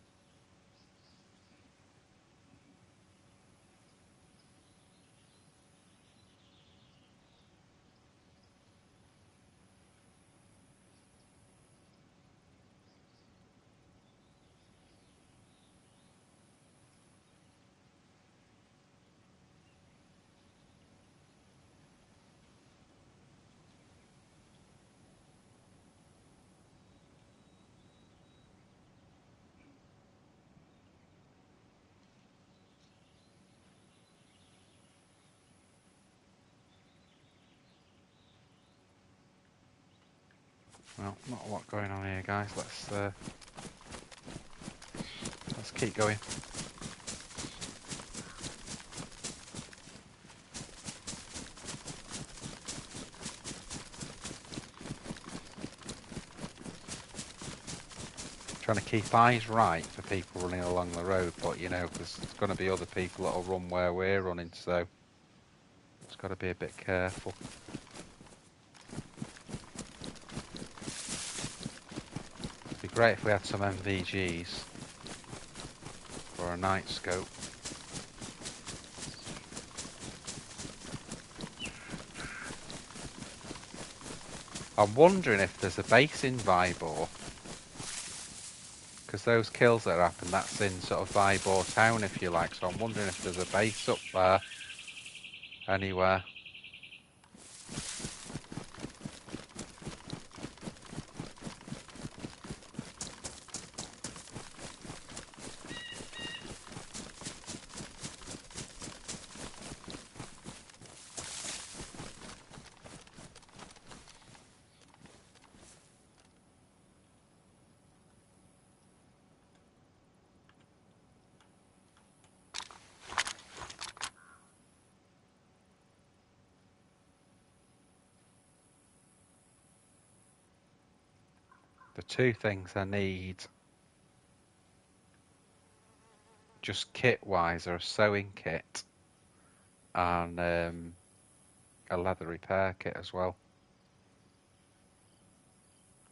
Well, not a lot going on here, guys. Let's keep going. Trying to keep eyes right for people running along the road, but you know, there's going to be other people that'll run where we're running, so it's got to be a bit careful. It'd be great if we had some MVGs or a night scope. I'm wondering if there's a base in Vybor, because those kills that happen, that's in sort of Vybor town, if you like. So I'm wondering if there's a base up there anywhere. The two things I need, just kit-wise, are a sewing kit and a leather repair kit as well.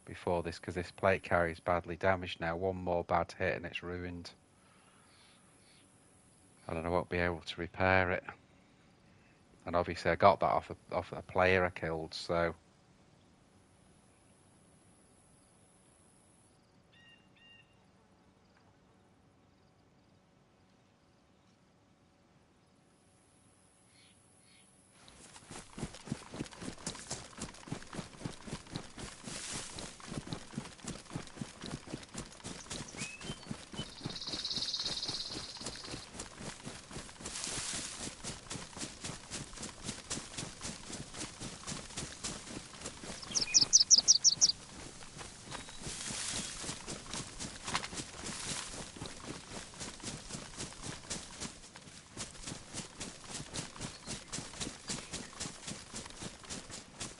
Before this, because this plate carrier is badly damaged now. One more bad hit and it's ruined. And I won't be able to repair it. And obviously I got that off a player I killed, so...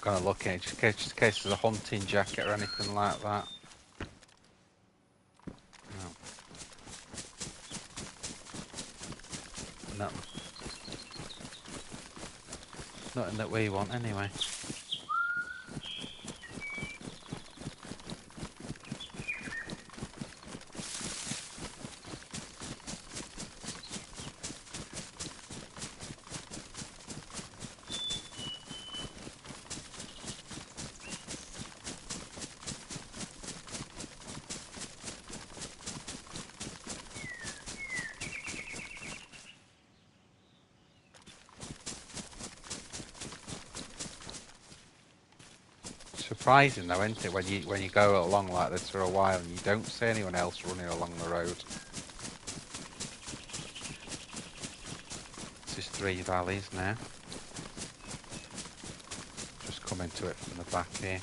gonna look in it just in case there's a hunting jacket or anything like that. No. Nothing that we want anyway. Surprising though, isn't it, when you go along like this for a while and you don't see anyone else running along the road. This is Three Valleys now. Just come into it from the back here.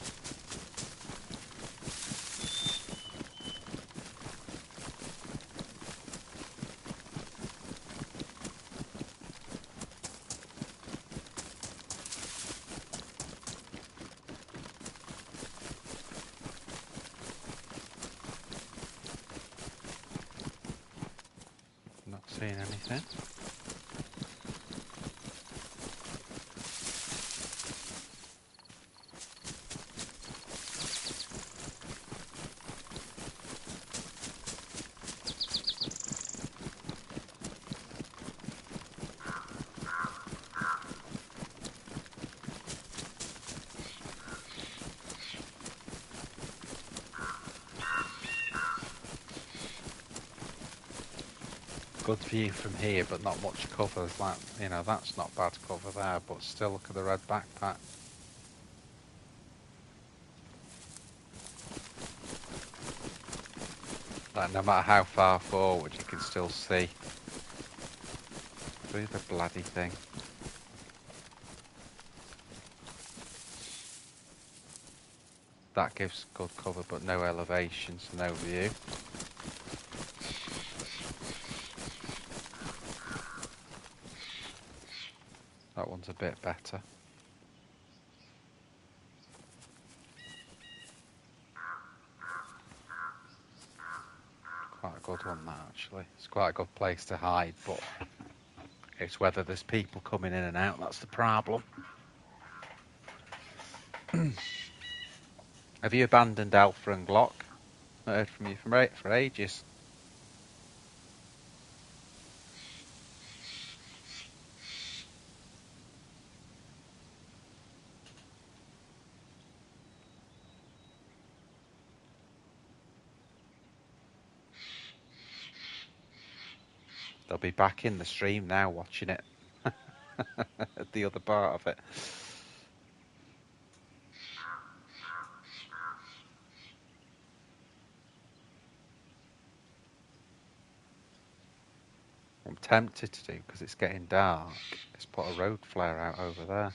Not seeing anything. Good view from here, but not much cover. Like, you know, that's not bad cover there, but still look at the red backpack. Like, no matter how far forward, you can still see through the bloody thing. That gives good cover, but no elevation, so no view. That one's a bit better. Quite a good one, that, actually. It's quite a good place to hide, but it's whether there's people coming in and out, that's the problem. Have you abandoned Alpha and Glock? Not heard from you for ages. They'll be back in the stream now watching it. The other part of it. I'm tempted to do, because it's getting dark, is put a road flare out over there.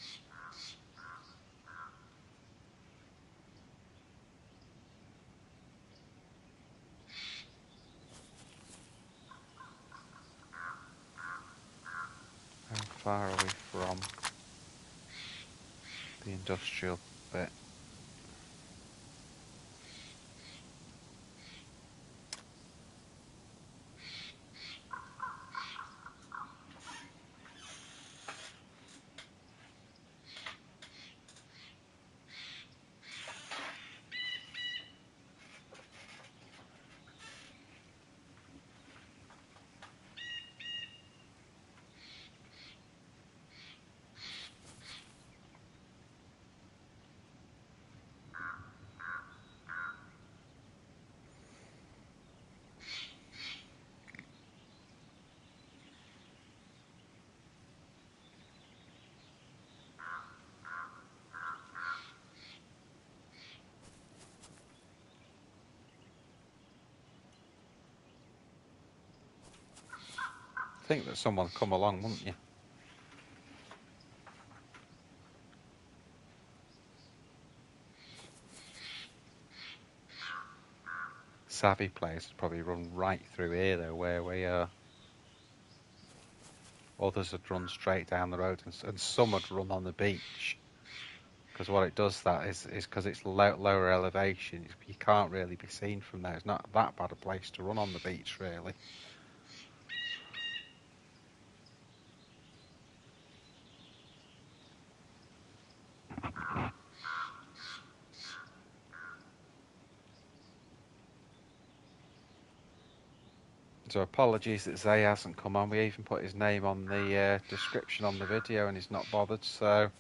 How far are we from the industrial bit? Think that someone come along, wouldn't you? Savvy players would probably run right through here, though, where we are. Others would run straight down the road, and some would run on the beach. Because what it does that is because it's lower elevation, you can't really be seen from there. It's not that bad a place to run on the beach, really. So apologies that Zay hasn't come on. We even put his name on the description on the video and he's not bothered, so...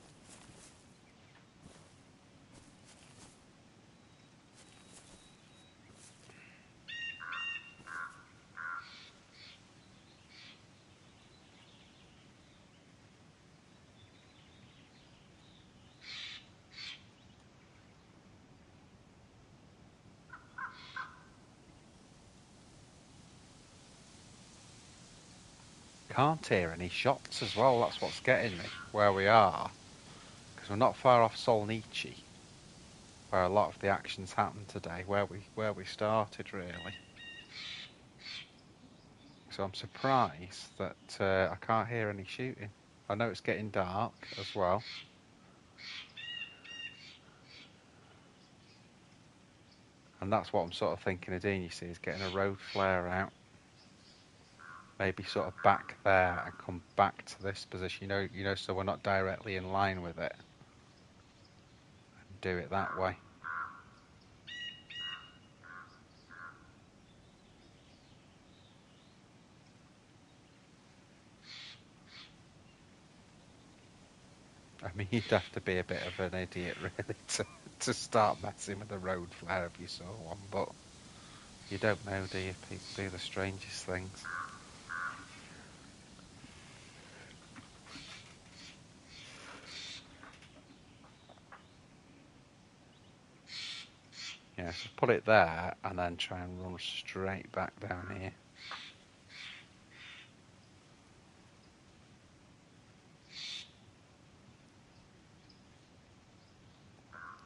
Can't hear any shots as well, that's what's getting me, where we are. Because we're not far off Solnichy, where a lot of the actions happened today, where we started, really. So I'm surprised that I can't hear any shooting. I know it's getting dark as well. And that's what I'm sort of thinking of doing, you see, is getting a road flare out. Maybe sort of back there and come back to this position, you know, so we're not directly in line with it. And do it that way. I mean, you'd have to be a bit of an idiot, really, to start messing with a road flare if you saw one, but you don't know, do you? People do the strangest things. Yeah, so put it there and then try and run straight back down here.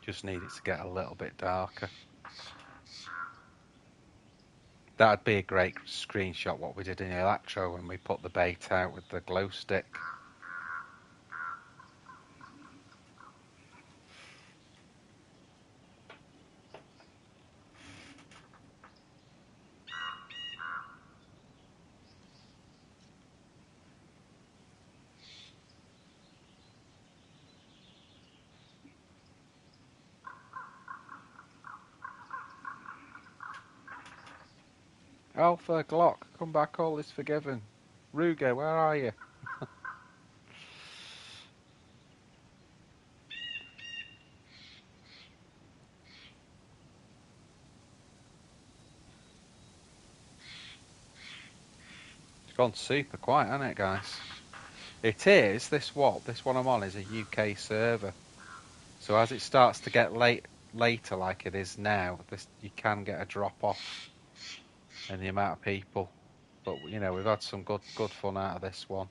Just need it to get a little bit darker. That'd be a great screenshot, what we did in Electro when we put the bait out with the glow stick. Alpha, Glock, come back, all is forgiven. Ruger, where are you? It's gone super quiet, hasn't it, guys? It is, this one I'm on is a UK server. So as it starts to get later like it is now, you can get a drop off in the amount of people. But you know, we've had some good fun out of this one.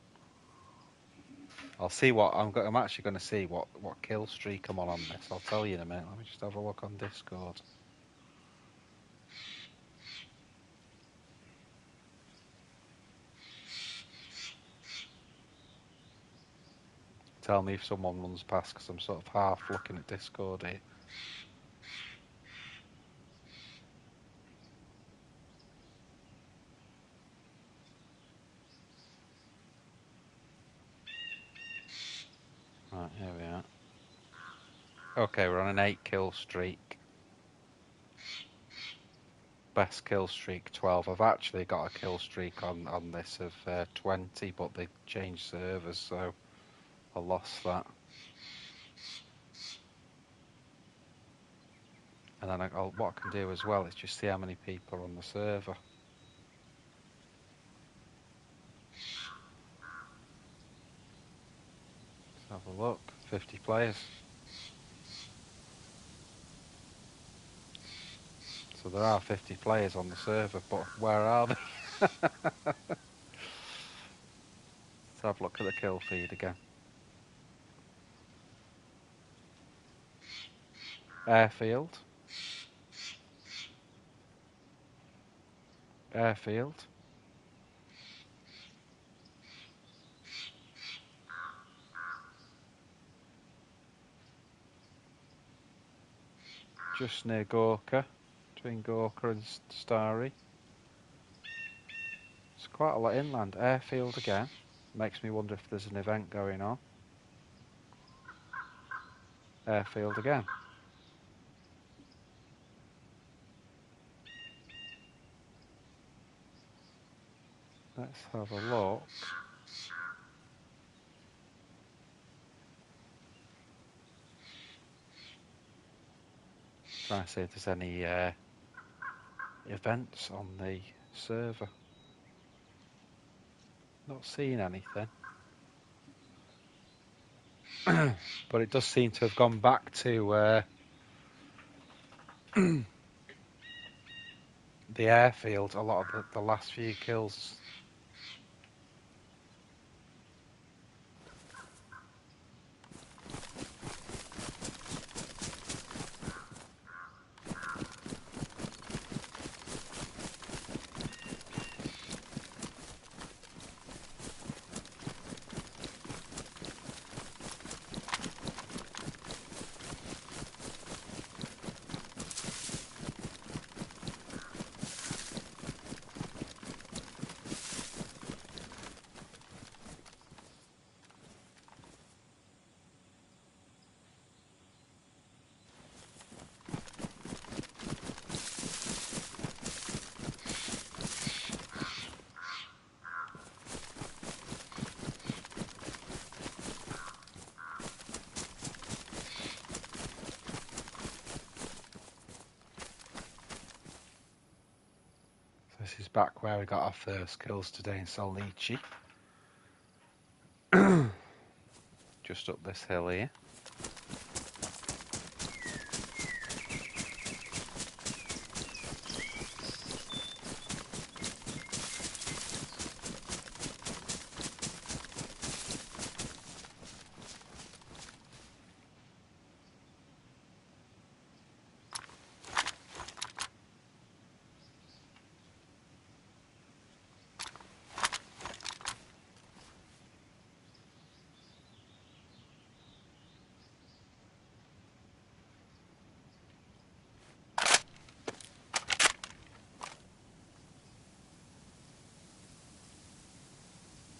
I'll see what I'm actually going to see what kill streak I'm on this. I'll tell you in a minute. Let me just have a look on Discord. Tell me if someone runs past, because I'm sort of half looking at Discord here. Right, here we are. Okay, we're on an 8 kill streak. Best kill streak 12. I've actually got a kill streak on this of 20, but they changed servers, so I lost that. And then what I can do as well is just see how many people are on the server. Let's have a look. 50 players. So there are 50 players on the server, but where are they? Let's have a look at the kill feed again. Airfield. Airfield. just near Gorka, between Gorka and Starry. It's quite a lot inland. Airfield again. Makes me wonder if there's an event going on. Airfield again. Let's have a look. Trying to see if there's any events on the server. Not seeing anything. But it does seem to have gone back to the airfield, a lot of the last few kills. This is back where we got our first kills today in Solnichy. Just up this hill here.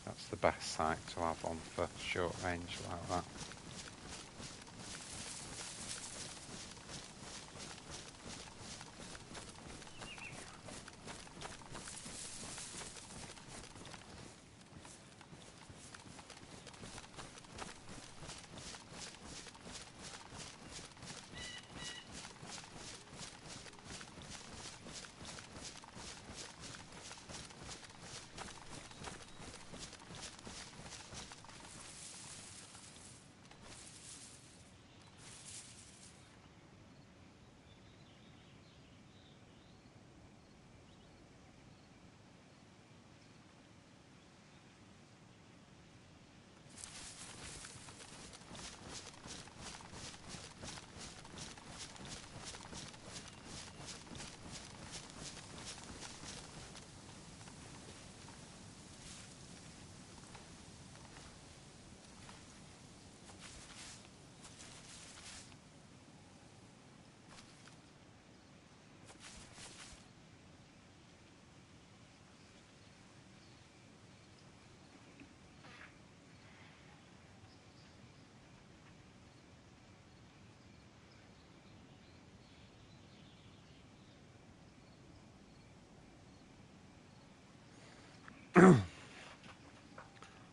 That's the best sight to have on for short range like that.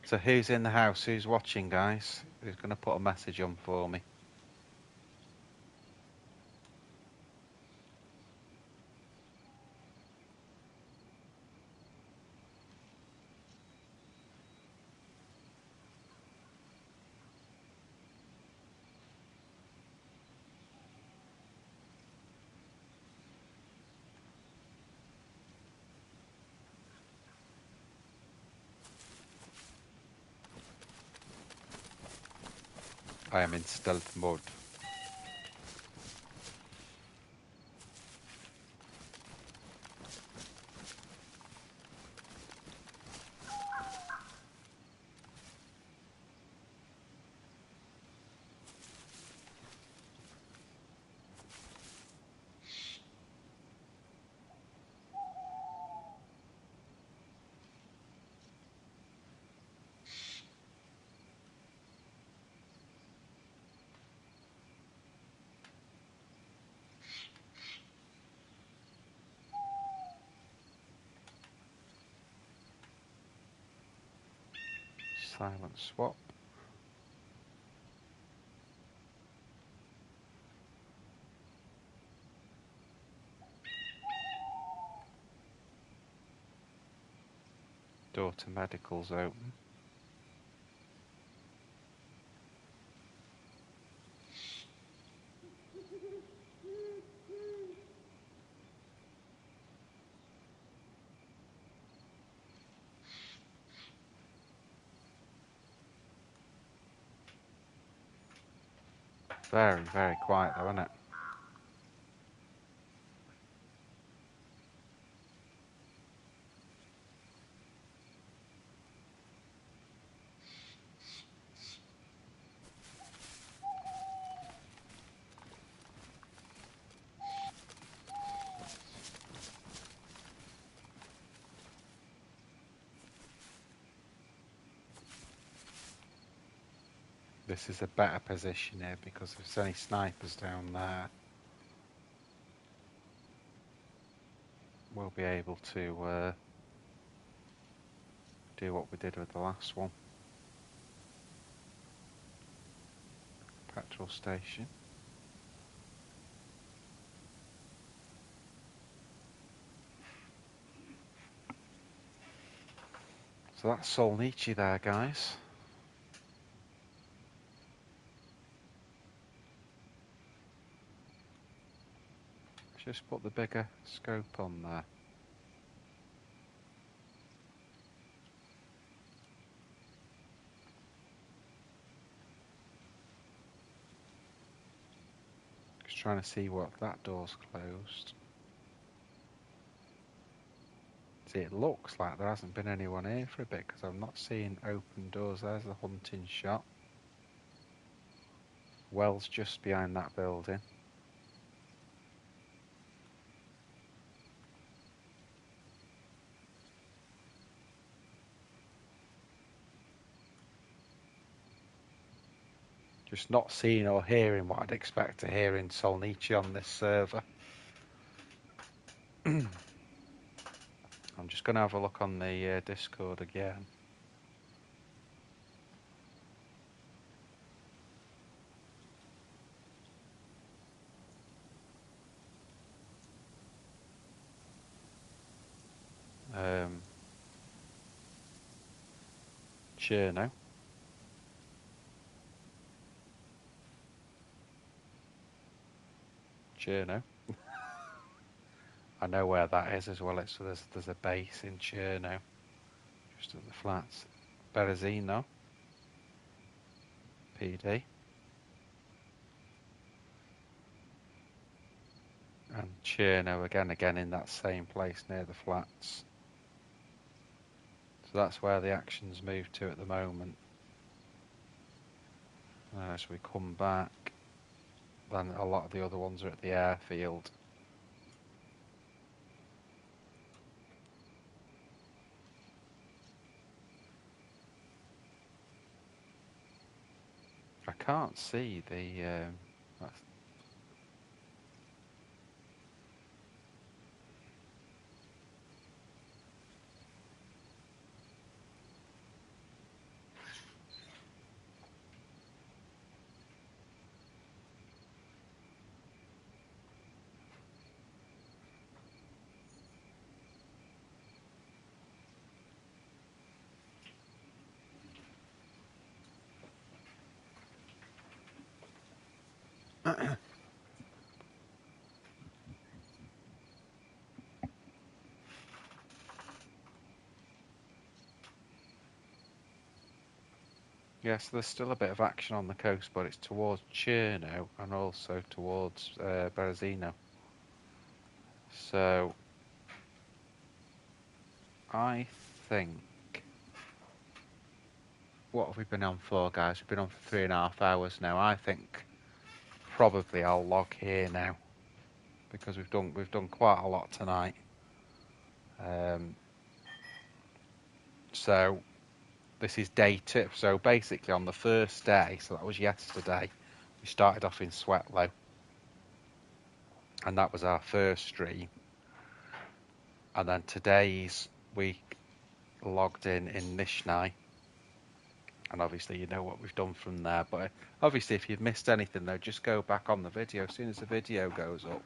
So who's in the house? Who's watching, guys? Who's going to put a message on for me? I am in stealth mode. Silent swap. Door to medical's open. Very, very quiet though, isn't it? This is a better position here because if there's any snipers down there, we'll be able to do what we did with the last one. Petrol station. So that's Solnichy there, guys. Just put the bigger scope on there. Just trying to see what that door's closed. See, it looks like there hasn't been anyone here for a bit because I'm not seeing open doors. There's the hunting shot. Well's just behind that building. Just not seeing or hearing what I'd expect to hear in Solnichy on this server. I'm just going to have a look on the Discord again. Cherno. Cherno. I know where that is as well. So there's a base in Cherno, just at the flats. Berezino. PD. And Cherno again in that same place near the flats. So that's where the action's moved to at the moment. As we come back, then a lot of the other ones are at the airfield. I can't see the yes, there's still a bit of action on the coast, but it's towards Cherno and also towards Berezino. So I think, what have we been on for, guys? We've been on for 3.5 hours now. I think probably I'll log here now because we've done quite a lot tonight. So this is day 2. So basically on the first day, so that was yesterday, we started off in Sweatlow, and that was our first stream. And then today's we logged in Nishnai, And obviously you know what we've done from there. But obviously if you've missed anything though, just go back on the video. As soon as the video goes up,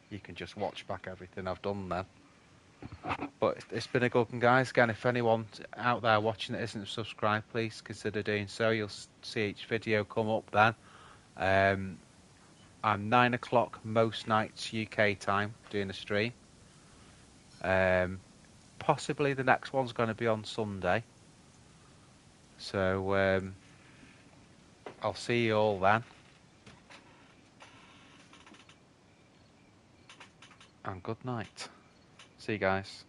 you can just watch back everything I've done then. But it's been a good one, guys. Again, if anyone out there watching that isn't subscribed, please consider doing so. You'll see each video come up then. I'm 9 o'clock most nights UK time doing a stream. Possibly the next one's going to be on Sunday. So I'll see you all then. And good night. See you guys.